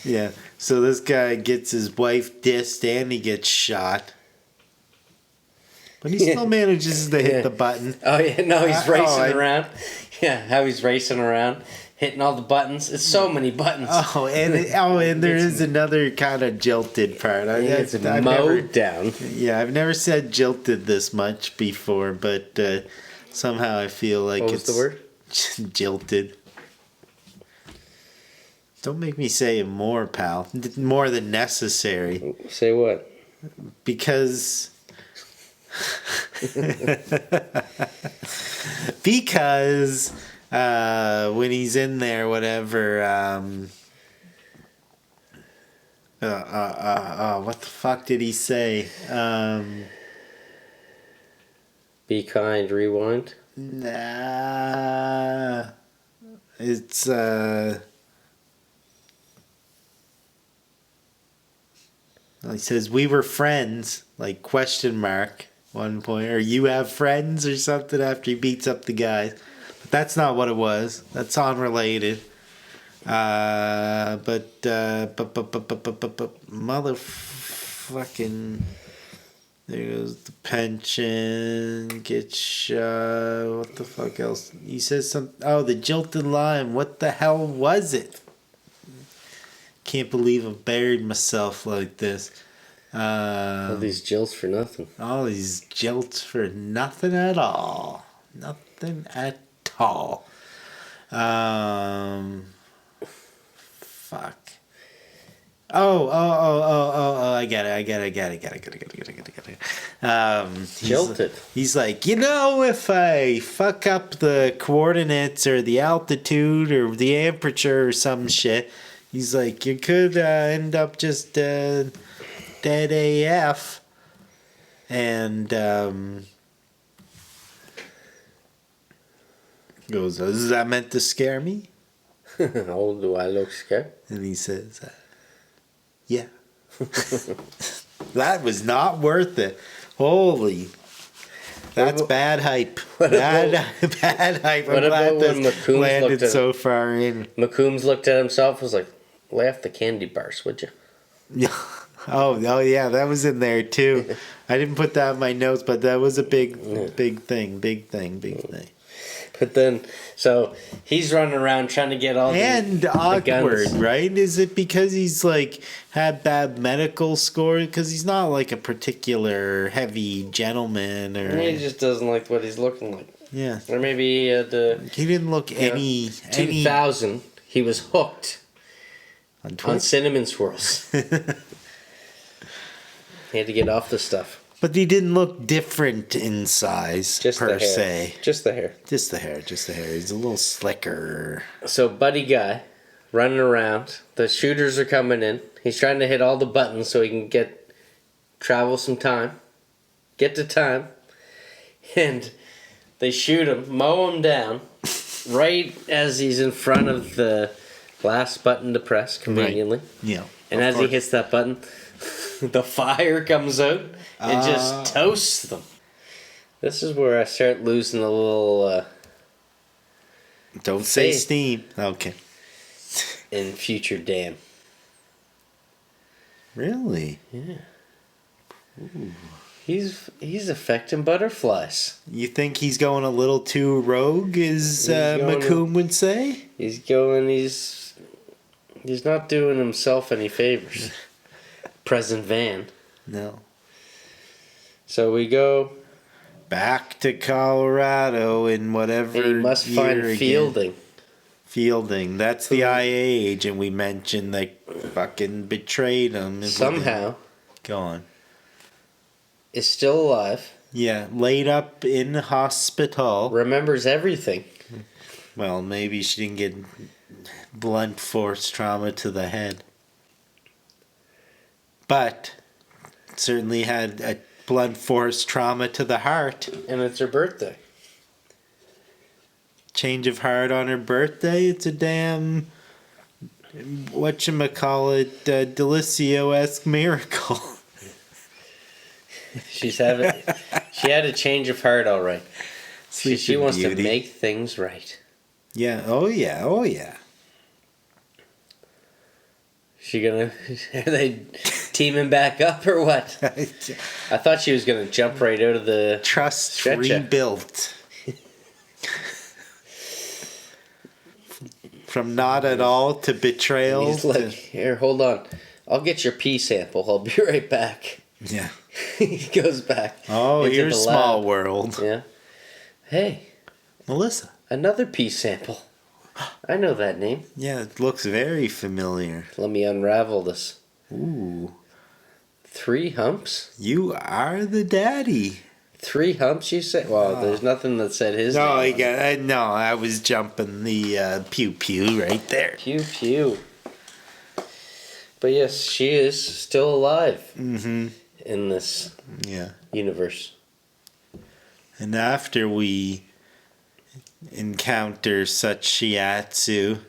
Yeah. So this guy gets his wife dissed and he gets shot. But he still manages to hit the button. Oh, yeah. No, he's racing around. Yeah, how he's racing around. Hitting all the buttons. It's so many buttons. And there is another kind of jilted part. It's mowed down. Yeah, I've never said jilted this much before, but somehow I feel like What was the word? Jilted. Don't make me say it more, pal. More than necessary. Say what? Because when he's in there, whatever. What the fuck did he say? Be kind, rewind. Nah. It's he says we were friends, like question mark, one point, or you have friends or something after he beats up the guys. But that's not what it was. That's unrelated. But motherfucking There goes the pension. Get shot. What the fuck else? He says something. Oh, the jilted line. What the hell was it? Can't believe I buried myself like this. All these jilts for nothing. All these jilts for nothing at all. Nothing at all. Fuck. Oh, I get it. Jilted. He's like, if I fuck up the coordinates or the altitude or the aperture or some shit, he's like, you could end up just dead AF. And goes, is that meant to scare me? Oh, do I look scared? And he says, yeah. That was not worth it. Holy. That's bad hype. Bad hype. I'm glad this landed so far in. McCombs looked at himself and was like, lay off the candy bars, would you? Yeah. Oh, yeah, that was in there too. I didn't put that in my notes, but that was a big thing. But then, so he's running around trying to get all and awkward, the guns. Right? Is it because he's like had bad medical score? Because he's not like a particular heavy gentleman, or he just doesn't like what he's looking like. Yeah, or maybe he didn't look any. 2000, he was hooked on cinnamon swirls. He had to get off the stuff. But he didn't look different in size, just per se. Just the hair. Just the hair. He's a little slicker. So, buddy guy, running around. The shooters are coming in. He's trying to hit all the buttons so he can travel some time. Get to time. And they shoot him, mow him down, right as he's in front of the last button to press, conveniently. Right. Yeah. And as he hits that button, the fire comes out. And just toasts them. This is where I start losing a little... Don't say steam. Okay. In future Dan. Really? Yeah. Ooh. He's affecting butterflies. You think he's going a little too rogue, as McComb would say? He's not doing himself any favors. President Van. No. So we go back to Colorado in whatever. And he must find Fielding. Fielding. That's the IA agent we mentioned that fucking betrayed him. Somehow. Go on. Is still alive. Yeah, laid up in hospital. Remembers everything. Well, maybe she didn't get blunt force trauma to the head. But certainly had a blunt force trauma to the heart. And it's her birthday. Change of heart on her birthday? It's a damn, whatchamacallit, Delicio-esque miracle. She had a change of heart, all right. She wants to make things right. Yeah, oh yeah. Are they teaming back up or what? I thought she was going to jump right out of the trust stretcher. Rebuilt. From not at all to betrayal. He's like, here, hold on. I'll get your pee sample. I'll be right back. Yeah. He goes back. Oh, here's Small World. Yeah. Hey. Melissa. Another pee sample. I know that name. Yeah, it looks very familiar. Let me unravel this. Ooh. 3 humps? You are the daddy. 3 humps, you say? Well, there's nothing that said his name. No, I was jumping the pew-pew right there. Pew-pew. But yes, she is still alive in this universe. And after we encounter such shiatsu,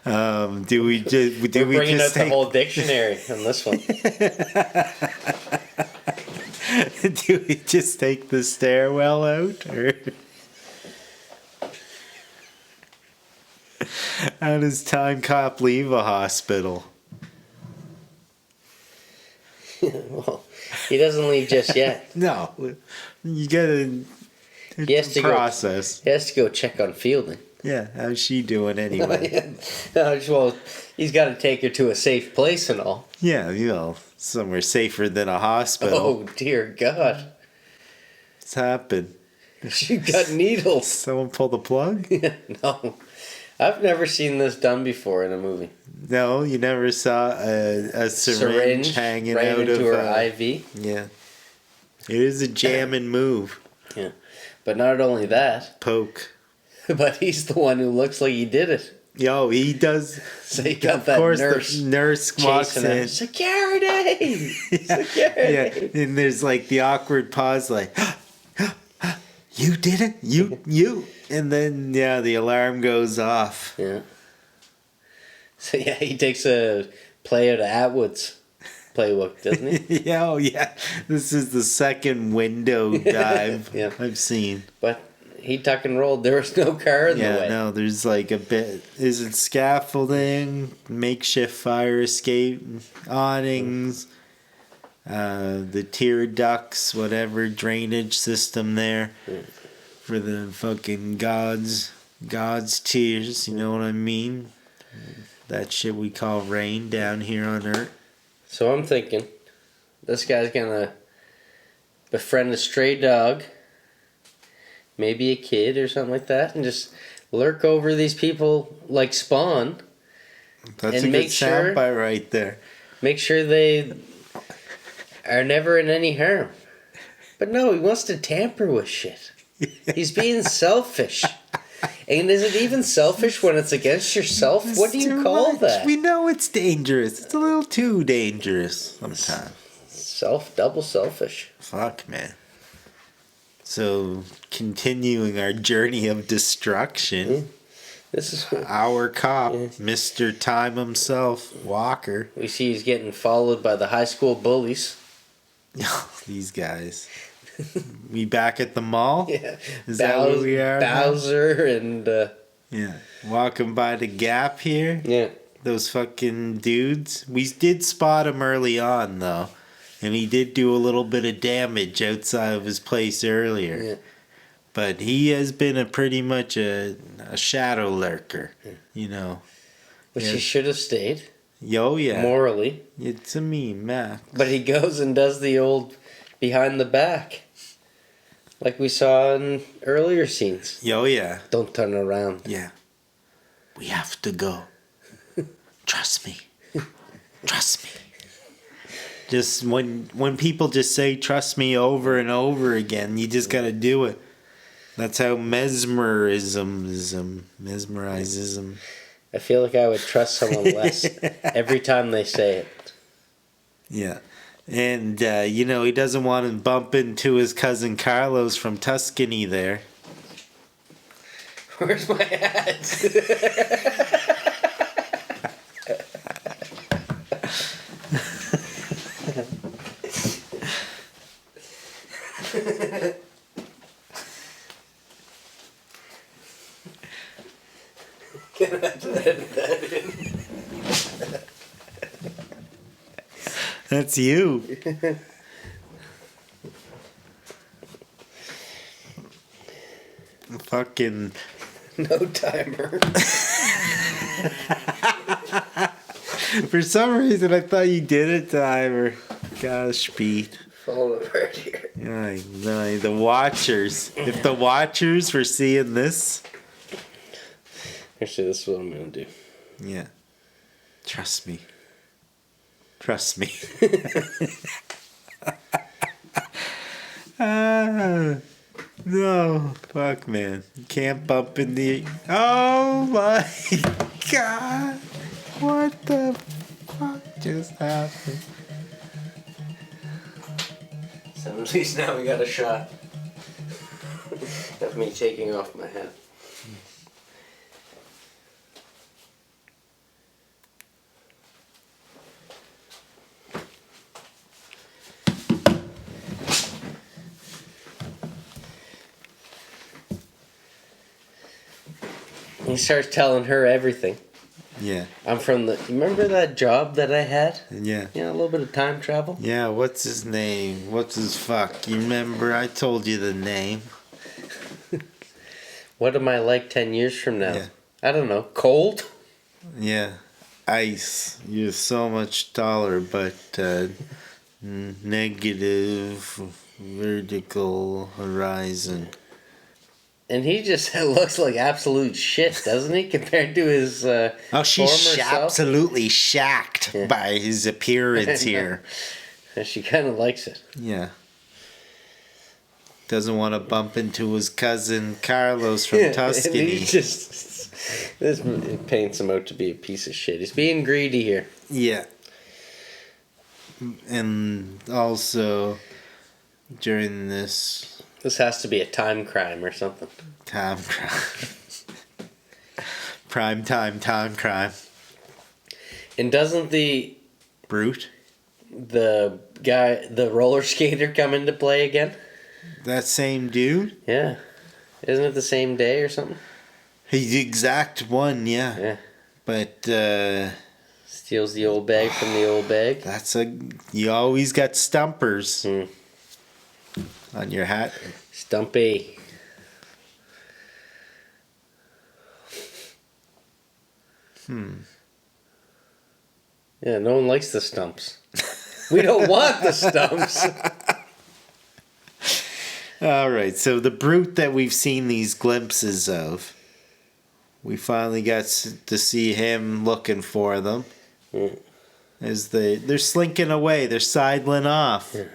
do we just bringing out the whole dictionary on this one? Do we just take the stairwell out, or how does Timecop leave a hospital? He doesn't leave just yet. No, you gotta He has to process. He has to go check on Fielding. Yeah, how's she doing anyway? Well, he's got to take her to a safe place and all. Yeah, somewhere safer than a hospital. Oh dear God! What's happened? She got needles. Someone pull the plug? No, I've never seen this done before in a movie. No, you never saw a syringe hanging right out into of her IV. Yeah, it is a jamming move. Yeah, but not only that, poke. But he's the one who looks like he did it. Yo, he does. So he got of that course, nurse. The nurse walks in. Security! Yeah. Security! Yeah, and there's like the awkward pause, like, you did it? You? And then, yeah, the alarm goes off. Yeah. So, yeah, he takes a play out of Atwood's playbook, doesn't he? Yeah, oh, yeah. This is the second window dive Yeah. I've seen. But he tuck and rolled. There was no car in the way. Yeah, no, there's like a bit. Is it scaffolding, makeshift fire escape, awnings, the tear ducts, whatever drainage system there for the fucking God's tears. You know what I mean? That shit we call rain down here on Earth. So I'm thinking, this guy's gonna befriend a stray dog, maybe a kid or something like that, and just lurk over these people like Spawn. That's and a make good sure, soundbite right there. Make sure they are never in any harm. But no, he wants to tamper with shit. He's being selfish. And is it even selfish when it's against yourself? It's what do you call much. that? We know it's dangerous. It's a little too dangerous sometimes. Double selfish. Fuck, man. So, continuing our journey of destruction, this is our cop, Mr. Time himself, Walker. We see he's getting followed by the high school bullies. These guys. We back at the mall? Yeah. Is that where we are? Bowser and... yeah. Walking by the Gap here. Yeah. Those fucking dudes. We did spot him early on, though. And he did do a little bit of damage outside of his place earlier. Yeah. But he has been pretty much a shadow lurker, you know. Which he should have stayed. Yeah. Morally. It's a meme, Mac. But he goes and does the old behind the back. Like we saw in earlier scenes. Yeah. Don't turn around. Yeah. We have to go. Trust me. Trust me. Just when people just say trust me over and over again, you just gotta do it. That's how mesmerizes them. I feel like I would trust someone less every time they say it. Yeah. And, he doesn't want to bump into his cousin Carlos from Tuscany there. Where's my hat? Can I edit that in? That's you. Fucking... No timer. For some reason, I thought you did a timer. Gosh, Pete. Falling apart here. I know, the watchers. If the watchers were seeing this... Actually, this is what I'm going to do. Yeah. Trust me. Trust me. No. Fuck, man. You can't bump in the... Oh, my God. What the fuck just happened? So at least now we got a shot of me taking off my hat. He starts telling her everything. Yeah. I'm from the. Remember that job that I had? Yeah. Yeah, a little bit of time travel. Yeah, what's his name? What's his fuck? You remember? I told you the name. What am I like 10 years from now? Yeah. I don't know. Cold? Yeah. Ice. You're so much taller, but negative vertical horizon. And he just looks like absolute shit, doesn't he? Compared to his Oh, she's former self. absolutely shacked by his appearance here. And she kind of likes it. Yeah. Doesn't want to bump into his cousin Carlos from Tuscany. And he just... This paints him out to be a piece of shit. He's being greedy here. Yeah. And also, during this... This has to be a time crime or something. Time crime. Prime time crime. And doesn't the Brute? the roller skater come into play again? That same dude? Yeah. Isn't it the same day or something? He's the exact one, yeah. Yeah. But, Steals the old bag from the old bag. you always got stumpers on your hat. Stumpy. Yeah, no one likes the stumps. We don't want the stumps. All right, so the brute that we've seen these glimpses of, we finally got to see him looking for them. As they're slinking away, they're sidling off. Yeah.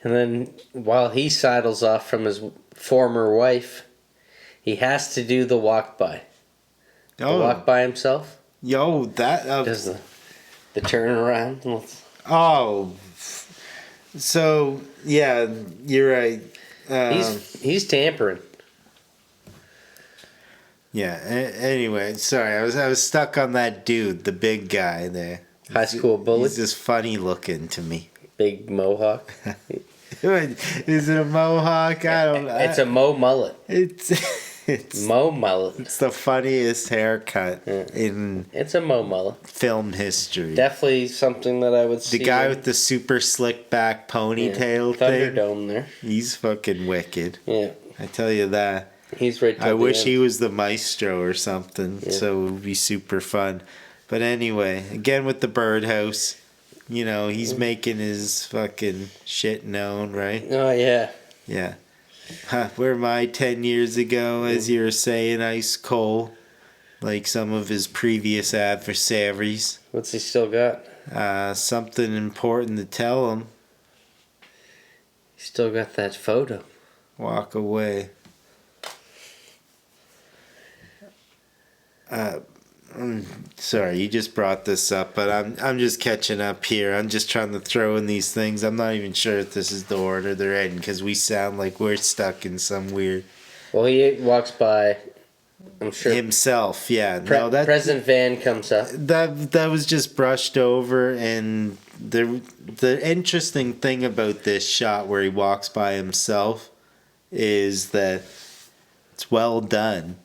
And then while he sidles off from his former wife, he has to do the walk by. The walk by himself. Yo, that... Does the turnaround. Oh. So, yeah, you're right. He's tampering. Yeah, anyway, sorry, I was stuck on that dude, the big guy there. High school bully. He's just funny looking to me. Big mohawk. Is it a mohawk? I don't know. It's a mo mullet. It's Mo mullet. It's the funniest haircut in It's a mo mullet. film history. Definitely something that I would see. The guy with the super slick back ponytail thing. Thunderdome there. He's fucking wicked. Yeah. I tell you that. He's right. I wish he was the maestro or something, so it would be super fun. But anyway, again with the birdhouse, you know, he's making his fucking shit known, right? Oh, yeah. Yeah. Where am I 10 years ago, as you were saying, ice cold, like some of his previous adversaries. What's he still got? Something important to tell him. He's still got that photo. Walk away. Sorry, you just brought this up, but I'm just catching up here. I'm just trying to throw in these things. I'm not even sure if this is the order they're in, because we sound like we're stuck in some weird... Well, he walks by, I'm sure. Himself, yeah. President Van comes up. That was just brushed over, and the interesting thing about this shot where he walks by himself is that it's well done,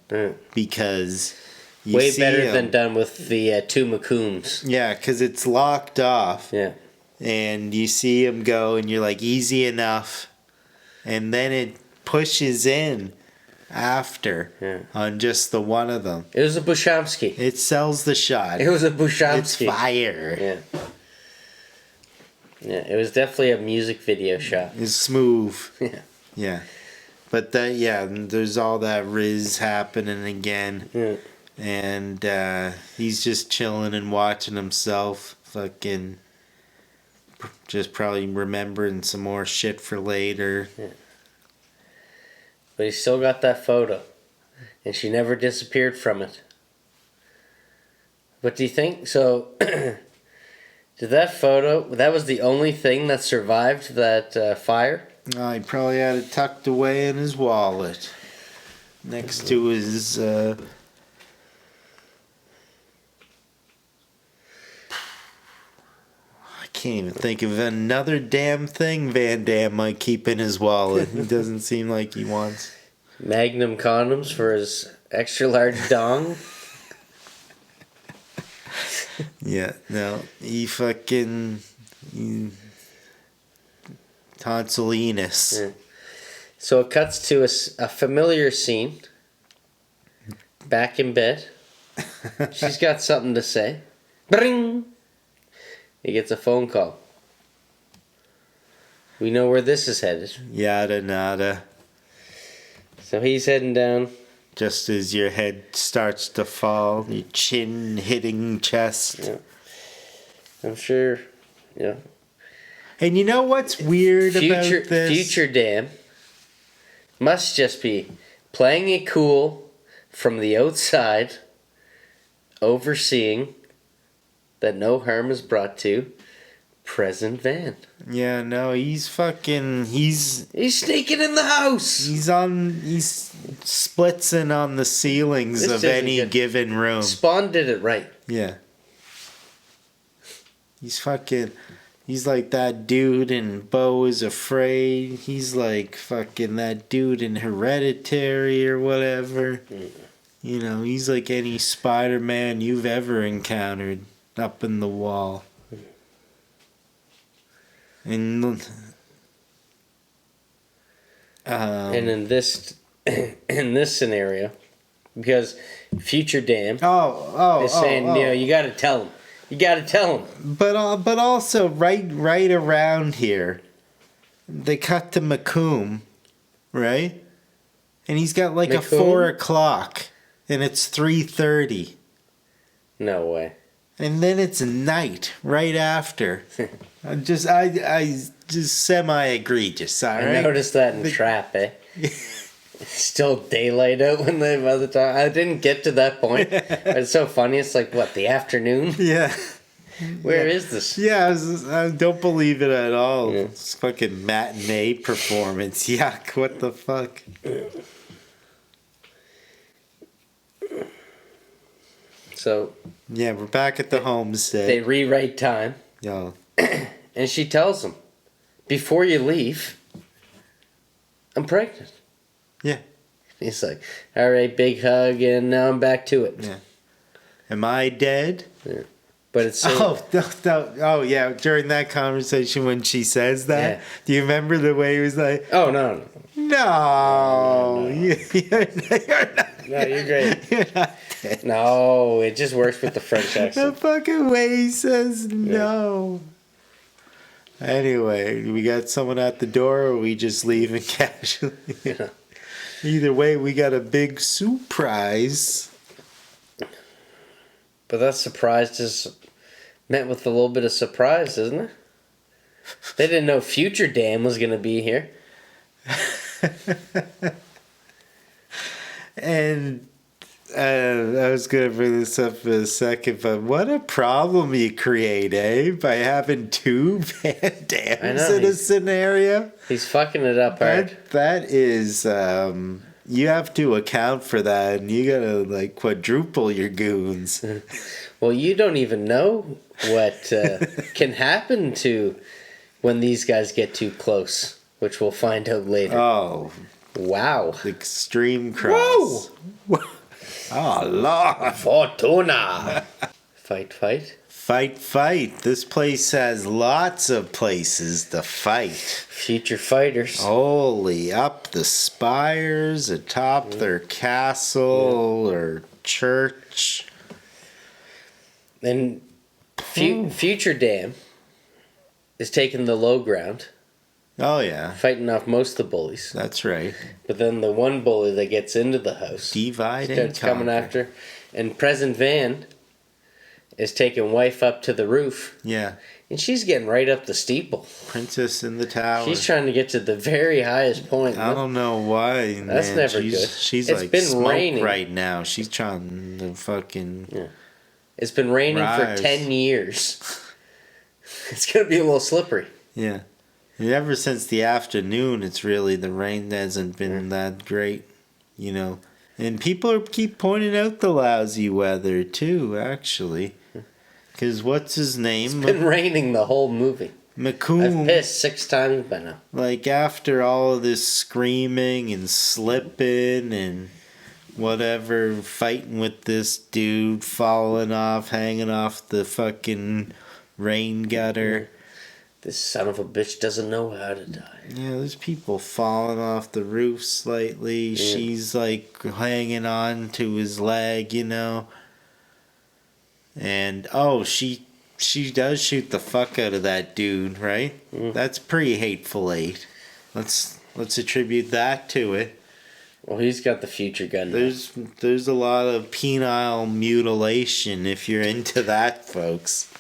because... Way better than done with the two McCombs. Yeah, because it's locked off. Yeah. And you see him go, and you're like, easy enough. And then it pushes in after on just the one of them. It was a Bushamsky. It sells the shot. It was a Bushamsky. It's fire. Yeah. Yeah, it was definitely a music video shot. It's smooth. Yeah. Yeah. But there's all that Riz happening again. Yeah. And he's just chilling and watching himself, fucking just probably remembering some more shit for later. Yeah. But he's still got that photo, and she never disappeared from it. What do you think? So, did that photo, that was the only thing that survived that fire? He probably had it tucked away in his wallet next to his... can't even think of another damn thing Van Damme might keep in his wallet. He doesn't seem like he wants. Magnum condoms for his extra large dong. Yeah, no, he fucking tonsillinus. Yeah. So it cuts to a familiar scene. Back in bed. She's got something to say. Bring. He gets a phone call. We know where this is headed. Yada nada. So he's heading down. Just as your head starts to fall, your chin hitting chest. Yeah. I'm sure, yeah. And you know what's weird about this? Future Dan must just be playing it cool from the outside, overseeing that no harm is brought to present Van. Yeah, no, he's sneaking in the house. He's splitzing on the ceilings of any given room. Spawn did it right. Yeah. He's like that dude in Beau is Afraid. He's like fucking that dude in Hereditary or whatever. You know, he's like any Spider-Man you've ever encountered up in the wall. And in this scenario, because future Dan is saying, you know, you got to tell him. You got to tell him. But also right around here, they cut to Macomb, right? And he's got like a 4 o'clock, and it's 3:30. No way. And then it's night right after. I just semi-egregious. I noticed that in Trap, eh? It's still daylight out by the time. I didn't get to that point. It's so funny. It's like, what, the afternoon? Yeah. Where is this? Yeah, I don't believe it at all. Yeah. It's fucking matinee performance. Yuck, what the fuck? So... yeah, we're back at the homestead. They rewrite time. Yeah. And she tells him, before you leave, I'm pregnant. Yeah. He's like, all right, big hug, and now I'm back to it. Yeah. Am I dead? Yeah. But it's no. Oh yeah, during that conversation when she says that, yeah. Do you remember the way he was like, oh no. No. You're not. No, you're great. You're not dead. No, it just works with the French accent. The fucking way he says no. Yeah. Anyway, we got someone at the door, or we just leaving casually? Yeah. Either way, we got a big surprise. But that surprise is met with a little bit of surprise, isn't it? They didn't know future Dan was going to be here. And I was going to bring this up in a second, but what a problem you create, eh? By having two Van Dams in a scenario. He's fucking it up hard. That is, you have to account for that, and you got to, like, quadruple your goons. Well, you don't even know what can happen to when these guys get too close, which we'll find out later. Oh. Wow. Extreme cross. Whoa. Oh, Lord. Fortuna. Fight. This place has lots of places to fight. Future fighters. Holy, up the spires, atop their castle or church. And future Dan is taking the low ground. Oh, yeah. Fighting off most of the bullies. That's right. But then the one bully that gets into the house starts coming after. And Present Van is taking wife up to the roof. Yeah. And she's getting right up the steeple. Princess in the tower. She's trying to get to the very highest point. I don't know why. That's never good. She's it's like been smoke raining right now. She's trying to fucking... Yeah. It's been raining for 10 years. It's going to be a little slippery. Yeah. And ever since the afternoon, it's really, the rain hasn't been that great, you know. And people keep pointing out the lousy weather, too, actually. Because what's his name? It's been raining the whole movie. Macomb. I've pissed 6 times by now. Like, after all of this screaming and slipping and whatever, fighting with this dude, falling off, hanging off the fucking rain gutter. This son of a bitch doesn't know how to die. Yeah, there's people falling off the roof slightly. Yeah. She's like hanging on to his leg, you know. And she does shoot the fuck out of that dude, right? That's pretty hateful eight. Let's attribute that to it. Well, he's got the future gun. There's a lot of penile mutilation if you're into that, folks.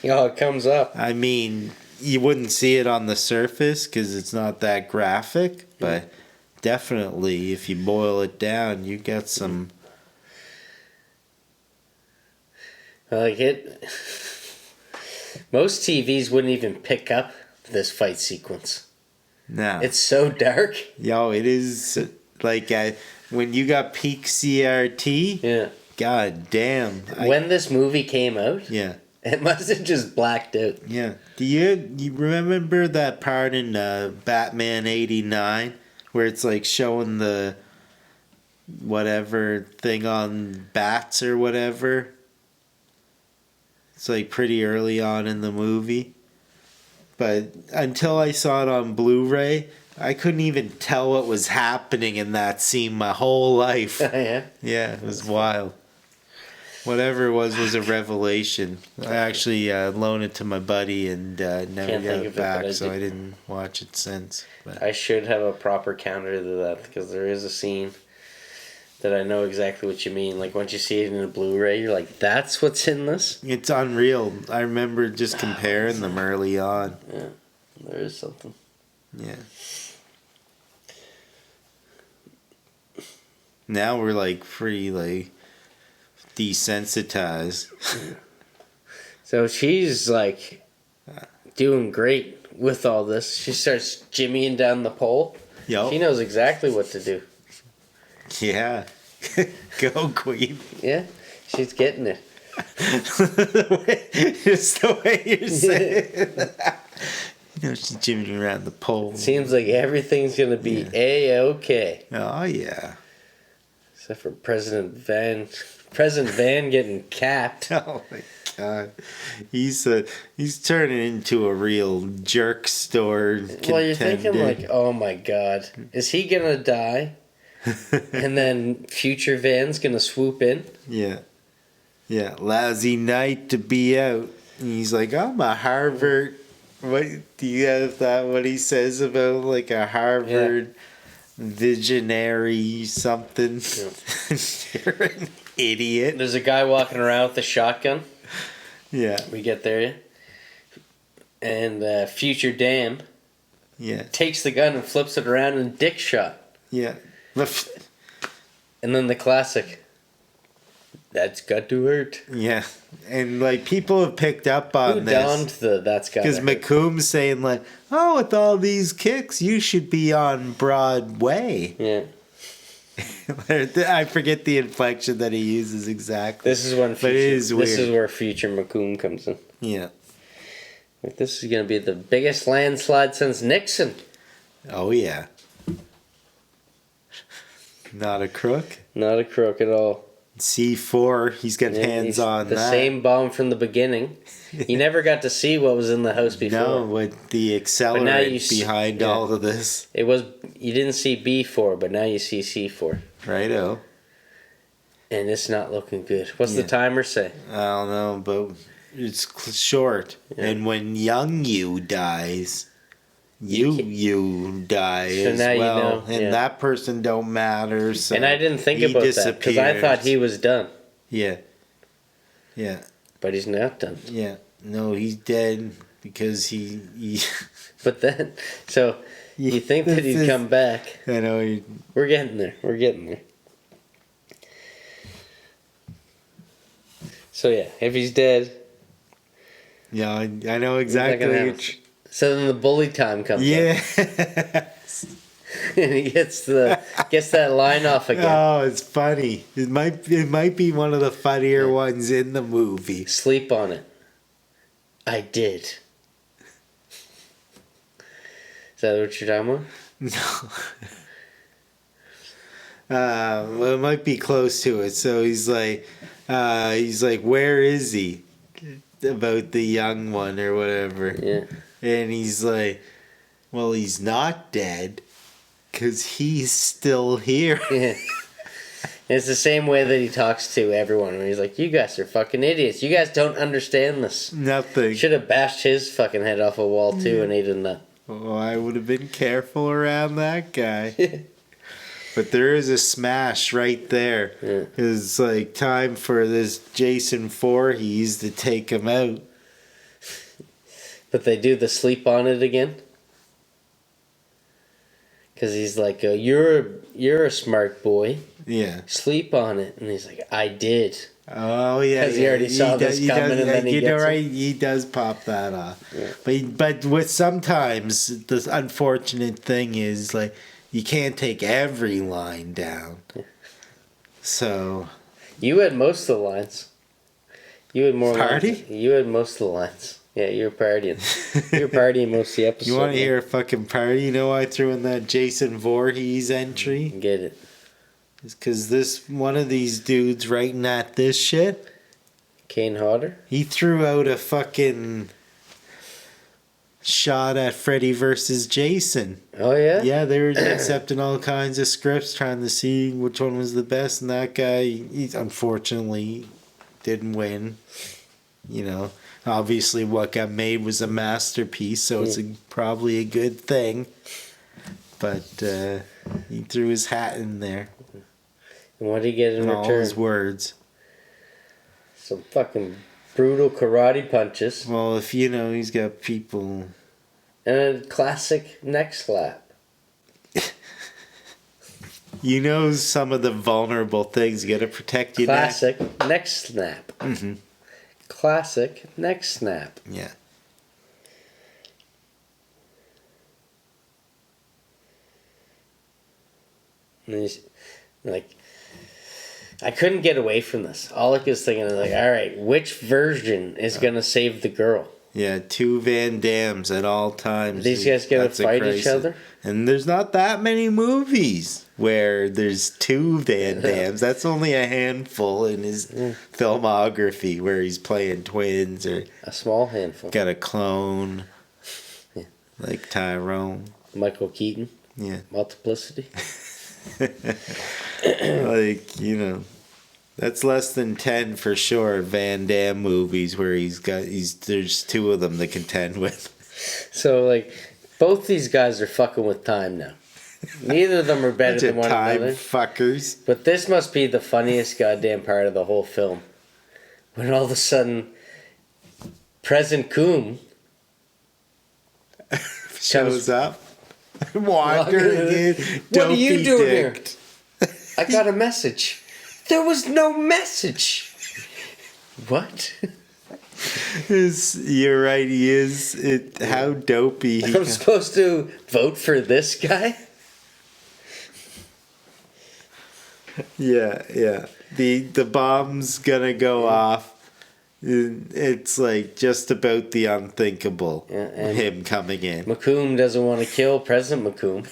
Oh, it comes up. I mean, you wouldn't see it on the surface because it's not that graphic, but definitely if you boil it down, you get some. Like it. Most TVs wouldn't even pick up this fight sequence. No. It's so dark. Yo, it is like when you got peak CRT. Yeah. God damn. When this movie came out. Yeah. It must have just blacked out. Yeah. Do you remember that part in Batman 89 where it's like showing the whatever thing on bats or whatever? It's like pretty early on in the movie. But until I saw it on Blu-ray, I couldn't even tell what was happening in that scene my whole life. Yeah? Yeah, it was wild. Whatever it was a revelation. I actually loaned it to my buddy and never got it back, so I didn't watch it since. But I should have a proper counter to that, because there is a scene that I know exactly what you mean. Like, once you see it in a Blu-ray, you're like, that's what's in this? It's unreal. I remember just comparing them early on. Yeah, there is something. Yeah. Now we're like pretty like desensitized. So she's like doing great with all this. She starts jimmying down the pole. Yo. She knows exactly what to do. Yeah. Go, queen. Yeah, she's getting it. Just the way you're saying that. You know, she's jimmying around the pole. Seems like everything's going to be A-okay. Oh, yeah. Except for President Van getting capped. Oh, my God. He's turning into a real jerk store contender. Well, you're thinking like, oh, my God. Is he going to die? And then future Van's going to swoop in? Yeah. Yeah. Lousy night to be out. And he's like, I'm a Harvard. What do you have that? What he says about like a Harvard visionary something? Yeah. You're an idiot. There's a guy walking around with a shotgun. Yeah. We get there, yeah. And future Dan takes the gun and flips it around and dick shot. Yeah. And then the classic, that's got to hurt. Yeah. And like people have picked up on this. Who donned the that's got to hurt? Because McComb's saying like, oh, with all these kicks, you should be on Broadway. Yeah. I forget the inflection that he uses exactly. This is when future, but it is weird. This is where future McComb comes in. Yeah. Like, this is going to be the biggest landslide since Nixon. Oh, yeah. Not a crook? Not a crook at all. C4, he's got hands on the that. The same bomb from the beginning. You never got to see what was in the house before. No, with the accelerant behind all of this. It was, you didn't see B4, but now you see C4. Righto. And it's not looking good. What's the timer say? I don't know, but it's short. Yeah. And when young you dies, you die so as well. You know, and that person don't matter. So and I didn't think about that because I thought he was done. Yeah. Yeah. But he's not done. Yeah. No, he's dead because he But then, so you think that he'd come back. I know. We're getting there. We're getting there. So yeah, if he's dead. Yeah, I know exactly. So then the bully time comes up. Yeah. And he gets that line off again. Oh, it's funny. It might be one of the funnier ones in the movie. Sleep on it. I did. Is that what you're talking about? No. Well, it might be close to it. So he's like, where is he? About the young one or whatever. Yeah. And he's like, well, he's not dead because he's still here. Yeah. It's the same way that he talks to everyone when he's like, you guys are fucking idiots. You guys don't understand this. Nothing. Should have bashed his fucking head off a wall too and ate a nut. Oh, I would have been careful around that guy. But there is a smash right there. Yeah. It's like time for this Jason Voorhees to take him out. But they do the sleep on it again. Because he's like, you're a smart boy. Yeah. Sleep on it. And he's like, I did. Oh yeah, because he already saw this coming, and then he gets right. it. He does pop that off. Yeah. But with sometimes the unfortunate thing is like you can't take every line down. Yeah. So you had most of the lines. You had more party. Lines. You had most of the lines. Yeah, you were partying. You were partying most of the episode. You want to hear a fucking party? You know why I threw in that Jason Voorhees entry? Get it. It's because this one of these dudes writing at this shit. Kane Hodder? He threw out a fucking shot at Freddy versus Jason. Oh, yeah? Yeah, they were accepting all kinds of scripts, trying to see which one was the best, and that guy, he unfortunately didn't win. You know, obviously what got made was a masterpiece, so it's probably a good thing. But he threw his hat in there. And what did he get in return? All his words. Some fucking brutal karate punches. Well, if you know, he's got people. And a classic neck slap. You know some of the vulnerable things. You got to protect your Classic neck snap. Mm-hmm. Classic neck snap. Yeah. And he's like, I couldn't get away from this. All I was thinking is like, all right, which version is gonna save the girl? Yeah, two Van Dams at all times. These guys gonna fight each other? And there's not that many movies where there's two Van Dams. That's only a handful in his filmography where he's playing twins or a small handful. Got a clone, like Tyrone. Michael Keaton. Yeah. Multiplicity. Like, you know, that's less than 10 for sure Van Damme movies where there's two of them to contend with. So like both these guys are fucking with time now. Neither of them are better than one another. Fuckers. But this must be the funniest goddamn part of the whole film. When all of a sudden President Coom shows up. Wandering in. What are you doing here? I got a message. There was no message. What? You're right, he is. How dopey. I'm supposed to vote for this guy? Yeah. The bomb's gonna go off. It's like just about the unthinkable. Yeah, and him coming in. McComb doesn't want to kill President McComb.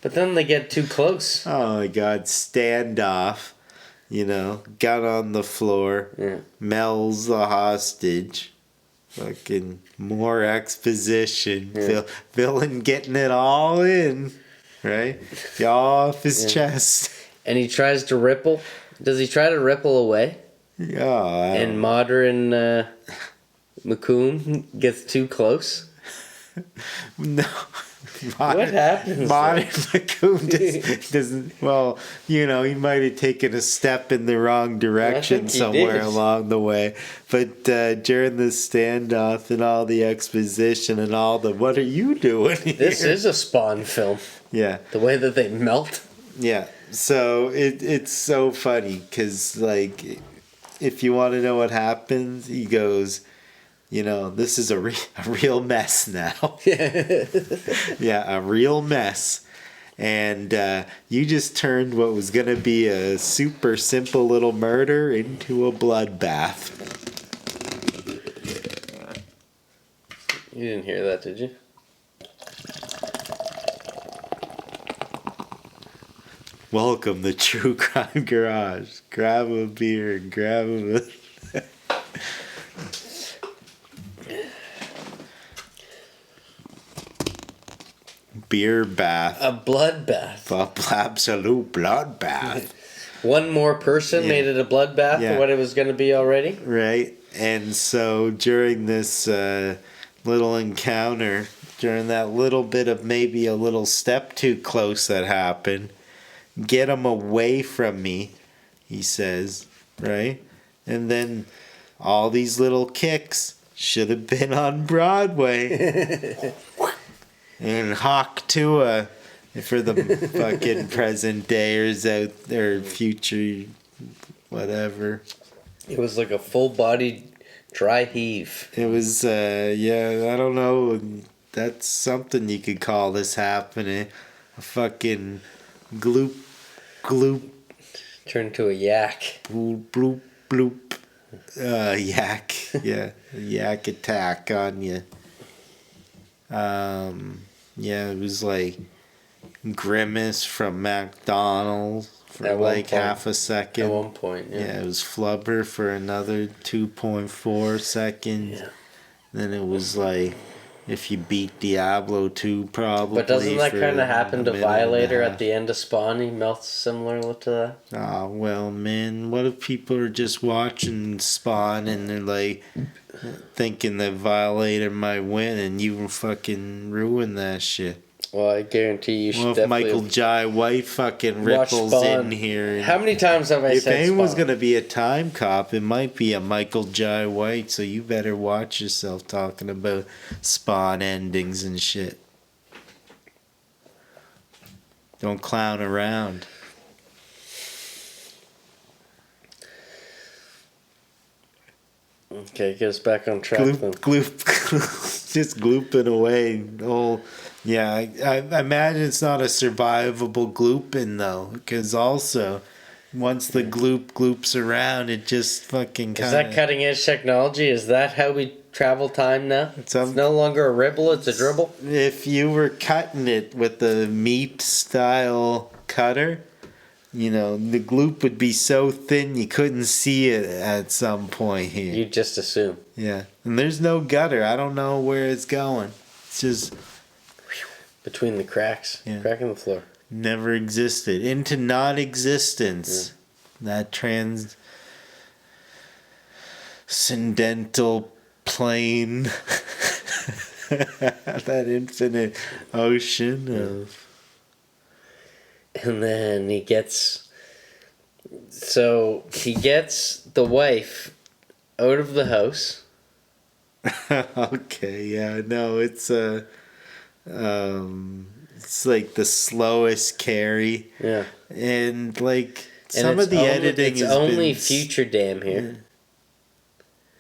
But then they get too close. Oh my god, standoff. You know, gun on the floor. Yeah. Mel's the hostage. Fucking more exposition. Yeah. Villain getting it all in. Right? Off his chest. And he tries to ripple. Does he try to ripple away? Oh, and modern McComb gets too close? No. What happens? Modern McComb doesn't. Well, you know, he might have taken a step in the wrong direction somewhere along the way. But during the standoff and all the exposition and all the what are you doing here? This is a Spawn film. Yeah. The way that they melt. Yeah. So it's so funny because, like, if you want to know what happens, he goes, you know, this is a real mess now. Yeah, a real mess. And you just turned what was going to be a super simple little murder into a bloodbath. You didn't hear that, did you? Welcome to True Crime Garage. Grab a beer, grab a... Beer bath. A bloodbath. Absolute bloodbath. One more person made it a bloodbath for what it was going to be already. Right. And so during this little encounter, during that little bit of maybe a little step too close that happened, get him away from me, he says, right? And then all these little kicks should have been on Broadway. And Hawk Tua for the fucking present dayers out there, future, whatever. It was like a full-bodied dry heave. It was, I don't know. That's something you could call this happening. A fucking gloop. Turned to a yak. Bloop, bloop. Yak. Yeah. A yak attack on you. It was like Grimace from McDonald's for like half a second. At one point, yeah. It was Flubber for another 2.4 seconds. Yeah. Then it was like if you beat Diablo 2 probably. But doesn't that kind of happen to Violator at the end of Spawn? He melts similar to that? Ah, well, man, what if people are just watching Spawn and they're like thinking that Violator might win and you fucking ruin that shit? Well, I guarantee you should if definitely... Michael Jai White fucking ripples in here. How many times have I said If anyone's going to be a time cop, it might be a Michael Jai White, so you better watch yourself talking about Spawn endings and shit. Don't clown around. Okay, get us back on track then. Just glooping away. Yeah, I imagine it's not a survivable glooping though, because also once the gloops around, it just fucking kind of... Is that cutting edge technology? Is that how we travel time now? It's no longer a ribble, it's a dribble? If you were cutting it with the meat style cutter, you know, the gloop would be so thin you couldn't see it at some point here. You'd just assume. Yeah, and there's no gutter. I don't know where it's going. It's just... between the cracks. Yeah. Crack in the floor. Never existed. Into non-existence. Yeah. That transcendental plane. That infinite ocean of... And then he gets the wife out of the house. Okay, yeah, no, it's like the slowest carry. Yeah. And like some of the editing is only future Dam here.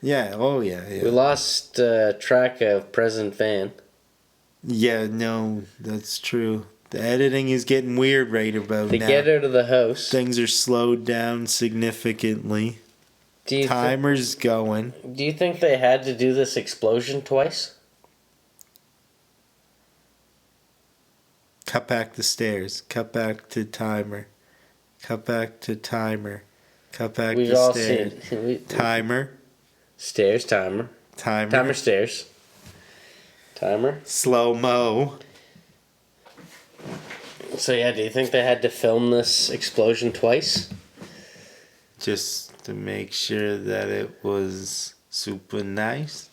Yeah, oh yeah. We lost track of present Van. Yeah, no, that's true. The editing is getting weird right about now. They get out of the house. Things are slowed down significantly. Timer's going. Do you think they had to do this explosion twice? Cut back the stairs. Cut back to timer. Cut back to timer. Cut back to stairs. Timer. Stairs, timer. Timer. Timer, stairs. Timer. Slow-mo. So yeah, do you think they had to film this explosion twice? Just to make sure that it was super nice?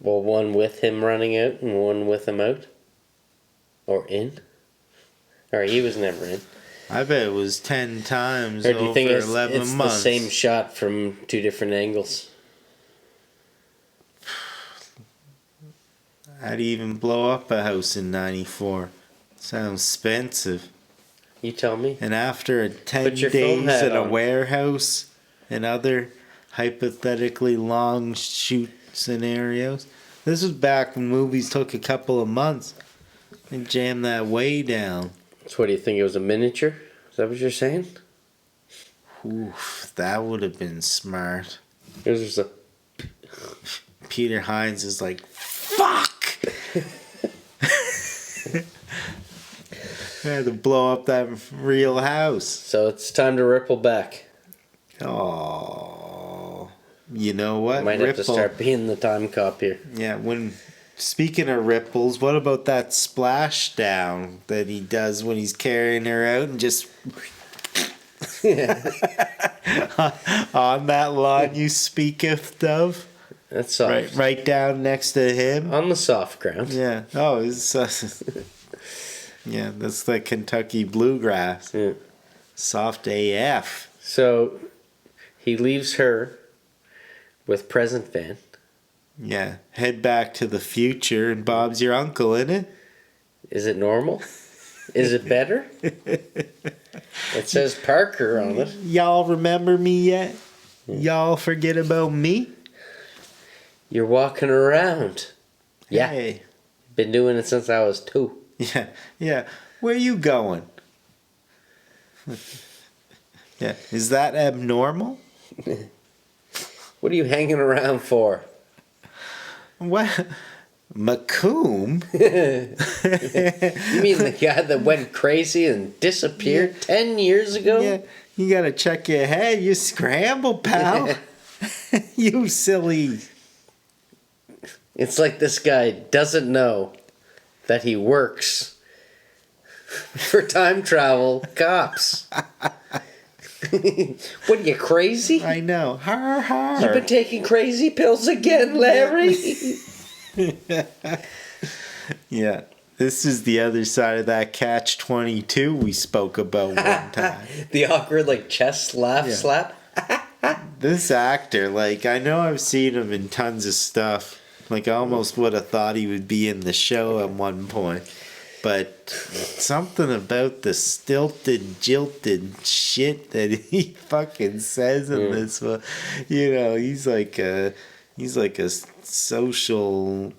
Well, one with him running out and one with him out? Or in? Or he was never in. I bet it was 10 times or do you over think 11 it's months. The same shot from two different angles? How'd he even blow up a house in 94? Sounds expensive. You tell me. And after 10 days in a warehouse and other hypothetically long shoot scenarios. This was back when movies took a couple of months and jammed that way down. So what do you think? It was a miniature? Is that what you're saying? Oof, that would have been smart. There's just a... Peter Hines is like, fuck! had to blow up that real house. So it's time to ripple back. Oh, you know what? Might have to start being the time cop here. Yeah, speaking of ripples, what about that splashdown that he does when he's carrying her out and just on that lawn you speak of? That's soft. Right down next to him. On the soft ground. Yeah. Oh, it's yeah, that's the Kentucky bluegrass. Yeah. Soft AF. So he leaves her with present Van. Yeah. Head back to the future and Bob's your uncle, innit? Is it normal? Is it better? It says Parker on it. Y'all remember me yet? Y'all forget about me? You're walking around. Yeah. Hey. Been doing it since I was 2. Yeah. Where you going? Yeah. Is that abnormal? What are you hanging around for? What? Macomb? You mean the guy that went crazy and disappeared 10 years ago? Yeah. You gotta check your head. You scramble, pal. You silly. It's like this guy doesn't know that he works for time travel cops. What are you, crazy? I know. Har har. You've been taking crazy pills again, Larry? Yeah. This is the other side of that catch-22 we spoke about one time. The awkward, like, chest slap. This actor, like, I know I've seen him in tons of stuff. Like, I almost would have thought he would be in the show at one point. But something about the stilted, jilted shit that he fucking says in this one, you know, he's like a social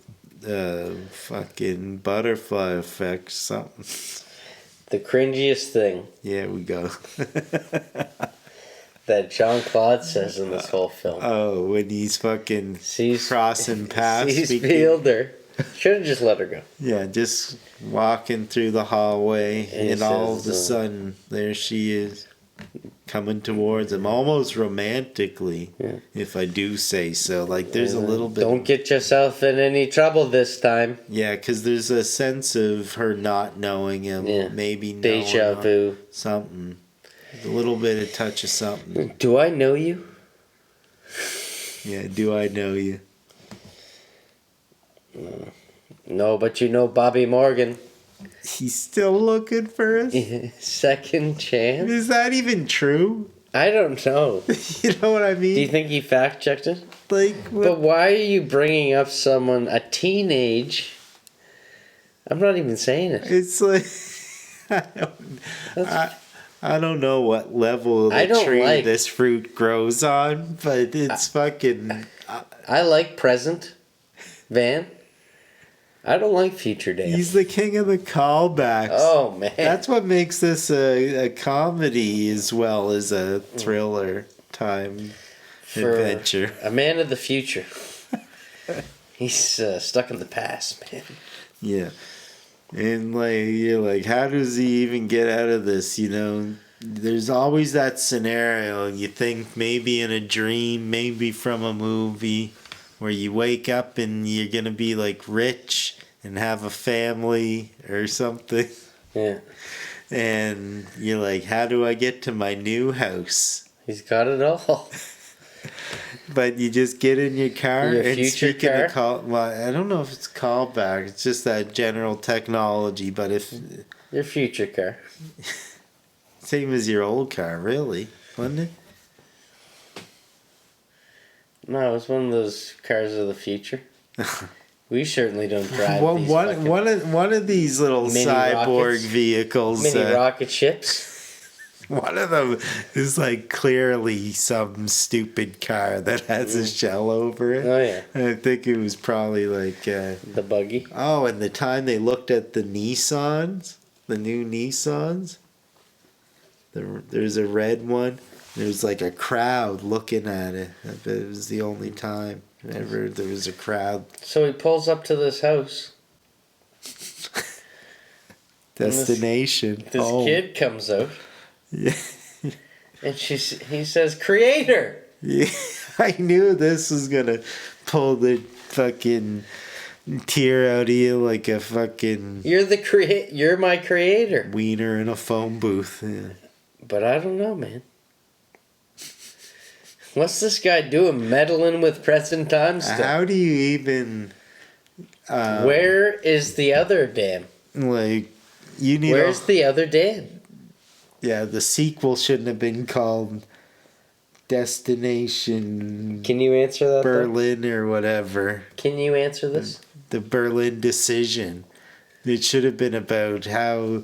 fucking butterfly effect, something. The cringiest thing. Yeah, we go. That Jean-Claude says in this whole film. Oh, when he's fucking crossing paths. He's Fielder. Should have just let her go. Yeah, just walking through the hallway, and all of a says, sudden, there she is, coming towards him, almost romantically, if I do say so. Like, there's a little bit... Don't get yourself in any trouble this time. Yeah, because there's a sense of her not knowing him, maybe knowing Deja vu. something. A little bit of touch of something. Do I know you? Yeah, do I know you? No, but you know Bobby Morgan. He's still looking for us? Second chance? Is that even true? I don't know. You know what I mean? Do you think he fact-checked it? Like, what? But why are you bringing up someone, a teenage... I'm not even saying it. It's like... I don't know what level of the tree this fruit grows on, but it's fucking... I like present Van. I don't like future Dan. He's the king of the callbacks. Oh, man. That's what makes this a comedy as well as a thriller time adventure. A man of the future. He's stuck in the past, man. Yeah. And like you're like, how does he even get out of this? You know, there's always that scenario, and you think maybe in a dream, maybe from a movie, where you wake up and you're gonna be like rich and have a family or something. Yeah. And you're like, how do I get to my new house? He's got it all. But you just get in your car Your and future speaking car? of well, I don't know if it's callback. It's just that general technology. But if Your future car. same as your old car, really, wasn't it? No, it's one of those cars of the future. We certainly don't drive these one of these little mini cyborg rockets. vehicles. Mini rocket ships. One of them is like clearly some stupid car that has a shell over it. Oh, yeah. I think it was probably like... The buggy. Oh, and the time they looked at the Nissans, the new Nissans, there's a red one. There's like a crowd looking at it. I bet it was the only time ever there was a crowd. So he pulls up to this house. Destination. This kid comes out. Yeah. And he says, "Creator." Yeah, I knew this was gonna pull the fucking tear out of you like a fucking. You're my creator. Wiener in a phone booth. Yeah. But I don't know, man. What's this guy doing? Meddling with present time stuff? How do you even? Where is the other Dan? Like, you need. Where's the other Dan? Yeah, the sequel shouldn't have been called Destination. Can you answer that? Berlin or whatever. Can you answer this? The Berlin decision. It should have been about how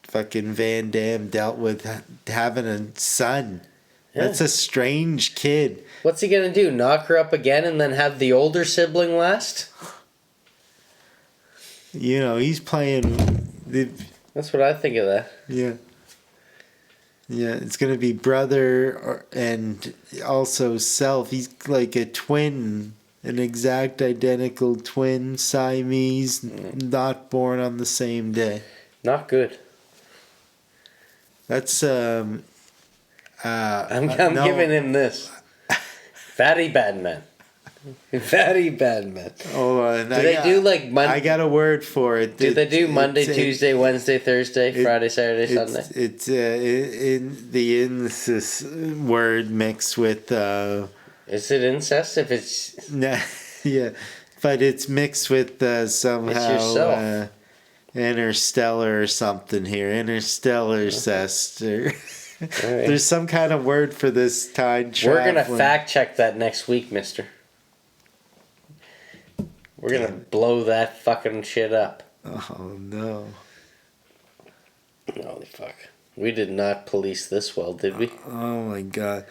fucking Van Damme dealt with having a son. Yeah. That's a strange kid. What's he gonna do? Knock her up again and then have the older sibling last? You know, he's playing. That's what I think of that. Yeah. Yeah, it's gonna be brother and also self. He's like a twin, an exact identical twin, Siamese, not born on the same day. Not good. That's I'm giving him this. Very bad man. Very bad man. Oh, and do they do like Monday? I got a word for it. Do they do Monday, Tuesday, Wednesday, Thursday, Friday, Saturday, Sunday? It's in the incest word mixed with. Is it incest? If it's yeah, but it's mixed with somehow interstellar or something here. Interstellar cest. Right. There's some kind of word for this time travel. We're gonna fact check that next week, mister. We're gonna blow that fucking shit up. Oh no. Holy fuck. We did not police this well, did we? Oh my god.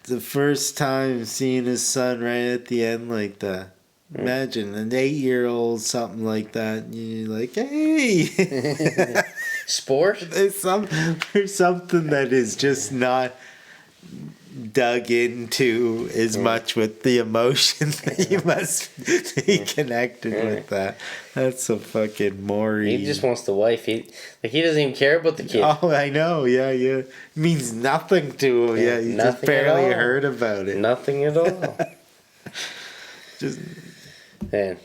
The first time seeing his son right at the end like that. Imagine an 8-year-old, something like that, and you're like, hey! Sport? There's something that is just not dug into as much with the emotion that you must be connected with that. That's a fucking Maury. He just wants the wife. He doesn't even care about the kid. Oh, I know. Yeah. It means nothing to him. Yeah, you just barely heard about it. Nothing at all. Just. Man.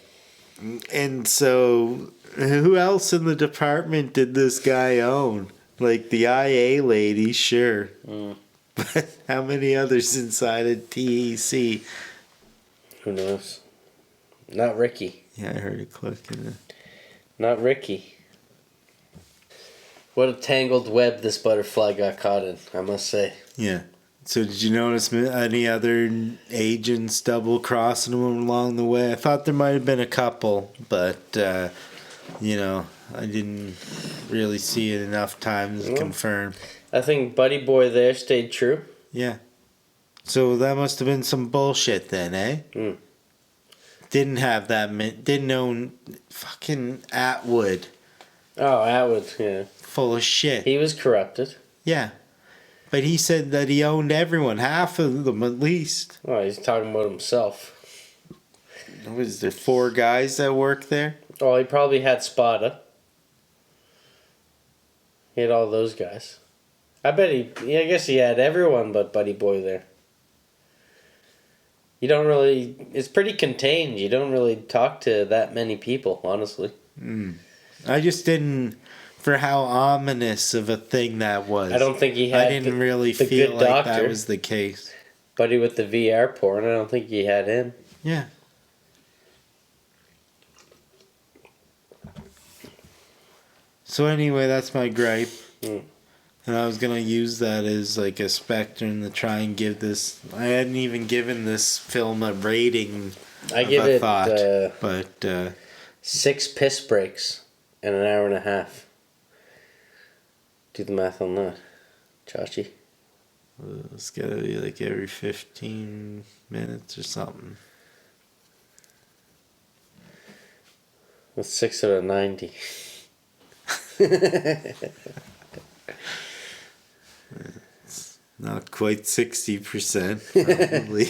And so, who else in the department did this guy own? Like the IA lady, sure. But how many others inside of TEC? Who knows? Not Ricky. Yeah, I heard it clicking. Not Ricky. What a tangled web this butterfly got caught in, I must say. Yeah. So did you notice any other agents double crossing him along the way? I thought there might have been a couple, but, I didn't really see it enough times to confirm. I think Buddy Boy there stayed true. Yeah. So that must have been some bullshit then, eh? Didn't have that, didn't own fucking Atwood. Oh, Atwood, yeah. Full of shit. He was corrupted. Yeah. But he said that he owned everyone, half of them at least. Oh, he's talking about himself. Was there 4 guys that work there? Oh, he probably had Spada. He had all those guys. I guess he had everyone but Buddy Boy there. You don't really... It's pretty contained. You don't really talk to that many people, honestly. I just didn't... For how ominous of a thing that was. I don't think he had... I didn't really feel like that was the case. Buddy with the VR porn, I don't think he had him. Yeah. So anyway, that's my gripe. And I was going to use that as like a spectrum to try and give this... I hadn't even given this film a rating. I give it but 6 piss breaks in an hour and a half. Do the math on that, Chachi. It's got to be like every 15 minutes or something. That's 6 out of 90. It's not quite 60%. Probably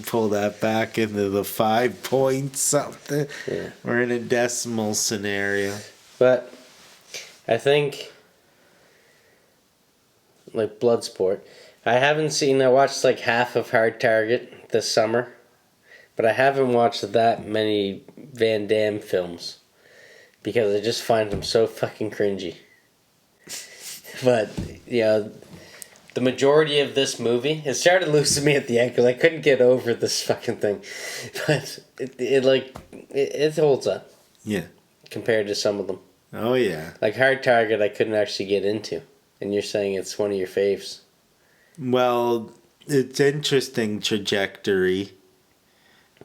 pull that back into the 5 point something. Yeah. We're in a decimal scenario. But I think, like Bloodsport. I watched like half of Hard Target this summer, but I haven't watched that many Van Damme films because I just find them so fucking cringy. But, yeah, the majority of this movie, it started losing me at the end because I couldn't get over this fucking thing. But it holds up. Yeah. Compared to some of them. Oh, yeah. Like Hard Target, I couldn't actually get into. And you're saying it's one of your faves. Well, it's interesting trajectory.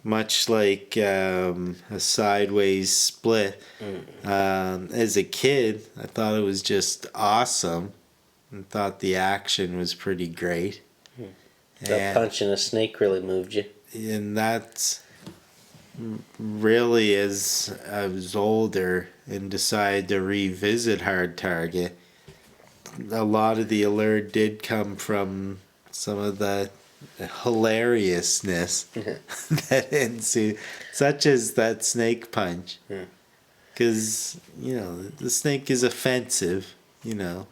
Much like a sideways split. As a kid, I thought it was just awesome. I thought the action was pretty great. That punch in a snake really moved you. And that's really, as I was older and decided to revisit Hard Target, a lot of the allure did come from some of the hilariousness that ensued, such as that snake punch. Because, the snake is offensive,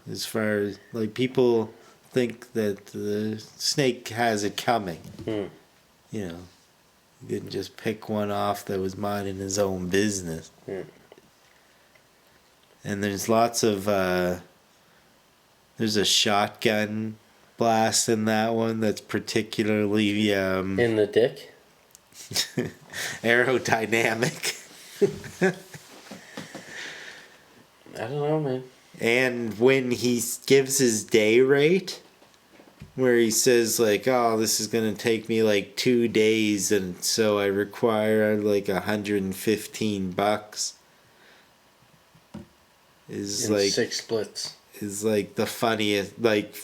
as far as, like, people think that the snake has it coming. You didn't just pick one off that was minding his own business. And there's lots of, there's a shotgun blast in that one that's particularly in the dick. Aerodynamic. I don't know, man. And when he gives his day rate, where he says like, "Oh, this is gonna take me like 2 days, and so I require like $115," is in like 6 splits. Is like the funniest, like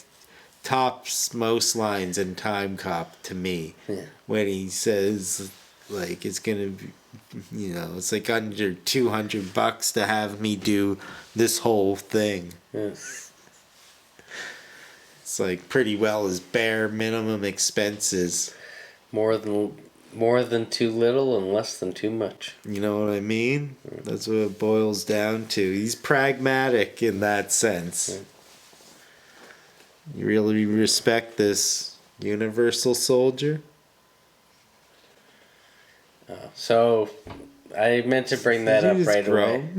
tops most lines in Timecop to me. Yeah. When he says like it's gonna be, it's like under $200 to have me do this whole thing. Yeah. It's like pretty well as bare minimum expenses. More than too little and less than too much. You know what I mean? That's what it boils down to. He's pragmatic in that sense. You really respect this universal soldier? So, I meant to bring that up right away.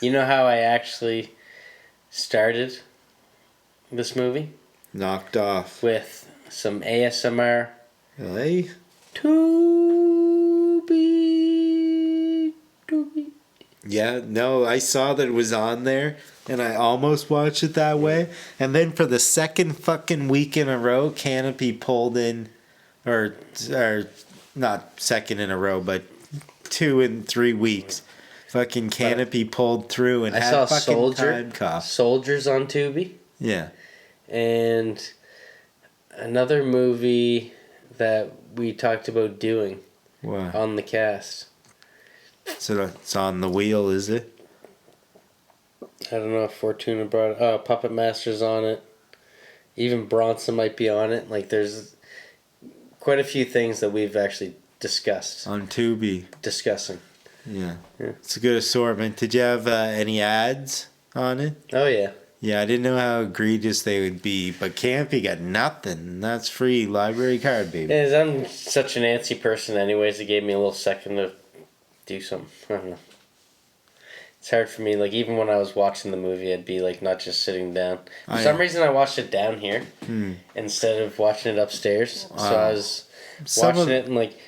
You know how I actually started this movie? Knocked off. With some ASMR. Really? To be. Yeah, no, I saw that it was on there, and I almost watched it that way. And then for the second fucking week in a row, Canopy pulled in, or not second in a row, but 2 in 3 weeks. Fucking Canopy pulled through and had fucking Timecop. Soldiers on Tubi. Yeah. And another movie that we talked about doing on the cast. So it's on the wheel, is it? I don't know if Fortuna brought it. Oh, Puppet Master's on it. Even Bronson might be on it. Like, there's quite a few things that we've actually discussed. On Tubi. Discussing. Yeah. It's a good assortment. Did you have any ads on it? Oh, yeah. Yeah, I didn't know how egregious they would be, but Campy got nothing. That's free library card, baby. Yeah, I'm such an antsy person anyways. It gave me a little second to do something. I don't know. It's hard for me. Like, even when I was watching the movie, I'd be, like, not just sitting down. For some reason, I watched it down here instead of watching it upstairs. So I was watching it, and, like,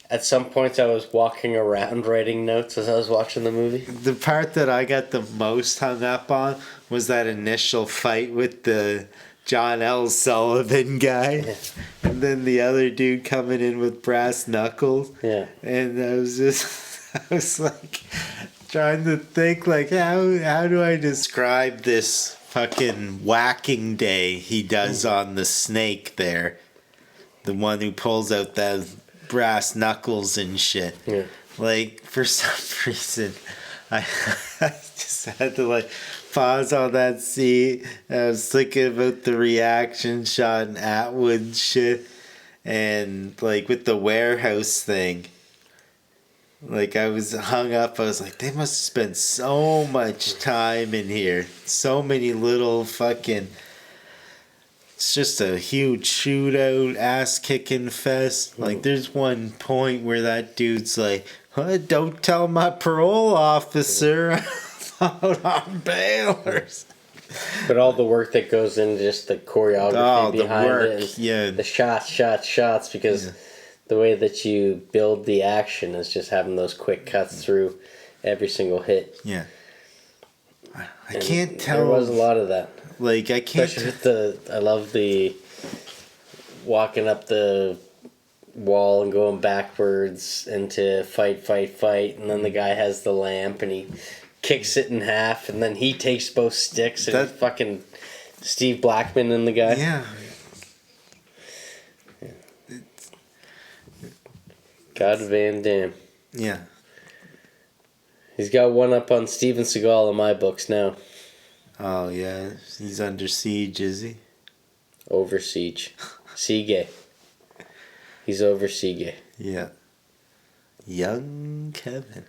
at some points I was walking around writing notes as I was watching the movie. The part that I got the most hung up on was that initial fight with the John L. Sullivan guy. Yeah. And then the other dude coming in with brass knuckles. Yeah. And I was like trying to think, like, how do I describe this fucking whacking day he does on the snake there? The one who pulls out that brass knuckles and shit. Yeah. Like, for some reason, I just had to, like, pause on that scene. I was thinking about the reaction shot and Atwood shit. And, like, with the warehouse thing. Like, I was hung up. I was like, they must spend so much time in here. So many little fucking... It's just a huge shootout, ass-kicking fest. Like, there's one point where that dude's like, don't tell my parole officer out on bailers. But all the work that goes into just the choreography behind it. And the shots, because the way that you build the action is just having those quick cuts through every single hit. Yeah. I can't tell. There was a lot of that. Like, I can't... Especially with I love the walking up the wall and going backwards into fight, and then the guy has the lamp and he kicks it in half, and then he takes both sticks, and it's fucking Steve Blackman and the guy. Yeah. God Van Damme. Yeah. He's got one up on Steven Seagal in my books now. Oh, yeah. He's under siege, is he? Over siege. Siege. He's over Siege. Yeah. Young Kevin.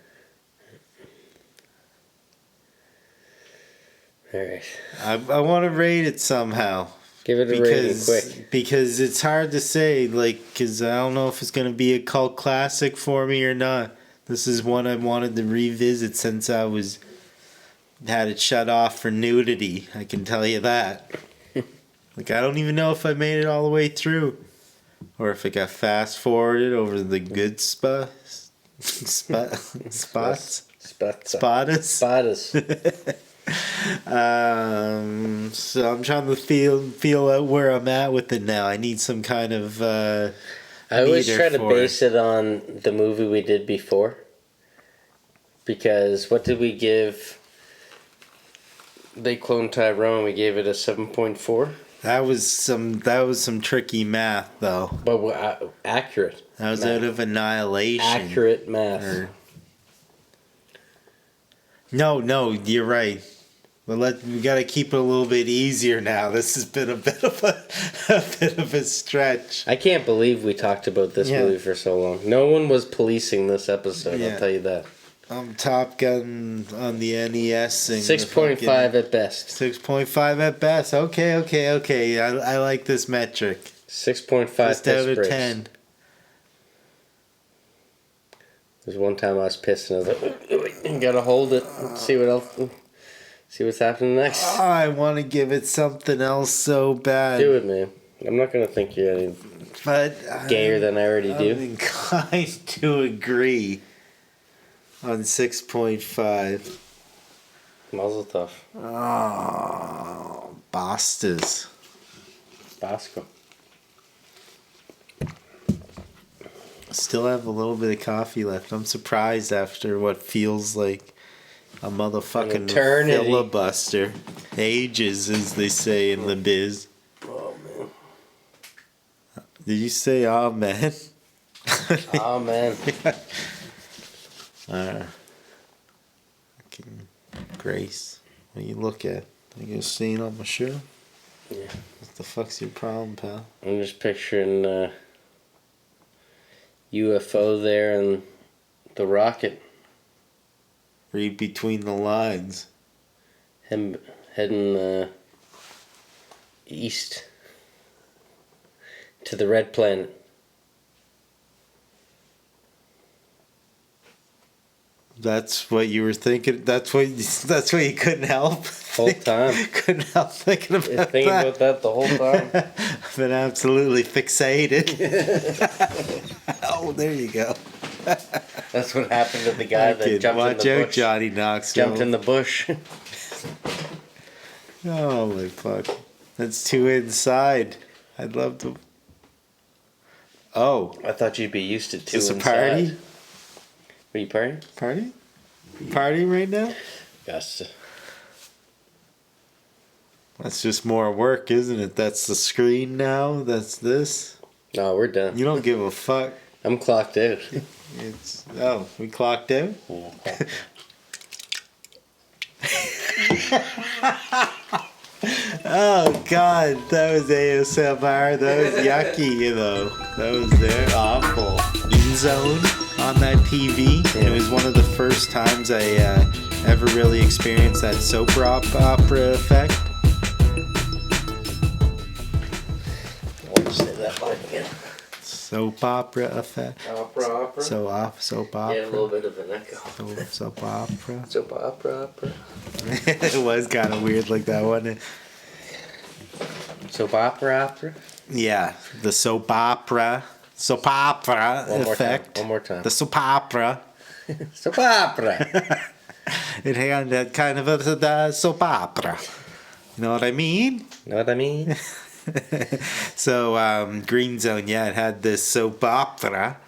Alright. I want to rate it somehow. Give it a rating quick. Because it's hard to say, like, because I don't know if it's going to be a cult classic for me or not. This is one I wanted to revisit since I had it shut off for nudity. I can tell you that. Like, I don't even know if I made it all the way through. Or if it got fast forwarded over the good spots. Spotters. So I'm trying to feel out where I'm at with it now. I need some kind of I always try to base it on the movie we did before. Because what did we give? They cloned Tyrone. We gave it a 7.4. That was some tricky math though. But accurate. That was math. Out of Annihilation. Accurate math. No, you're right. But we got to keep it a little bit easier now. This has been a bit of a stretch. I can't believe we talked about this movie for so long. No one was policing this episode. I'll tell you that. Top Gun on the NES. 6.5 at best. 6.5 at best. Okay. I like this metric. 6.5 just out of 10. There's one time I was pissed and I was like, you gotta hold it. See what else. See what's happening next. Oh, I want to give it something else so bad. Do it, man. I'm not gonna think you're any gayer than I already do. I'm inclined to agree on 6.5. Mazel tov. Oh, bastas. Bosco. Still have a little bit of coffee left. I'm surprised after what feels like a motherfucking filibuster. Ages, as they say in the biz. Oh, man. Did you say, oh, man? Oh, man. Grace. What you look at? You got a stain on my shirt? Yeah. What the fuck's your problem, pal? I'm just picturing UFO there and the rocket. Read between the lines. Him heading east to the red planet. That's what you were thinking. That's what you couldn't help. Whole time. Couldn't help thinking about that. Thinking about that the whole time. I've been absolutely fixated. Oh, there you go. That's what happened to the guy that jumped in the bush. Watch out, Johnny Knoxville. Jumped in the bush. Oh my fuck! That's too inside. I'd love to. Oh, I thought you'd be used to too inside. Is this a party? Are you partying? Party right now? Yes. That's just more work, isn't it? That's the screen now. That's this. No, we're done. You don't give a fuck. I'm clocked out. We clocked out? Yeah. Oh god, that was ASMR. That was yucky, you know. That was there. Awful. In zone. on that TV. Yeah. It was one of the first times I ever really experienced that soap opera effect. I'll just say that line again. Soap opera effect. Opera. Soap opera. Yeah, a little bit of an echo. Soap opera. Soap opera. It was kind of weird like that, wasn't it? Soap opera. Yeah, the soap opera effect. One more time. The soap opera. Soap opera. It had kind of the soap opera. You know what I mean? Know what I mean? So Green Zone, yeah, it had this soap opera